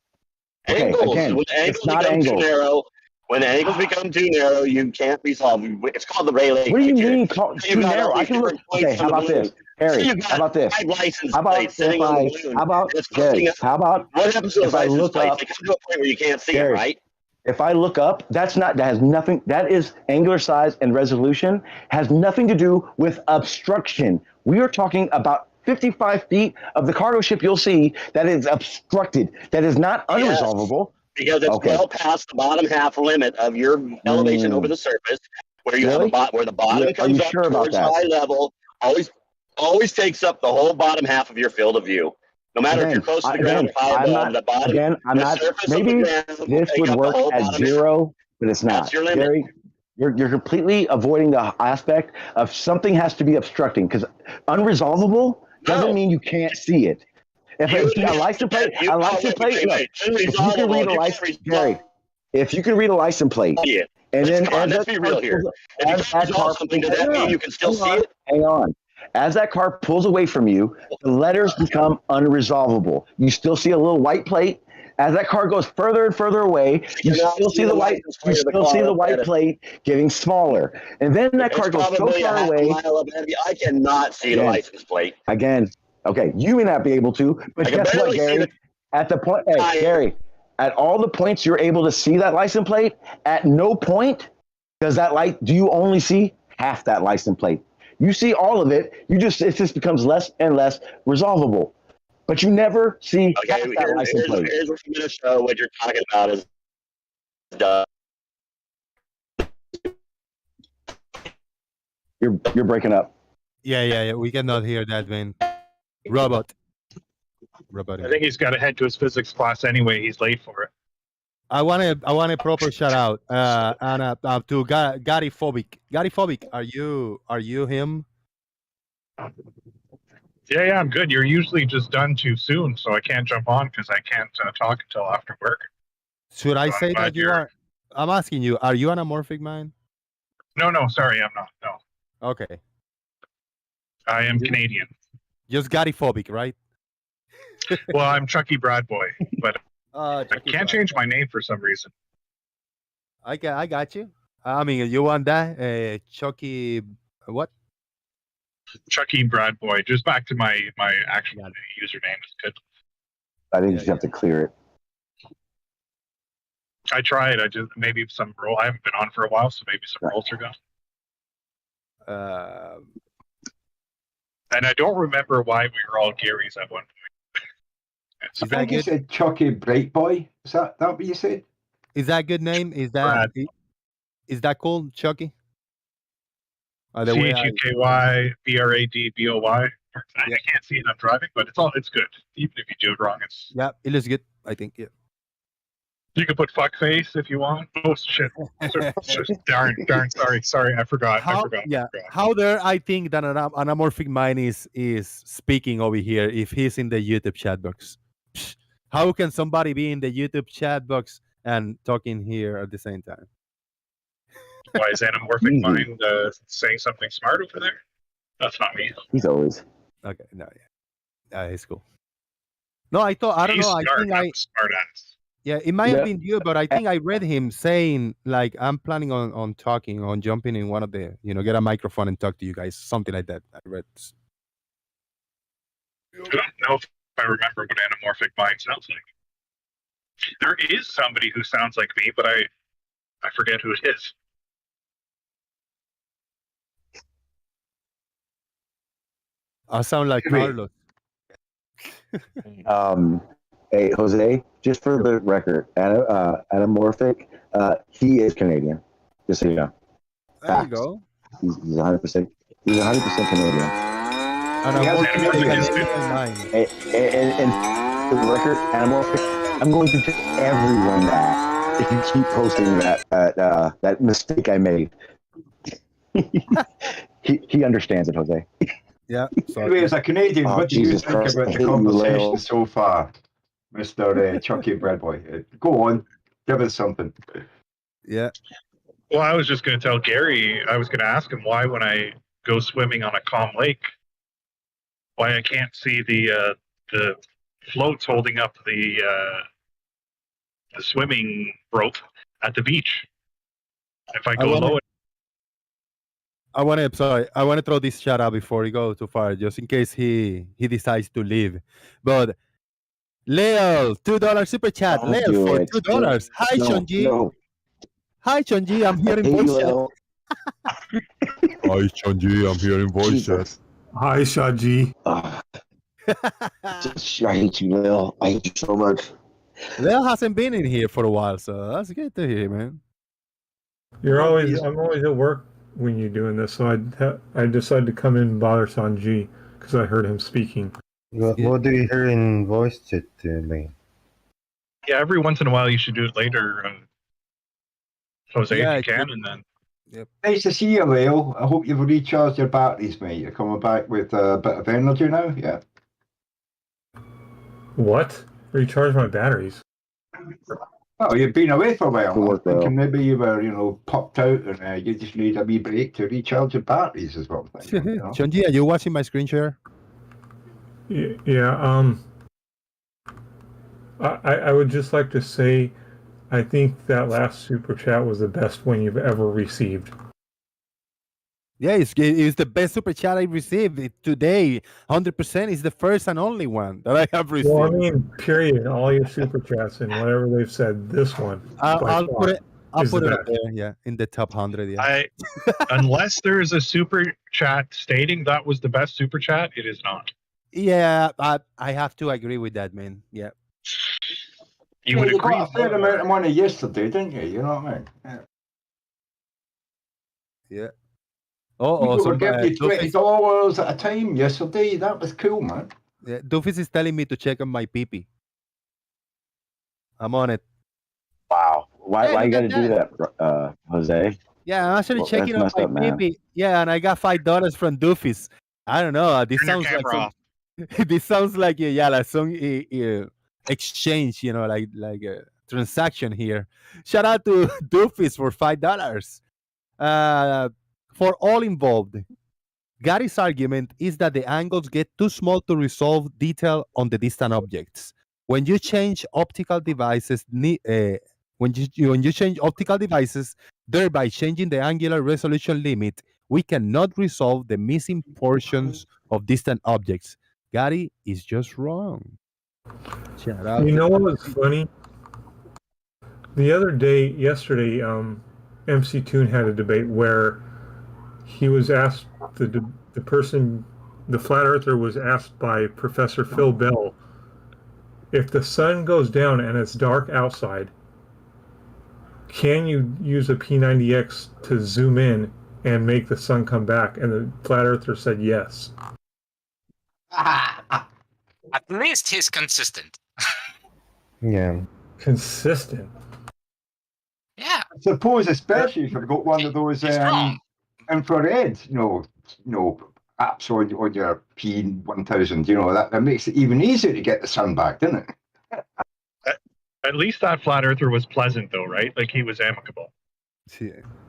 Okay, Angles. again, When the angles it's not become too angles. narrow, when the angles become too narrow, you can't resolve. It's called the Rayleigh. What do you criteria. mean So you've too got narrow? all I these can look. different points Okay, on how the about balloon. this, Harry? So you've got How about this? 5 license How about plates sitting if on I? the balloon. How about It's Gary? popping up. How about What happens to those if I license look plates? up? They come to a point where you can't see Gary, it, right? If I look up, that has nothing. That is angular size and resolution has nothing to do with obstruction. We are talking about 55 feet of the cargo ship you'll see that is obstructed. That is not unresolvable. Because it's Okay. well past the bottom half limit of your elevation over the surface, where you Really? have where the bottom Are comes you up sure about towards that? high level. Always takes up the whole bottom half of your field of view. No matter if you're close to the ground or high above, the bottom. I'm the not. surface of Maybe the ground will this take would up the work whole at bottom half. 0, but it's not. That's your limit. Gary, you're completely avoiding the aspect of something has to be obstructing because unresolvable doesn't mean you can't see it. If You it's a admit license plate, that you a license call it plate. Look, if you can unresolvable, read a you can't license, resolve Gary, if you can read a license plate, it. and then Come on, as let's that be car real here. pulls- If you as can't that resolve car something, does pulls- that hang mean on, you can still see hang on, it? Hang on. As that car pulls away from you, the letters become unresolvable. You still see a little white plate. As that car goes further and further away, you still see the white. You still see the white plate getting smaller, and then that car It's goes so probably a far half away. mile above you. I cannot see the Again. license plate. Again, okay, you may not be able to, but I can guess what, barely see Gary? At the point, hey, Gary, at all the points you're able to see that license plate, at no point does that light. Do you only see half that license plate? You see all of it. It just becomes less and less resolvable. But you never see half that license plate. Here's what I'm going to show. What you're talking about is You're breaking up. Yeah. We cannot hear that, man. Robot. I think he's got to head to his physics class anyway. He's late for it. I want a proper shout out to Gary Phobic. Gary Phobic, are you him? Yeah, I'm good. You're usually just done too soon, so I can't jump on because I can't talk until after work. Should I say glad that you are? I'm asking you. Are you an amorphic mind? No, sorry, I'm not. No, Okay. I am Canadian. Just Gary Phobic, right? Well, I'm Chucky Bradboy, but I Chucky can't change my name for some reason. I got you. I mean, you want that? Chucky, what? Chucky Bradboy. Just back to my actual username is good. I think you just have to clear it. I tried. I just maybe some role. I haven't been on for a while, so maybe some roles are gone. And I don't remember why we were all Garys at one point. I think you said Chucky Bright Boy. Is that what you said? Is that a good name? Is that cool, Chucky? CHUKY BRADBOY. I can't see it. I'm driving, but it's good. Even if you do it wrong, it's it looks good. I think You can put fuckface if you want. Oh shit! darn. Sorry. I forgot. How dare I think that an amorphic mind is speaking over here if he's in the YouTube chat box? How can somebody be in the YouTube chat box and talking here at the same time? Why is anamorphic Easy. mind saying something smart over there? That's not me. He's always. Okay, no, yeah, it's cool. No, I don't He's know. I smart, think I'm a smart ass. yeah, it might Yeah. have been you, but I think I read him saying like, I'm planning on talking, on jumping in one of the, get a microphone and talk to you guys, something like that. I read. I don't know if I remember what anamorphic mind sounds like. There is somebody who sounds like me, but I forget who it is. I sound like Wait. Carlos. Hey, Jose, just for the record, anamorphic, he is Canadian. Just so you know. There you Facts. go. He's 100%. He's 100% Canadian. And He has I'm an working American on mine. And for the record, anamorphic, I'm going to tell everyone that if you keep posting that mistake I made. he understands it, Jose. Yeah. Anyway, as a Canadian, Oh, what do you Jesus think Christ, I about the hate you, Leo. conversation so far, Mr. Chucky Breadboy? Go on, give us something. Yeah. Well, I was just going to tell Gary, I was going to ask him why when I go swimming on a calm lake, why I can't see the floats holding up the swimming rope at the beach. If I go low, I want to throw this shout out before he goes too far, just in case he decides to leave. But Leo, $2 super chat. Don't Leo do for it. $2. Hi, No, Chonji. no. Hi, Chonji. I'm here in Hey, voice chat. Leo. Hi, Chonji. I'm here in voice chat. Hi, Shaji. I hate you, Leo. I hate you so much. Leo hasn't been in here for a while, so that's good to hear, man. I'm always at work when you're doing this, so I decided to come in and bother Sanji because I heard him speaking. What do you hear in voice chat, Lee? yeah, every once in a while you should do it later, Jose, Yeah, if you can, and then Nice to see you, Leo. I hope you've recharged your batteries, mate. You're coming back with a bit of energy now, yeah? What? Recharge my batteries? Oh, you've been away for a while. Good work, I'm thinking Leo. maybe you were, popped out and you just need a wee break to recharge your batteries as well. Chonji, are you watching my screen share? Yeah, I would just like to say I think that last super chat was the best one you've ever received. Yeah, it's the best super chat I received today. 100% is the first and only one that I have received. Well, I mean, period. All your super chats and whatever they've said, this one. I'll put it. I'll is put the it up best. there. Yeah, in the top 100. Yeah. unless there is a super chat stating that was the best super chat, it is not. Yeah, I have to agree with that, man. Yeah. You would agree. got a fair amount of money yesterday, didn't you? You know what I mean? Yeah. Yeah. Oh, People were some, giving you Doofus, $20 at a time yesterday. That was cool, man. yeah, Doofus is telling me to check on my pee-pee. I'm on it. Wow. Why Hey, you got to look at do that, Jose? Yeah, I'm actually Well, checking that's on messed my up, man. pee-pee. Yeah, and I got $5 from Doofus. I don't know. This Turn your sounds like camera off. this sounds like like some exchange, like a transaction here. Shout out to Doofus for $5. For all involved, Gary's argument is that the angles get too small to resolve detail on the distant objects. When you change optical devices, when you change optical devices, thereby changing the angular resolution limit, we cannot resolve the missing portions of distant objects. Gary is just wrong. Shout out. You to know what Gary. was funny? Yesterday, MC Toon had a debate where he was asked, the flat earther was asked by Professor Phil Bell, if the sun goes down and it's dark outside, can you use a P90X to zoom in and make the sun come back? And the flat earther said yes. At least he's consistent. Yeah. Consistent. Yeah. I suppose, especially if you've got one of those infrared, apps on your P1000, that makes it even easier to get the sun back, doesn't it? At least that flat earther was pleasant, though, right? Like he was amicable.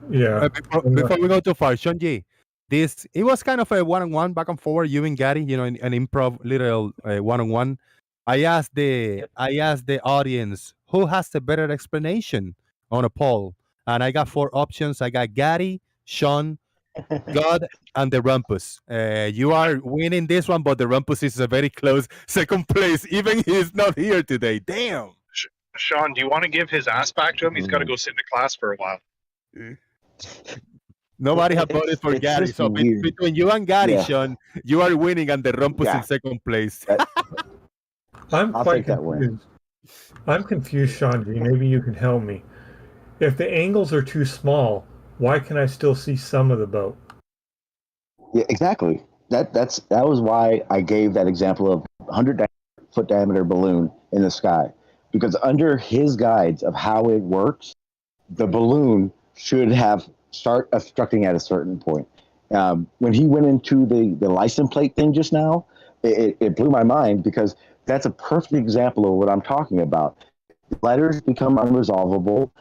Yeah. Before we go too far, Sean G, it was kind of a one-on-one back and forward. You and Gary, an improv little one-on-one. I asked the audience who has the better explanation on a poll, and I got 4 options. I got Gary, Sean, God, and the Rumpus. You are winning this one, but the Rumpus is a very close second place. Even he's not here today. Damn. Sean, do you want to give his ass back to him? He's got to go sit in the class for a while. Nobody have voted for It's Gary. just So weird. between you and Gary, Yeah. Sean, you are winning, and the Rumpus Yeah. in second place. I'm I'll quite take that win. confused. I'm confused, Sean G. Maybe you can help me. If the angles are too small, why can I still see some of the boat? Yeah, exactly. That was why I gave that example of 100-foot diameter balloon in the sky, because under his guides of how it works, the balloon should start obstructing at a certain point. When he went into the license plate thing just now, it blew my mind, because that's a perfect example of what I'm talking about. Letters become unresolvable.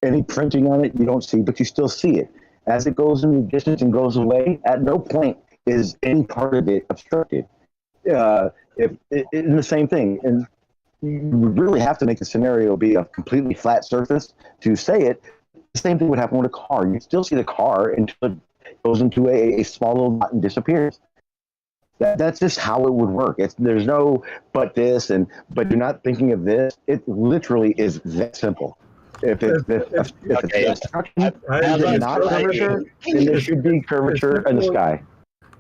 Any printing on it you don't see, but you still see it. As it goes in the distance and goes away, at no point is any part of it obstructed. In the same thing, and you really have to make the scenario be a completely flat surface to say it. The same thing would happen with a car. You still see the car until it goes into a small little dot and disappears. That's just how it would work. There's no but this but you're not thinking of this. It literally is that simple. If it's obstruction is not curvature, then there should be curvature in the sky.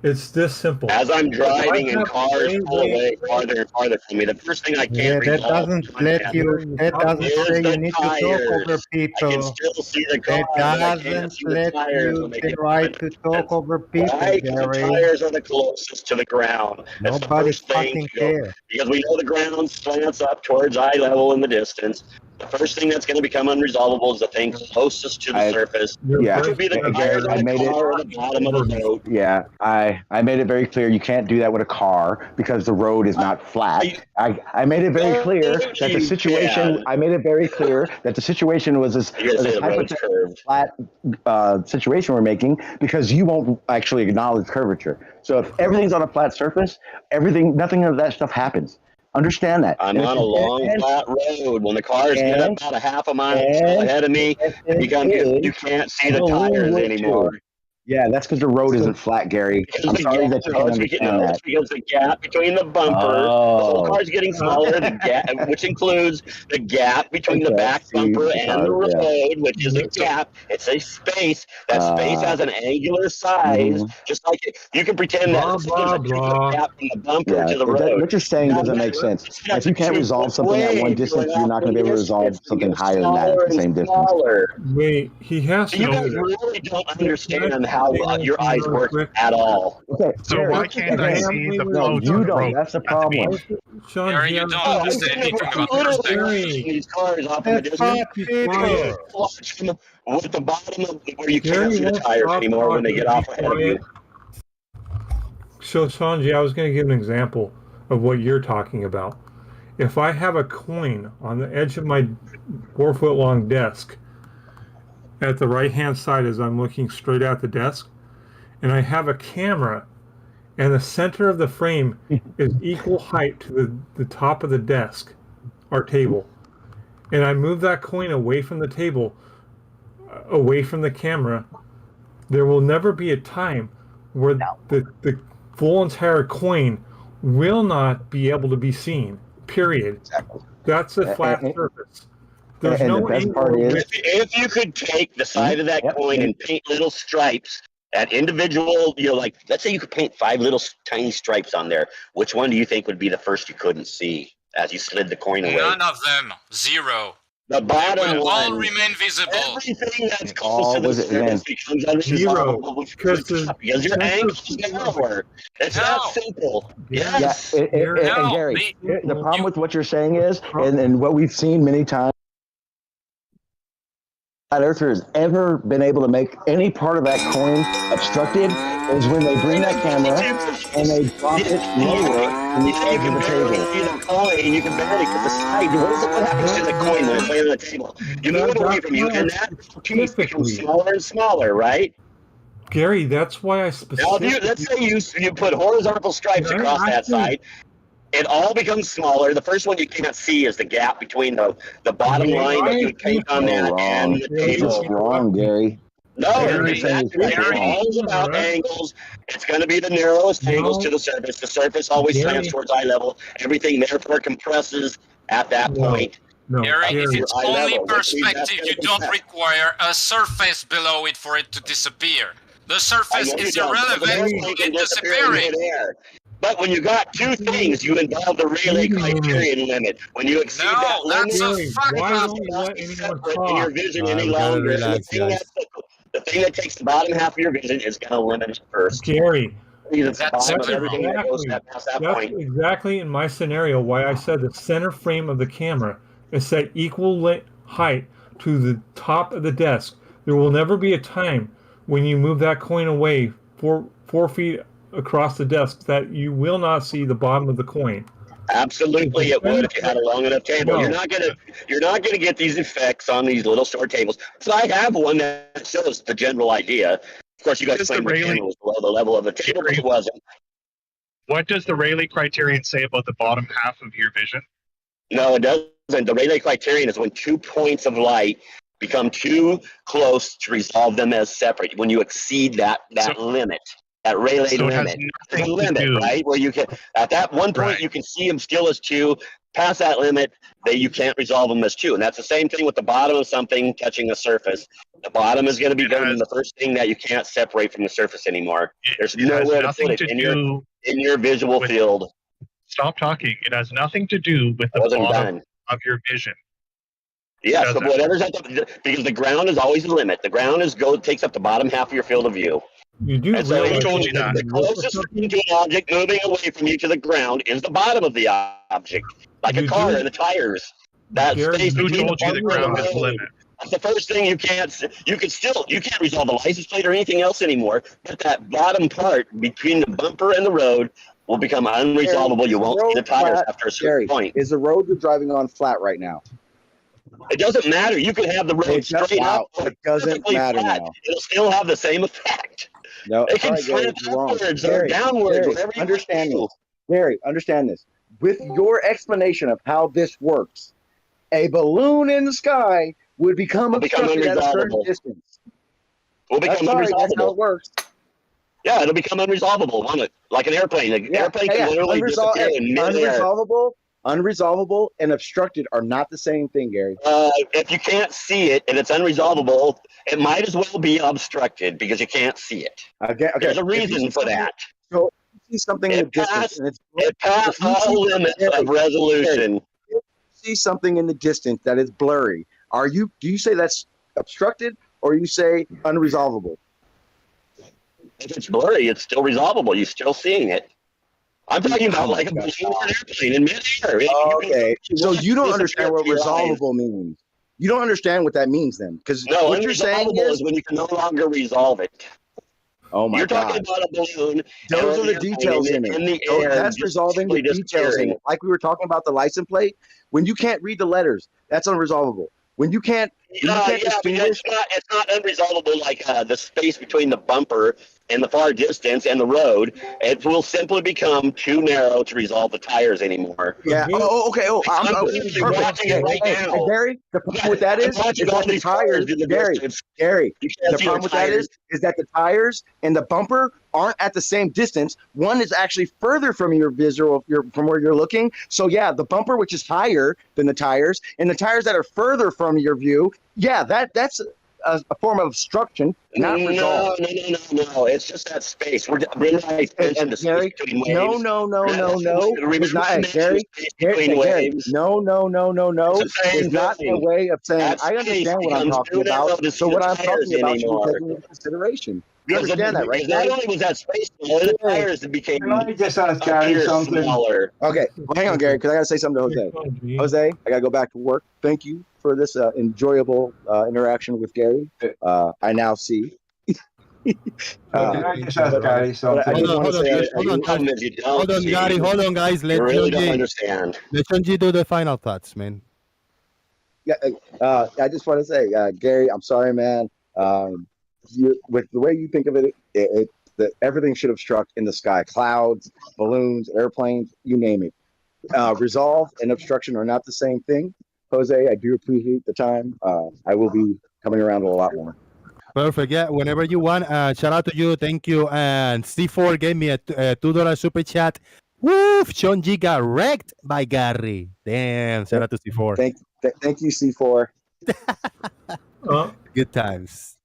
It's this simple. As I'm driving and cars pull away farther and farther from me, the first thing I can't that resolve doesn't let you. That doesn't is say the you need to talk tires. over I can people. still see the car, That but I can't doesn't see the let tires you when they the get right to talk over people, right, 'cause the Gary. tires are the closest to the ground. That's the Nobody first thing fucking to go, cares. because we know the ground slants up towards eye level in the distance. The first thing that's going to become unresolvable is the thing closest to the surface, Yeah, which would be the Gary, tires I on the made it. car or the bottom of the boat. Yeah, I made it very clear you can't do that with a car because the road is not flat. I made it very clear that the situation. I made it very clear that the situation was this hypothetical flat situation we're making, because you won't actually acknowledge curvature. So if everything's on a flat surface, nothing of that stuff happens. Understand that. I'm on a long flat road. When the cars get about a half a mile ahead of me, you can't see the tires anymore. Yeah, that's because the road isn't flat, Gary. I'm sorry that you can't understand that. It's because the gap between the bumper, the whole car's getting smaller, the gap, which includes the gap between the back bumper and the road, which is a gap. It's a space. That space has an angular size, just like you can pretend that there's a gap from the bumper to the road. What you're saying doesn't make sense. If you can't resolve something at one distance, you're not going to be able to resolve something higher than that at the same distance. Wait, he has to. You guys really don't understand how your eyes work at all. Okay. So why can't I see the floats you on the don't. road? That's the problem. Sean, Gary, you don't understand anything about perspective. These cars off in the distance, with the bottom of where you can't see the tires anymore when they get off ahead of you. So, Sanji, I was going to give an example of what you're talking about. If I have a coin on the edge of my 4-foot long desk at the right-hand side as I'm looking straight at the desk, and I have a camera, and the center of the frame is equal height to the top of the desk or table, and I move that coin away from the table, away from the camera, there will never be a time where the full entire coin will not be able to be seen, period. Exactly. That's a flat surface. There's And no the best part is, if you could take the side of that coin and paint little stripes at individual, like, let's say you could paint 5 little tiny stripes on there. Which one do you think would be the first you couldn't see as you slid the coin away? None of them. 0. The bottom They will all one. remain visible. Everything that's close to the surface becomes unresolvable because your angle is lower. It's that simple. Yes. and Gary, the problem with what you're saying is, and what we've seen many times, earther has ever been able to make any part of that coin obstructed is when they bring that camera and they drop it lower than the edge of the table. See the coin, you can barely get the side. What happens to the coin when it's laying on the table? You move it away from you, and that piece becomes smaller and smaller, right? Gary, that's why I Now, specifically. let's say you put horizontal stripes across that side. It all becomes smaller. The first one you can't see is the gap between the bottom line that you take on that and the It's table. wrong, Gary. No, it's always about angles. It's going to be the narrowest angles to the surface. The surface always slants towards eye level. Everything therefore compresses at that point. Gary, if it's Eye only level, which means that's perspective, gonna you don't compress. require a surface below it for it to disappear. The I surface know you is don't, but the irrelevant next for thing can it disappear in disappearing. midair. But when you got two things, you involve the Rayleigh criterion limit. When you exceed that limit, Why it don't you let anyone separate in your talk? vision Alright, any we gotta longer. relax, So the thing that takes the bottom half of your vision is going to limit first. Gary, It's the That's bottom of everything that goes past that point. exactly in my scenario why I said the center frame of the camera is set equal height to the top of the desk. There will never be a time when you move that coin away 4 feet across the desk that you will not see the bottom of the coin. Absolutely, it would if you had a long enough table. No. You're not gonna get these effects on these little short tables. So I have one that shows the general idea. Of course, you guys What is the claim the Rayleigh- camera was below the level of the table, but it wasn't. What does the Rayleigh criterion say about the bottom half of your vision? No, it doesn't. The Rayleigh criterion is when 2 points of light become too close to resolve them as separate. When you exceed that limit, that Rayleigh So it has limit, nothing to limit, do- right? Where you can at that one point you can see them still as two. Past that limit, you can't resolve them as two, and that's the same thing with the bottom of something touching the surface. The bottom is going to be the first thing that you can't separate from the surface anymore. There's It has nowhere to nothing put to it do in your visual with- field. Stop talking. It has nothing to do with the Wasn't bottom done. of your vision. Yeah, so doesn't. whatever's at because the ground is always the limit. The ground takes up the bottom half of your field of view. You do And so Who realize told you that? the closest thing to an object moving away from you to the ground is the bottom of the object, like a You car do- and the tires. That Gary, space Who between told you the bumper and ground is the road. limit? That's the first thing you can't. You can't resolve the license plate or anything else anymore. But that bottom part between the bumper and the road will become unresolvable. You won't see the tires after a certain point. Is the road you're driving on flat right now? It doesn't matter. You can have the road It does- straight wow, up. it doesn't perfectly matter flat. now. It'll still have the same effect. No, It can all right, Gary, slant you're wrong. upwards or Gary, downwards, Gary, whatever you understand want this. Gary, understand this. With your explanation of how this works, a balloon in the sky would become Will become obstructed at a certain unresolvable. distance. Will become That's how it unresolvable. works. Yeah, it'll become unresolvable. Like an airplane. An airplane can literally disappear in midair. Unresolvable and obstructed are not the same thing, Gary. If you can't see it and it's unresolvable, it might as well be obstructed because you can't see it. Okay, There's a If you reason see for something- that. So if you see something in the It distance, passed, and it's it passed if you see all something- limits of resolution. If you see something in the distance that is blurry, do you say that's obstructed or you say unresolvable? If it's blurry, it's still resolvable. You're still seeing it. I'm talking about like a balloon or an airplane in midair. Okay, so you don't understand what disappear with your eyes. resolvable means. You don't understand what that means then, because No, what you're saying unresolvable is, is when you can no longer resolve it. oh my You're talking God, about a balloon. those and are the an airplane details in in it. the So air. that's just resolving the simply details in disappearing. it. Like we were talking about the license plate, when you can't read the letters, that's unresolvable. When you can't distinguish. It's not unresolvable like the space between the bumper and the far distance and the road. It will simply become too narrow to resolve the tires anymore. Yeah. Oh, okay. Oh, I'm perfect. watching it right Hey, now. Gary, the problem with that I'm is watching that all the these cars tires, in the Gary, distance. Gary, You can't the see problem the with that tires. is that the tires and the bumper aren't at the same distance. One is actually further from your visual, from where you're looking. So yeah, the bumper, which is higher than the tires, and the tires that are further from your view, yeah, that's a form of obstruction, not resolve. No. It's just that space. We're mentioned the space Gary, between waves. no. Remember, It's not, we mentioned Gary, the space between waves. no. It's the same It's not a thing. way of saying, That I understand space what I'm becomes talking too narrow about. to So see what the I'm tires talking about should be anymore. taken into consideration. You Because understand that, right, not Gary? only was that space smaller, the tires became Can I just ask Gary appear something? smaller. Okay, well, hang on, Gary, because I got to say something to Jose. Jose, I got to go back to work. Thank you for this enjoyable interaction with Gary. I now see. Can I just ask Gary something? Hold on, Gary. Hold on, guys. Let really don't Chonji, understand. let Chonji do the final thoughts, man. Yeah, I just want to say, Gary, I'm sorry, man. With the way you think of it, everything should have struck in the sky. Clouds, balloons, airplanes, you name it. Resolve and obstruction are not the same thing. Jose, I do appreciate the time. I will be coming around a lot more. Perfect. Yeah, whenever you want. Shout out to you. Thank you. And C4 gave me a $2 super chat. Woof! Chonji got wrecked by Gary. Damn. Shout out to C4. Thank you, C4. Good times.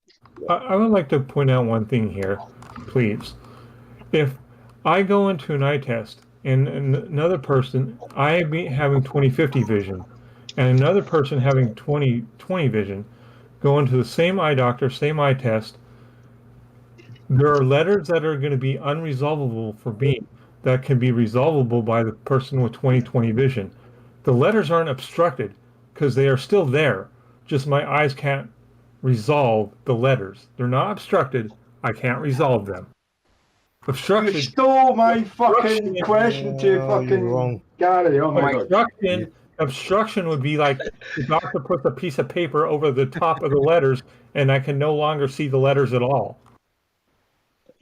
I would like to point out one thing here, please. If I go into an eye test and another person, I be having 20/50 vision, and another person having 20/20 vision, go into the same eye doctor, same eye test, there are letters that are going to be unresolvable for me that can be resolvable by the person with 20/20 vision. The letters aren't obstructed because they are still there. Just my eyes can't resolve the letters. They're not obstructed. I can't resolve them. Obstruction. You stole my fucking question to fucking Gary. Oh my god. Obstruction would be like the doctor puts a piece of paper over the top of the letters and I can no longer see the letters at all.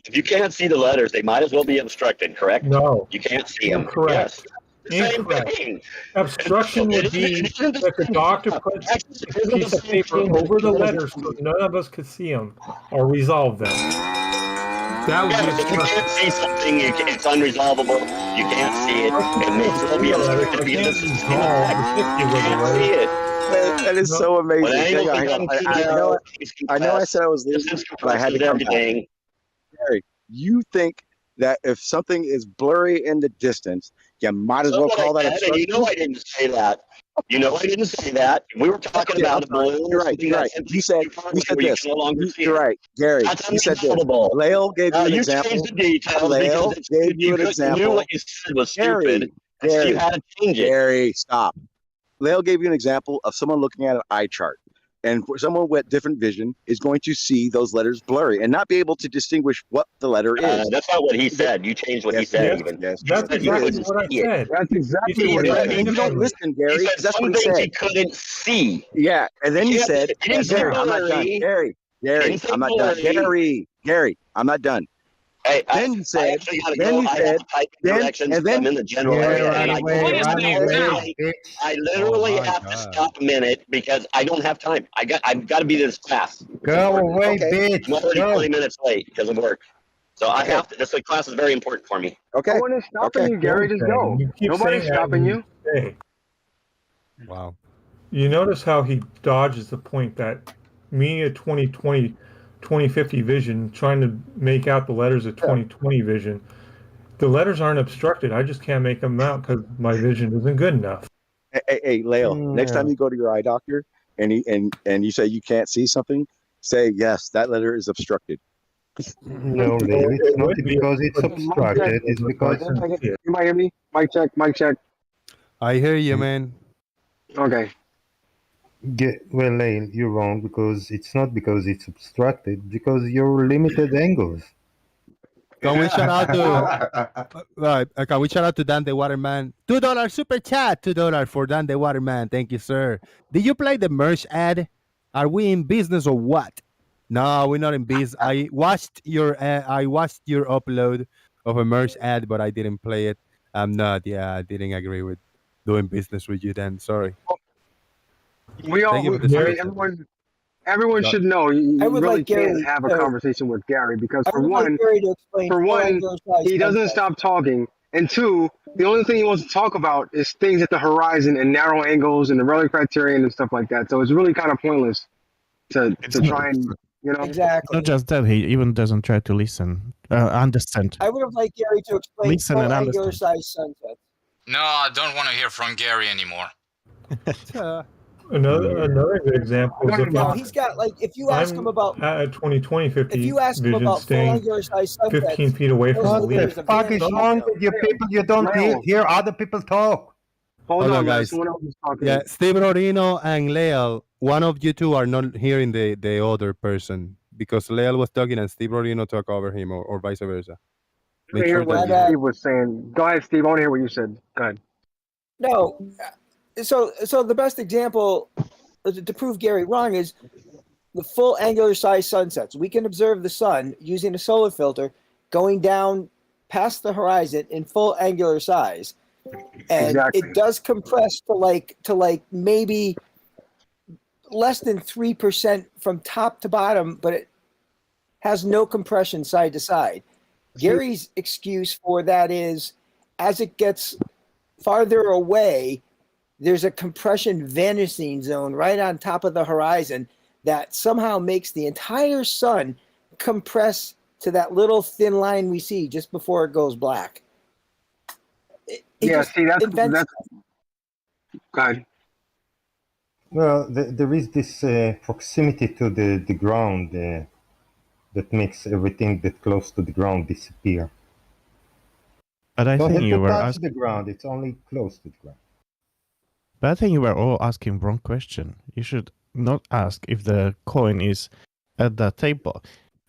If you can't see the letters, they might as well be obstructed, correct? No. You can't see them. Correct. Yes. Same thing. Obstruction would be that the doctor puts a piece of paper over the letters so none of us could see them or resolve them. That would be If you can't see something, it's unresolvable. You can't see it. It may as well be obstructed because you can't see it. That is so amazing. Well, I know I said I was leaving, but I had to come back. Gary, you think that if something is blurry in the distance, you might as well call that obstruction? You know I didn't say that. You know I didn't say that. We were talking about a balloon. You're right. You said this. You're right, Gary. You said this. Lael gave you an example. You changed the details. Lael gave you an example. You knew what you said was stupid. So you had to change it. Gary, stop. Lael gave you an example of someone looking at an eye chart. And for someone with different vision is going to see those letters blurry and not be able to distinguish what the letter is. That's not what he said. You changed what he said. Even. Yes. That's exactly what I said. That's exactly what I said. You don't listen, Gary. That's what he said. He couldn't see. Yeah, and then you said, Gary, I'm not done. Gary, I'm not done. Gary, I'm not done. Hey, then you said, I'm in the general area. I literally have to stop a minute because I don't have time. I've got to be to this class. Go away, bitch. I'm already 20 minutes late because of work. So I have to. This class is very important for me. Okay. No one is stopping you, Gary. Just go. Nobody's stopping you. Wow. You notice how he dodges the point that me at 20/50 vision, trying to make out the letters of 20/20 vision. The letters aren't obstructed. I just can't make them out because my vision isn't good enough. Hey, Lael, next time you go to your eye doctor and you say you can't see something, say, yes, that letter is obstructed. No, Lael, it's not because it's obstructed. It's because... You might hear me? Mic check. I hear you, man. Okay. Well, Lael, you're wrong because it's not because it's obstructed, because you're limited angles. Can we shout out to can we shout out to Dan the Waterman? $2 super chat, $2 for Dan the Waterman. Thank you, sir. Did you play the merch ad? Are we in business or what? No, we're not in business. I watched your upload of a merch ad, but I didn't play it. I'm not. Yeah, I didn't agree with doing business with you. Dan, sorry. Everyone should know you really can't have a conversation with Gary because for one, he doesn't stop talking, and two, the only thing he wants to talk about is things at the horizon and narrow angles and the Rayleigh criterion and stuff like that. So it's really kind of pointless to try and Exactly. Not just that, he even doesn't try to listen, understand. I would have liked Gary to explain Listen and understand. your size sunset. No, I don't want to hear from Gary anymore. Another good example is No, he's got if you ask him about at 20/50 if you ask him vision about staying your size sunset, 15 feet away from the What leaf. the fuck is wrong with you people? You don't hear other people talk. Hold Hold on, on, man. guys. Someone else is talking. Yeah, Steve Rodino and Leal, one of you two are not hearing the other person because Leal was talking and Steve Rodino talked over him or vice versa. I hear what Steve was saying. Go ahead, Steve. I want to hear what you said. Go ahead. No, so the best example to prove Gary wrong is the full angular size sunsets. We can observe the sun using a solar filter going down past the horizon in full angular size, and it does compress to like maybe less than 3% from top to bottom, but it has no compression side to side. Gary's excuse for that is as it gets farther away, there's a compression vanishing zone right on top of the horizon that somehow makes the entire sun compress to that little thin line we see just before it goes black. That's go ahead. Well, there is this proximity to the ground that makes everything that close to the ground disappear. But I Don't think have you to were touch asking. the ground; it's only close to the ground. But I think you were all asking wrong question. You should not ask if the coin is at the table.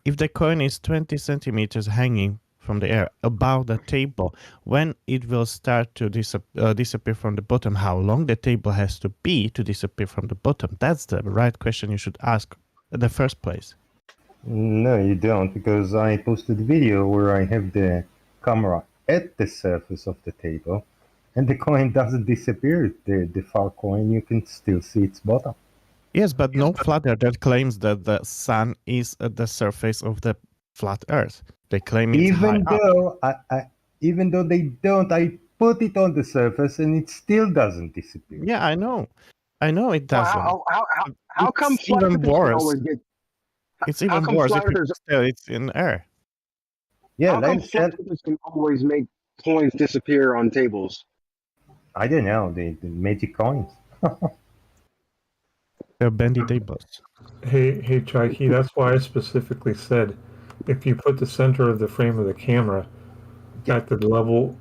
If the coin is 20 centimeters hanging from the air above the table, when it will start to disappear from the bottom, how long the table has to be to disappear from the bottom? That's the right question you should ask in the first place. No, you don't, because I posted a video where I have the camera at the surface of the table, and the coin doesn't disappear. The far coin, you can still see its bottom. Yes, but no flat earth that claims that the sun is at the surface of the flat earth. They claim it's Even high up. though even though they don't, I put it on the surface and it still doesn't disappear. Yeah, I know it Well, doesn't. how come It's flat even earthers can worse. always get? It's how even come worse flat if earthers? it's in air. Yeah, How come like flat earthers can always make coins disappear on tables? I don't know, the magic coins. They're bendy tables. Hey, Chaiki, that's why I specifically said if you put the center of the frame of the camera at the level,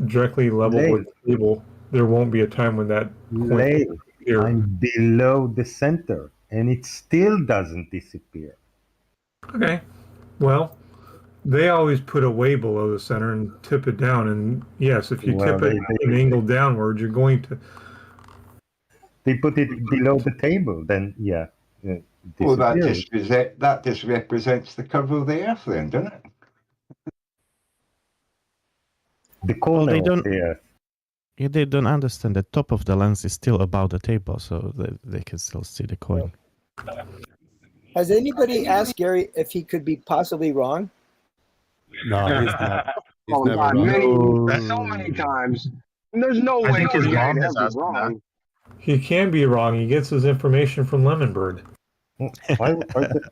directly level with the table, there won't be a time when that coin Lay, will disappear. I'm below the center and it still doesn't disappear. Okay, well, they always put it way below the center and tip it down. And yes, if you Well, tip it an angle downward, you're going to. They put it below the table, then yeah. Well, that disappears. just represents the curve of the Earth, then, doesn't it? The corner they of don't. the Earth. Yeah, they don't understand the top of the lens is still above the table, so they can still see the coin. Has anybody asked Gary if he could be possibly wrong? No, he's not. He's Oh never God, wrong. so many times. There's no I way think his Gary mom could has ever asked be him that. wrong. He can be wrong. He gets his information from Lemonbird.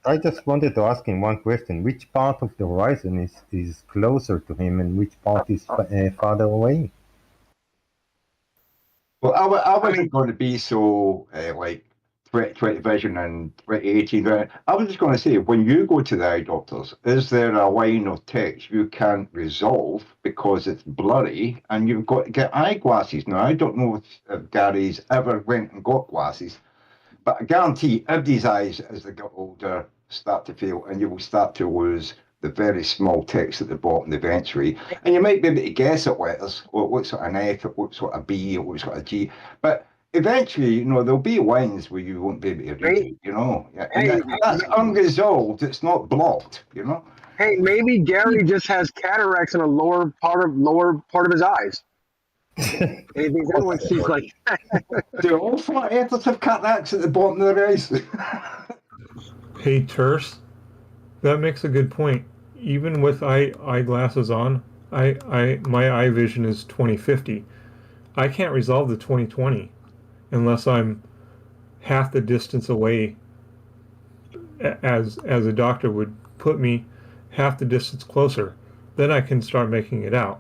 I just wanted to ask him one question. Which part of the horizon is closer to him and which part is farther away? Well, I wasn't going to be so like 2020 vision and 2018. I was just going to say, when you go to the eye doctors, is there a line of text you can't resolve because it's blurry and you've got to get eyeglasses? Now, I don't know if Gary's ever went and got glasses, but I guarantee everybody's eyes, as they get older, start to fail and you will start to lose the very small text at the bottom eventually. And you might be able to guess at letters, or it looks like an F, it looks like a B, it looks like a G. But eventually, you know, there'll be lines where you won't be able to read it, you know. Yeah. And that's unresolved, it's not blocked, you know. Hey, maybe Gary just has cataracts in a lower part of his eyes. Maybe everyone sees like Do all flat earthers have cataracts at the bottom of their eyes? Hey, Terse, that makes a good point. Even with eyeglasses on, my eye vision is 20/50. I can't resolve the 20/20 unless I'm half the distance away, as a doctor would put me half the distance closer. Then I can start making it out.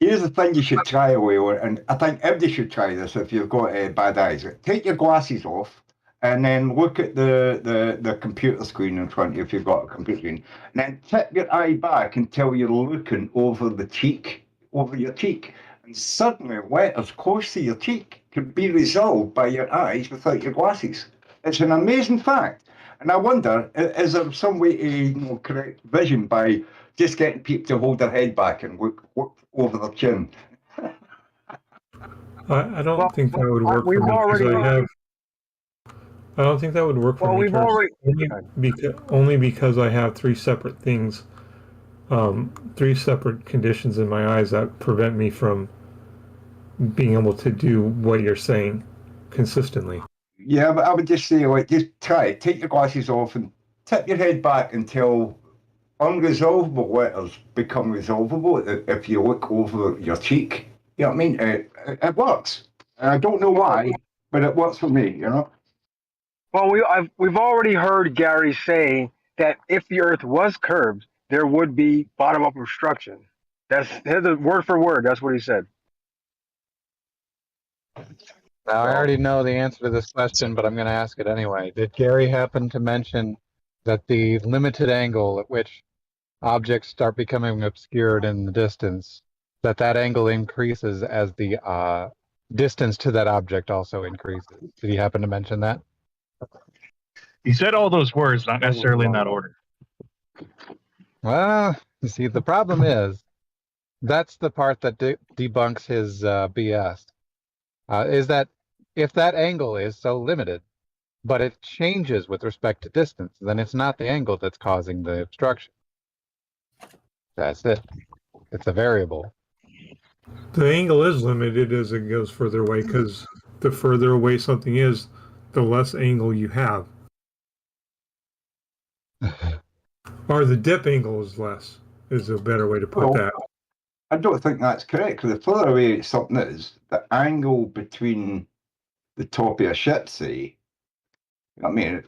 Here's the thing you should try, Leo, and I think everybody should try this if you've got bad eyes. Take your glasses off and then look at the computer screen in front of you if you've got a computer screen. And then tip your eye back until you're looking over your cheek. And and suddenly letters close to your cheek can be resolved by your eyes without your glasses. It's an amazing fact. And I wonder, is there some way to correct vision by just getting people to hold their head back and look over their chin? I don't think that would work for we've me already- because I don't think that would work for Well, me. we've Terrence, already- only because I have three separate things, three separate conditions in my eyes that prevent me from being able to do what you're saying consistently. Yeah, but I would just say, like, just try it. Take your glasses off and tip your head back until unresolvable letters become resolvable if you look over your cheek. You know what I mean? It works. And I don't know why, but it works for me, you know? Well, we've already heard Gary say that if the Earth was curved, there would be bottom-up obstruction. That's word for word. That's what he said. Now, I already know the answer to this question, but I'm going to ask it anyway. Did Gary happen to mention that the limited angle at which objects start becoming obscured in the distance, that angle increases as the distance to that object also increases? Did he happen to mention that? He said all those words, not necessarily in that order. Well, you see, the problem is that's the part that debunks his BS. Is that if that angle is so limited, but it changes with respect to distance, then it's not the angle that's causing the obstruction. That's it. It's a variable. The angle is limited as it goes further away because the further away something is, the less angle you have. Or the dip angle is less, is a better way to put that. I don't think that's correct, because the further away something is, the angle between the top of your ship, say, I mean,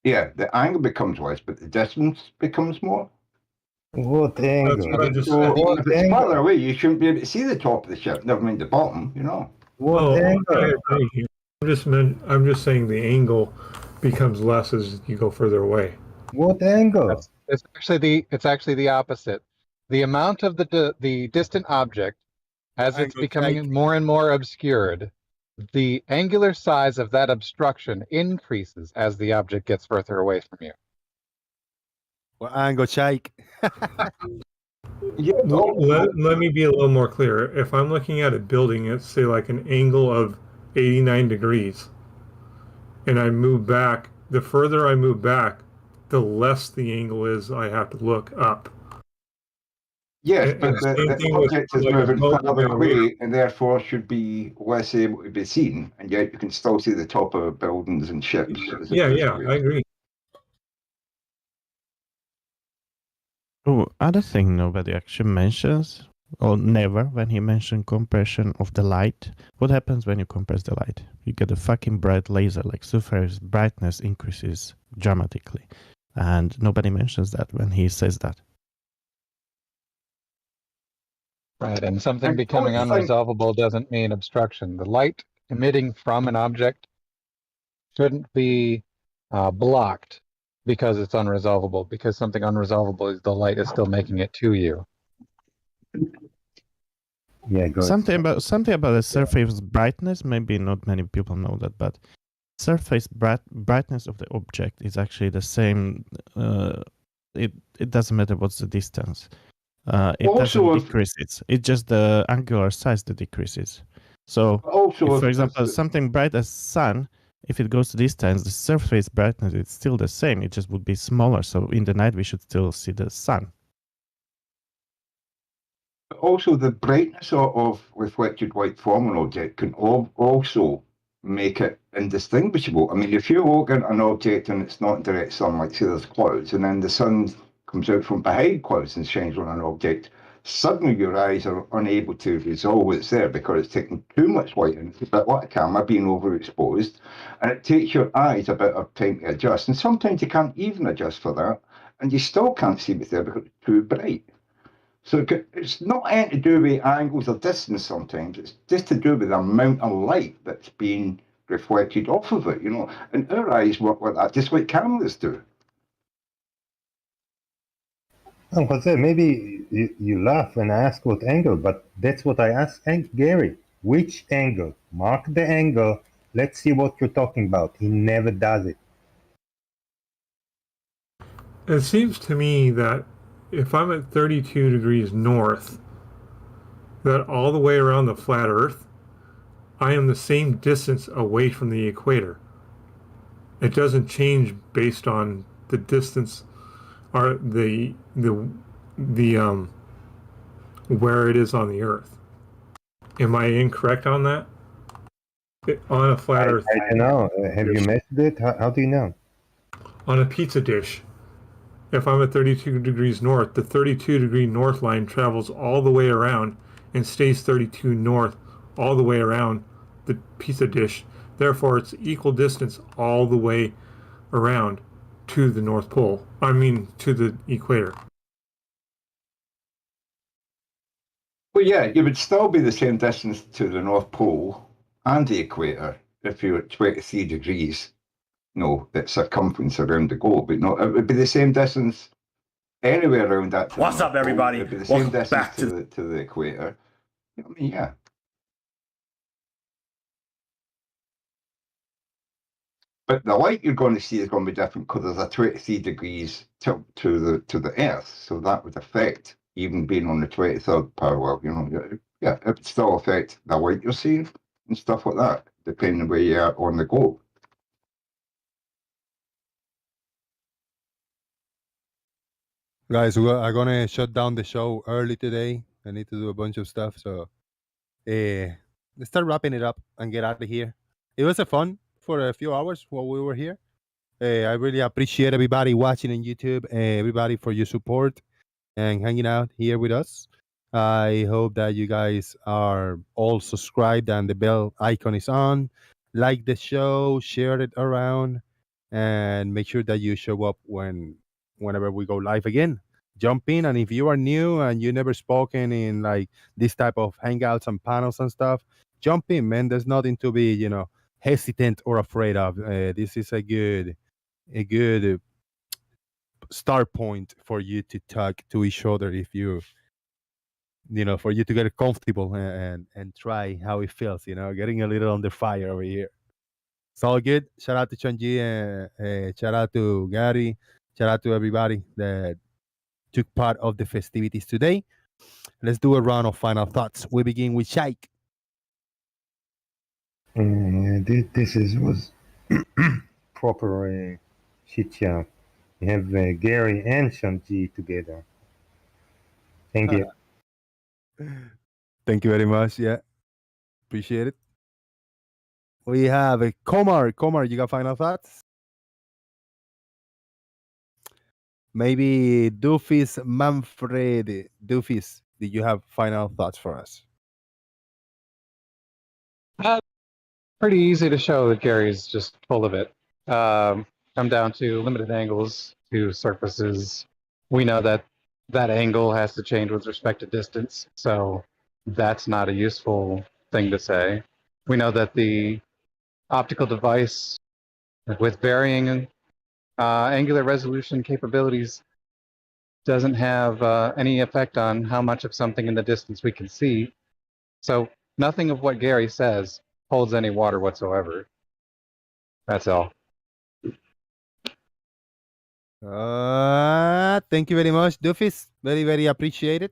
yeah, the angle becomes less, but the distance becomes more. What angle? So if it's farther away, you shouldn't be able to see the top of the ship, never mind the bottom, you know. What angle? I agree. I'm just saying the angle becomes less as you go further away. What angle? It's actually the opposite. The amount of the distant object, as it's becoming more and more obscured, the angular size of that obstruction increases as the object gets further away from you. Well, angle check. Let me be a little more clear. If I'm looking at a building at, say, like an angle of 89 degrees, and I move back, the further I move back, the less the angle is I have to look up. Yes, but the object is moving farther away away. and therefore should be less able to be seen, and yet you can still see the top of buildings and ships. Yeah, I agree. Oh, other thing nobody actually mentions, or never when he mentioned compression of the light. What happens when you compress the light? You get a fucking bright laser, like surface brightness increases dramatically. And nobody mentions that when he says that. Right, and something becoming unresolvable doesn't mean obstruction. The light emitting from an object shouldn't be blocked because it's unresolvable, because something unresolvable is the light is still making it to you. Yeah, go Something about the surface brightness. Maybe not many people know that, but surface brightness of the object is actually the same. It doesn't matter what's the distance. It doesn't decrease it. It's just the angular size that decreases. So, if, for example, something bright as sun, if it goes to distance, the surface brightness is still the same. It just would be smaller. So in the night, we should still see the sun. Also, the brightness of reflected light from an object can also make it indistinguishable. I mean, if you look at an object and it's not direct sunlight, say there's clouds, and then the sun comes out from behind clouds and shines on an object, suddenly your eyes are unable to resolve what's there because it's taking too much light, and it's a bit like a camera being overexposed, and it takes your eyes a bit of time to adjust. And sometimes you can't even adjust for that, and you still can't see what's there because it's too bright. So it's not anything to do with angles or distance sometimes, it's just to do with the amount of light that's being reflected off of it, you know. And our eyes work like that, just like cameras do. Oh, Jose, maybe you laugh when I ask what angle, but that's what I asked Gary. Which angle? Mark the angle. Let's see what you're talking about. He never does it. It seems to me that if I'm at 32 degrees north, that all the way around the flat Earth, I am the same distance away from the equator. It doesn't change based on the distance or the where it is on the Earth. Am I incorrect on that? On a flat Earth. I don't know. Have you measured it? How do you know? On a pizza dish. If I'm at 32 degrees north, the 32 degree north line travels all the way around and stays 32 north all the way around the pizza dish. Therefore, it's equal distance all the way around to the North Pole. I mean, to the equator. Well, yeah, you would still be the same distance to the North Pole and the equator if you were at 23 degrees. No, that circumference around the globe, but no, it would be the same distance anywhere around that. to the What's North up, Pole. everybody? It would be the same Welcome distance back to the equator. I mean, yeah. But the light you're going to see is going to be different because there's a 23 degrees tilt to the Earth, so that would affect even being on the 23rd parallel. You know, yeah, it would still affect the light you're seeing and stuff like that, depending on where you are on the globe. Guys, we are gonna shut down the show early today. I need to do a bunch of stuff, so let's start wrapping it up and get out of here. It was a fun for a few hours while we were here. I really appreciate everybody watching on YouTube, everybody for your support and hanging out here with us. I hope that you guys are all subscribed and the bell icon is on. Like the show, share it around, and make sure that you show up whenever we go live again. Jump in, and if you are new and you never spoken in like this type of hangouts and panels and stuff, jump in, man. There's nothing to be, hesitant or afraid of. This is a good start point for you to talk to each other if for you to get comfortable and try how it feels, getting a little under fire over here. It's all good. Shout out to Chunji and shout out to Gary. Shout out to everybody that took part of the festivities today. Let's do a round of final thoughts. We begin with Shaik. This was proper chit chat. We have Gary and Shanti together. Thank you. Thank you very much. Yeah, appreciate it. We have Komar. Komar, you got final thoughts? Maybe Doofus, Manfred. Doofus, did you have final thoughts for us? Pretty easy to show that Gary's just full of it. Come down to limited angles to surfaces. We know that that angle has to change with respect to distance, so that's not a useful thing to say. We know that the optical device with varying angular resolution capabilities doesn't have any effect on how much of something in the distance we can see. So nothing of what Gary says holds any water whatsoever. That's all. Thank you very much, Doofus. Very, very appreciated.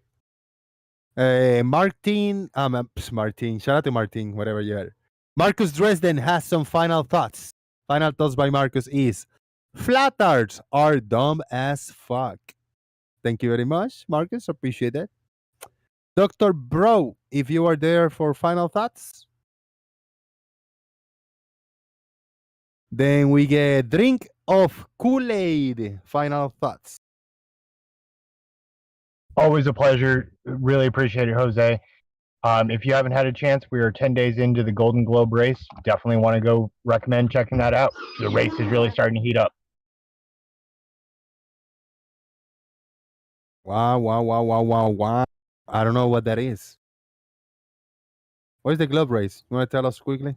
Martin, shout out to Martin, whatever you are. Marcus Dresden has some final thoughts. Final thoughts by Marcus is, flat earths are dumb as fuck. Thank you very much, Marcus. Appreciate that. Dr. Bro, if you are there for final thoughts. Then we get Drink of Kool-Aid. Final thoughts. Always a pleasure. Really appreciate it, Jose. If you haven't had a chance, we are 10 days into the Golden Globe race. Definitely want to go recommend checking that out. The race is really starting to heat up. Wow. I don't know what that is. What is the Globe race? You want to tell us quickly?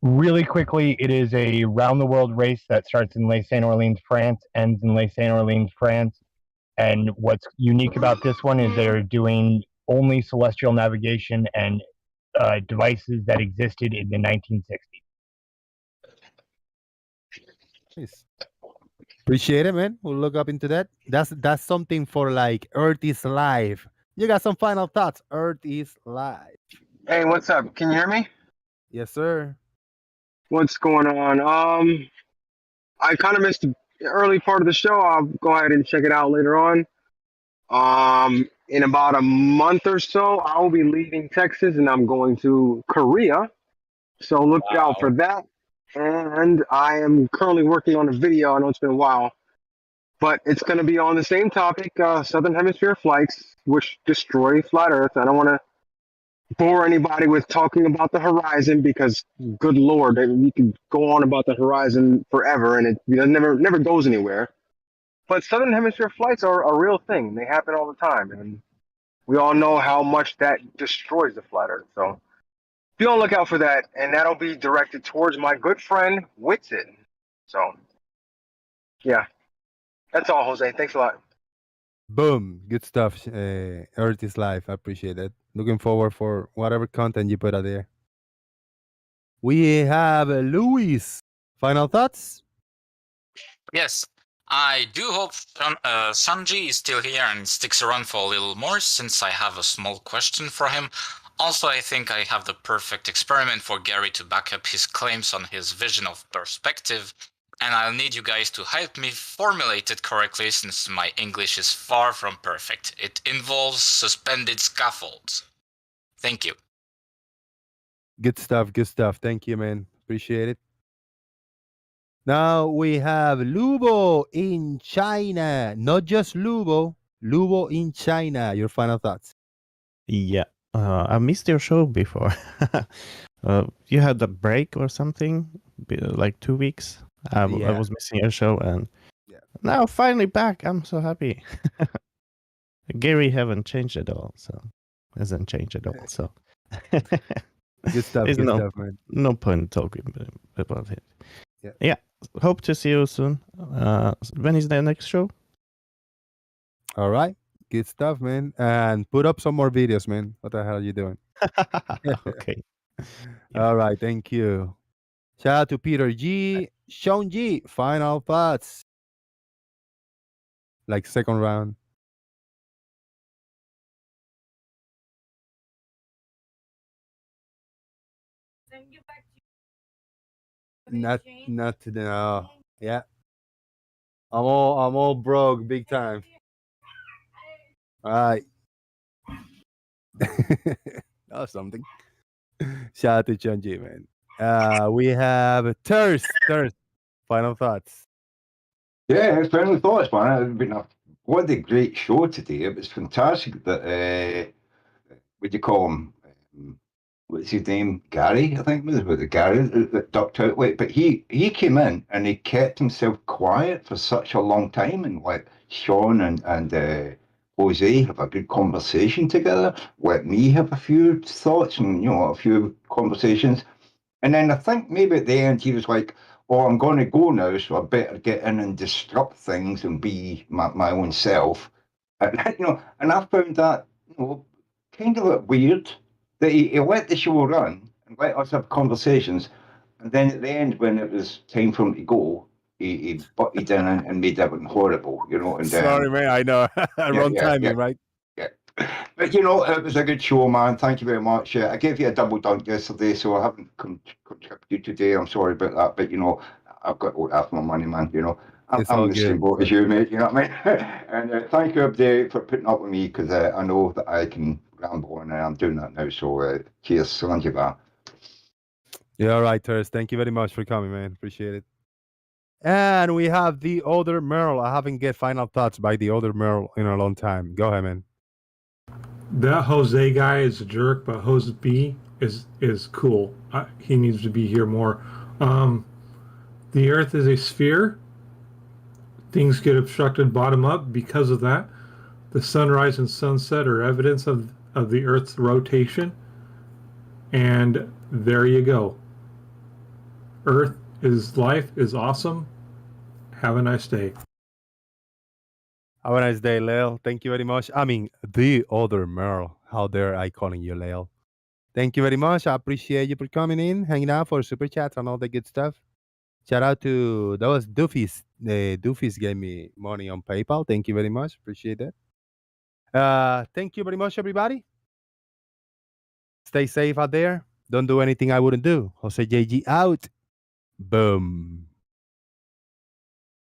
Really quickly, it is a round-the-world race that starts in Les Saint Orleans, France, ends in Les Saint Orleans, France. And what's unique about this one is they're doing only celestial navigation and devices that existed in the 1960s. Nice. Appreciate it, man. We'll look up into that. That's something for like Earth is Live. You got some final thoughts? Earth is Live. Hey, what's up? Can you hear me? Yes, sir. What's going on? I kind of missed the early part of the show. I'll go ahead and check it out later on. In about a month or so, I will be leaving Texas and I'm going to Korea. So look out for that. And I am currently working on a video. I know it's been a while, but it's going to be on the same topic, Southern Hemisphere flights, which destroy flat Earth. I don't want to bore anybody with talking about the horizon because, good Lord, we can go on about the horizon forever and it never goes anywhere. But Southern Hemisphere flights are a real thing. They happen all the time. And we all know how much that destroys the flat Earth. So be on the lookout for that. And that'll be directed towards my good friend, Whitson. So, yeah. That's all, Jose. Thanks a lot. Boom. Good stuff. Earth is Live. I appreciate it. Looking forward for whatever content you put out there. We have Luis. Final thoughts? Yes. I do hope Sanji is still here and sticks around for a little more, since I have a small question for him. Also, I think I have the perfect experiment for Gary to back up his claims on his vision of perspective, and I'll need you guys to help me formulate it correctly since my English is far from perfect. It involves suspended scaffolds. Thank you. Good stuff. Good stuff. Thank you, man. Appreciate it. Now we have Lubo in China. Not just Lubo. Lubo in China. Your final thoughts? Yeah. I missed your show before. You had a break or something, like 2 weeks. I was missing your show, and now finally back. I'm so happy. Gary haven't changed at all, so hasn't changed at all. So good stuff. There's Good stuff, man. no point talking about it. Yeah. Hope to see you soon. When is the next show? All right. Good stuff, man. And put up some more videos, man. What the hell are you doing? Okay. All right. Thank you. Shout out to Peter G. Sean G. Final thoughts. Like second round. Not today. No. Yeah. I'm all broke big time. All right. That was something. Shout out to Chunji, man. We have Thirst. Final thoughts. Yeah, final thoughts, man. It's been what a great show today. It was fantastic that what do you call him? What's his name? Gary, I think it was the Gary that ducked out. But he came in and he kept himself quiet for such a long time, and like Sean and Jose have a good conversation together. Let me have a few thoughts and a few conversations, and then I think maybe at the end he was like, "Oh, I'm going to go now, so I better get in and disrupt things and be my own self." And and I found that kind of weird. That he let the show run and let us have conversations, and then at the end, when it was time for him to go, he butted in and made everything horrible, And sorry, man. I know. Wrong timing, right? Yeah. But it was a good show, man. Thank you very much. I gave you a double dunk yesterday, so I haven't contributed today. I'm sorry about that, but I've got half my money, man. I'm the same boat as you, mate. You know what I mean? And thank you, everybody, for putting up with me, because I know that I can ramble, and I'm doing that now. So cheers, Sanjiva. Yeah, all right, Thirst. Thank you very much for coming, man. Appreciate it. And we have the other Merle. I haven't get final thoughts by the other Merle in a long time. Go ahead, man. That Jose guy is a jerk, but Jose B is cool. He needs to be here more. The Earth is a sphere. Things get obstructed bottom up because of that. The sunrise and sunset are evidence of the Earth's rotation. And there you go. Earth is life is awesome. Have a nice day. Have a nice day, Lel. Thank you very much. I mean, the other Merle. How dare I calling you Lel? Thank you very much. I appreciate you for coming in, hanging out for super chats and all the good stuff. Shout out to that was Doofy's. Doofy's gave me money on PayPal. Thank you very much. Appreciate that. Thank you very much, everybody. Stay safe out there. Don't do anything I wouldn't do. Jose JG out. Boom.